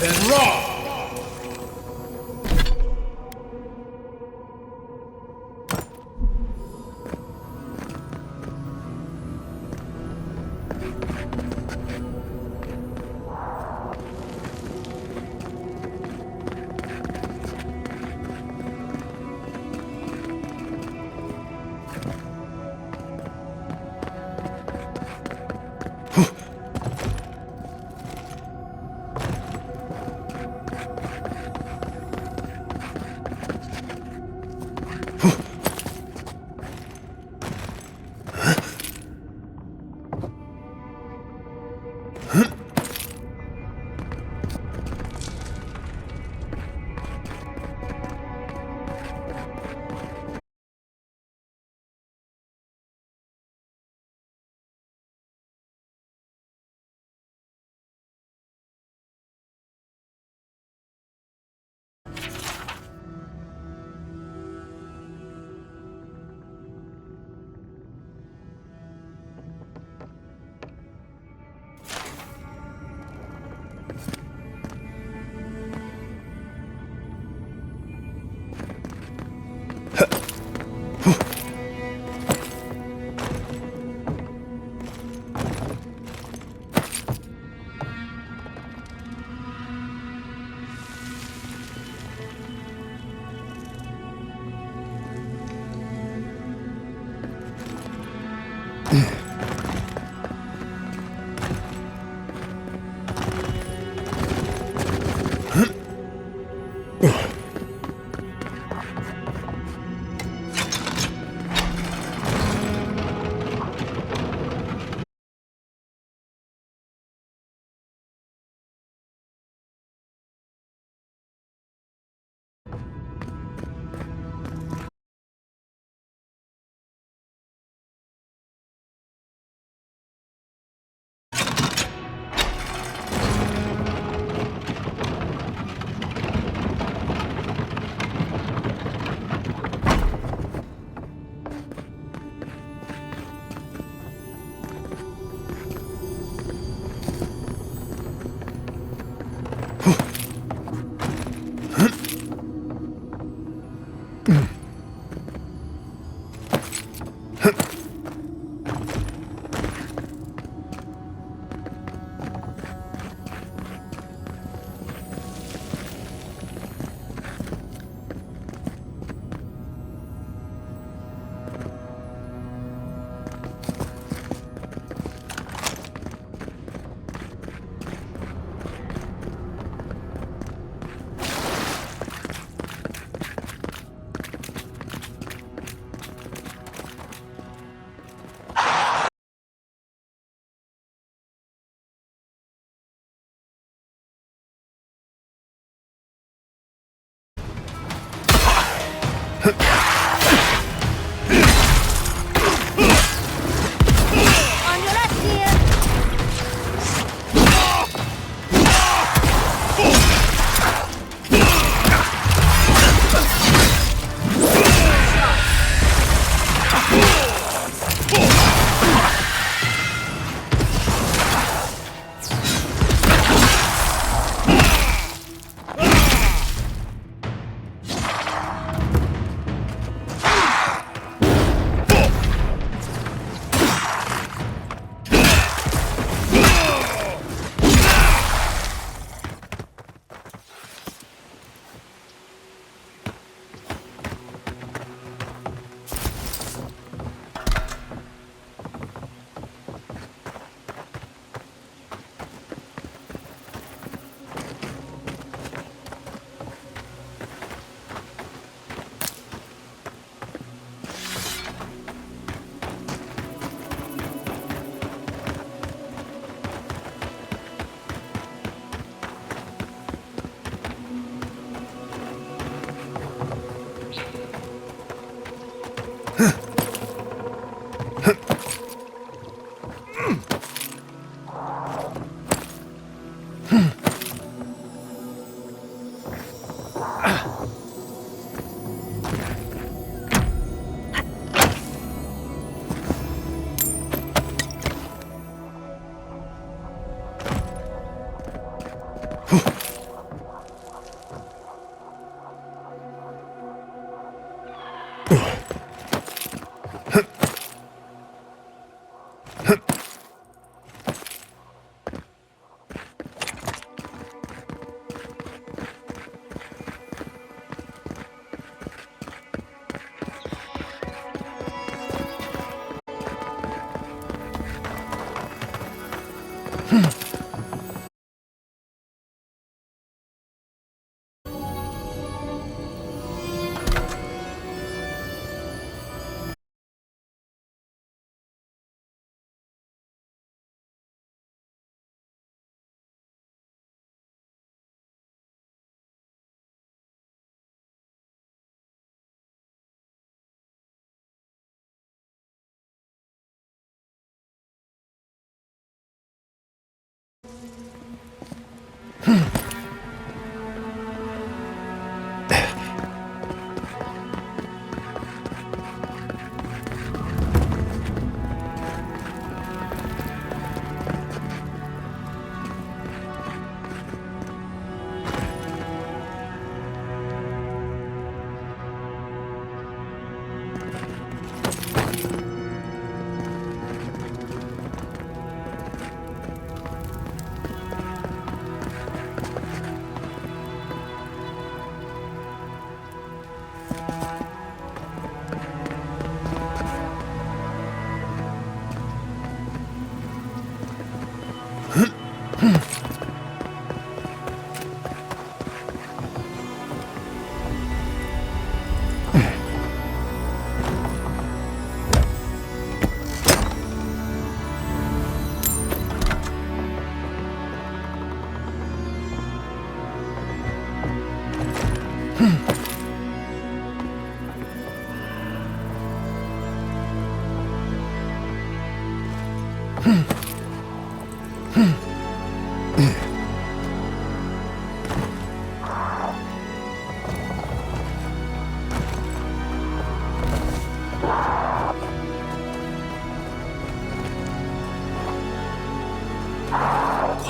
then raw!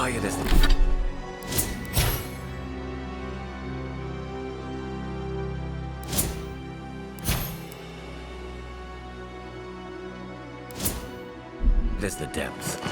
Quiet as... There's the depths.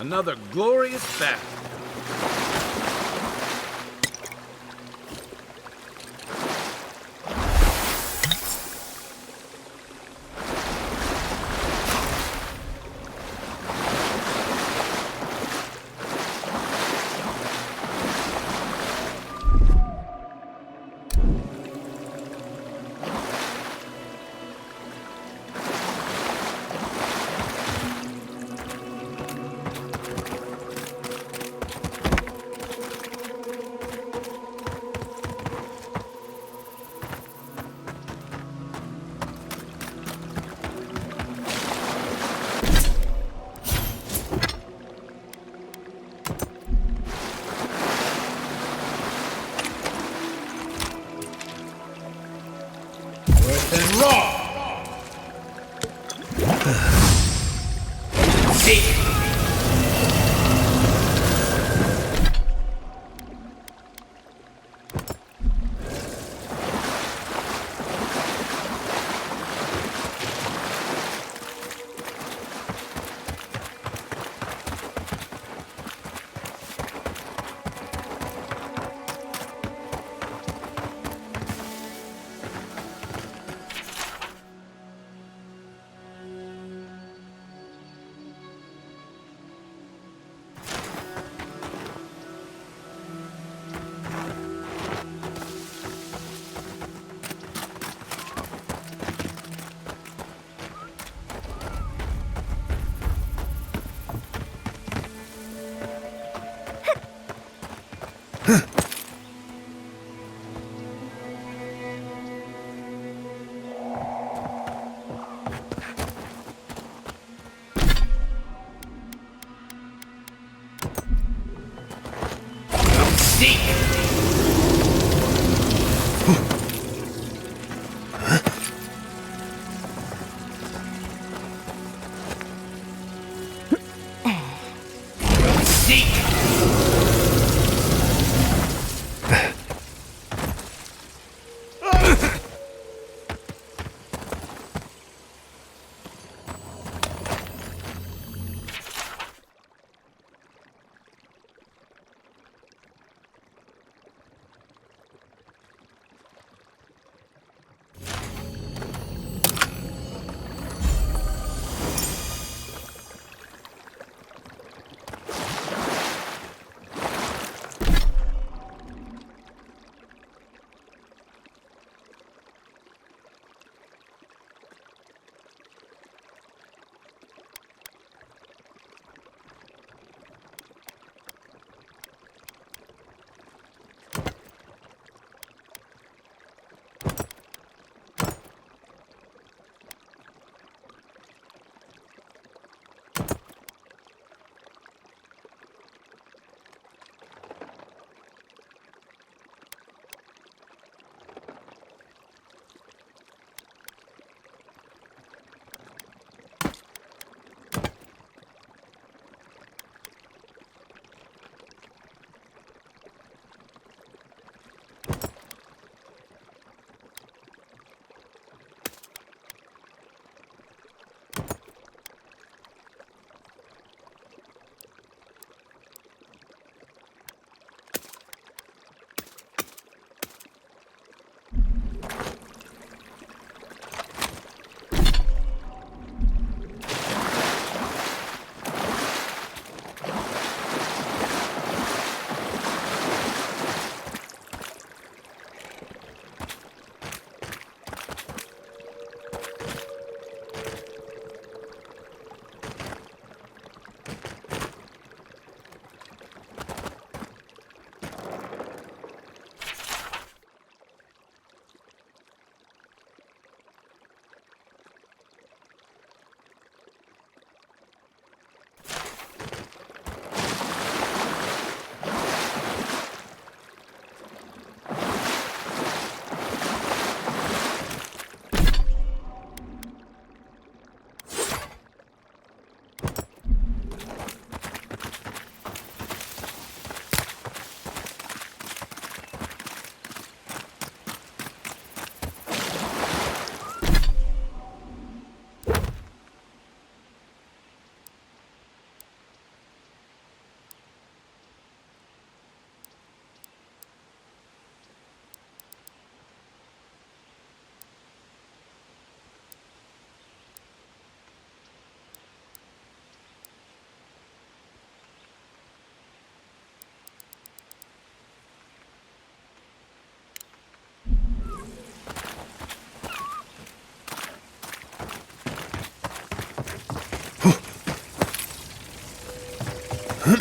Another glorious battle. And raw! See? You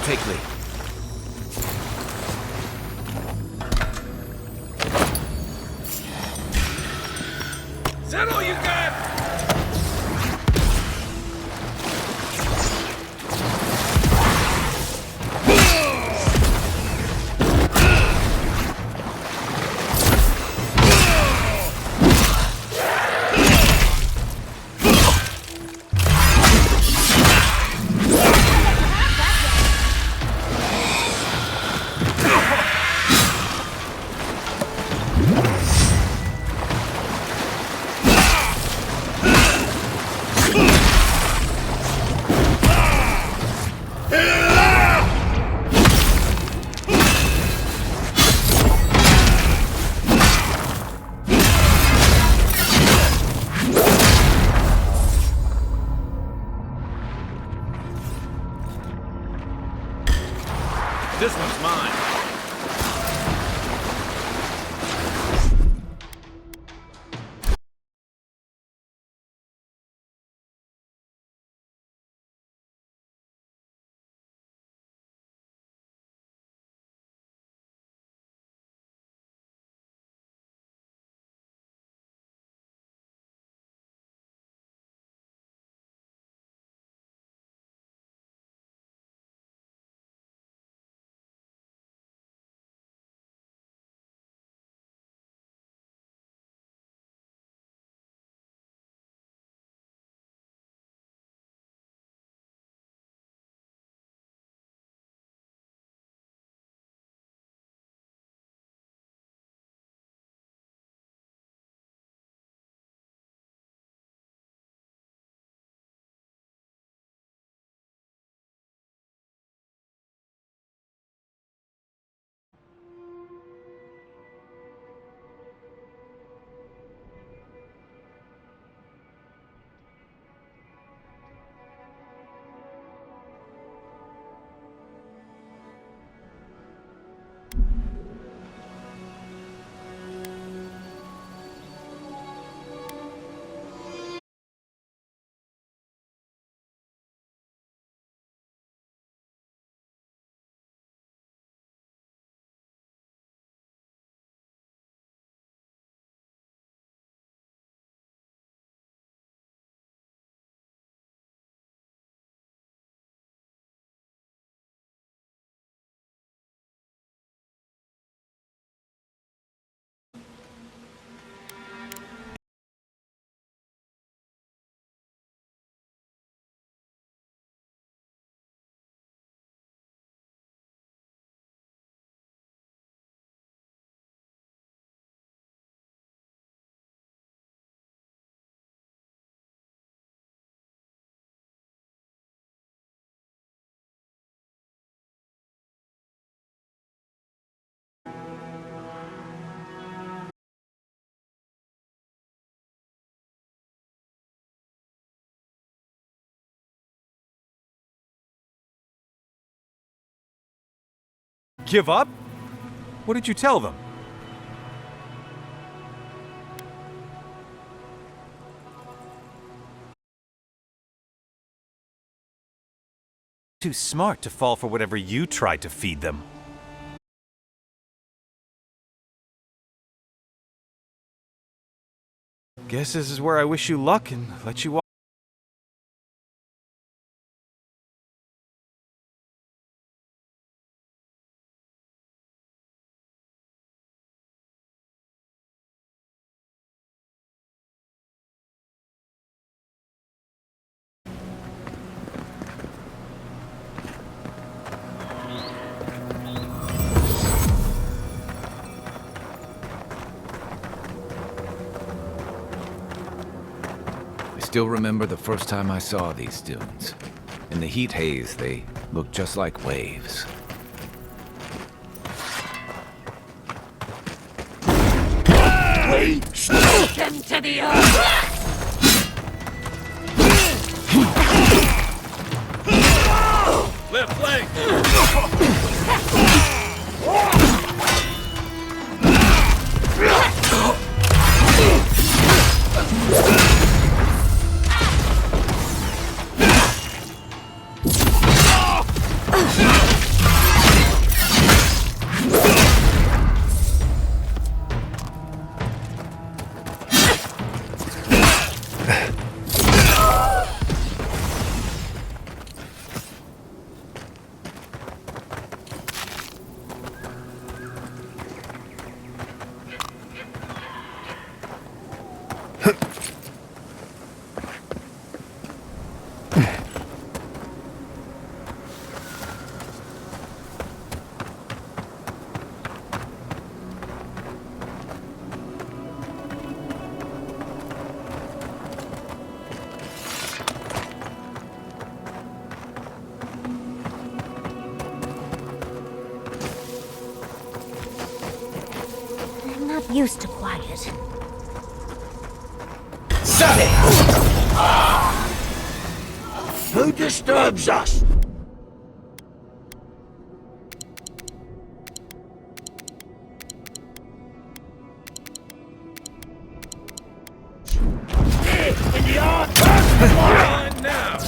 take lead. Is that all you got? This one's mine. Give up? What did you tell them? Too smart to fall for whatever you tried to feed them. Guess this is where I wish you luck and let you walk. still remember the first time I saw these dunes. In the heat haze, they looked just like waves. Wait! Them to the earth! Left flank! I'm not used to quiet. Who disturbs us? In the art! On now!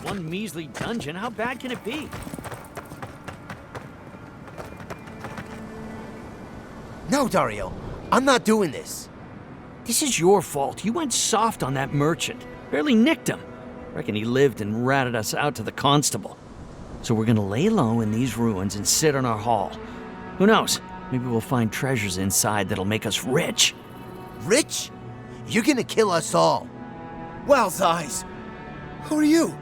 One measly dungeon, how bad can it be? No, Dario. I'm not doing this. This is your fault. You went soft on that merchant. Barely nicked him. Reckon he lived and ratted us out to the constable. So we're gonna lay low in these ruins and sit on our haul. Who knows? Maybe we'll find treasures inside that'll make us rich. Rich? You're gonna kill us all. Wow's eyes. Who are you?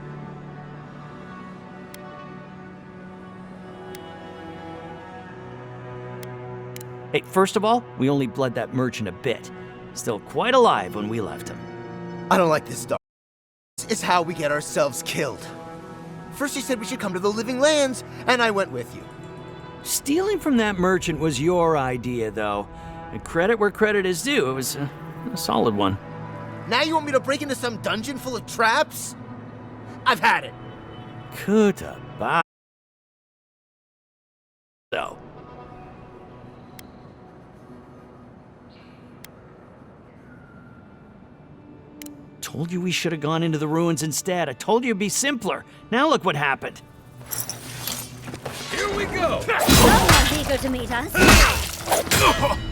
Hey, first of all, we only bled that merchant a bit. Still quite alive when we left him. I don't like this stuff. This is how we get ourselves killed. First you said we should come to the Living Lands, and I went with you. Stealing from that merchant was your idea, though. And credit where credit is due. It was a solid one. Now you want me to break into some dungeon full of traps? I've had it. Kuta, bye. though. Told you we should have gone into the ruins instead. I told you it'd be simpler. Now look what happened. Here we go! Someone's eager to meet us.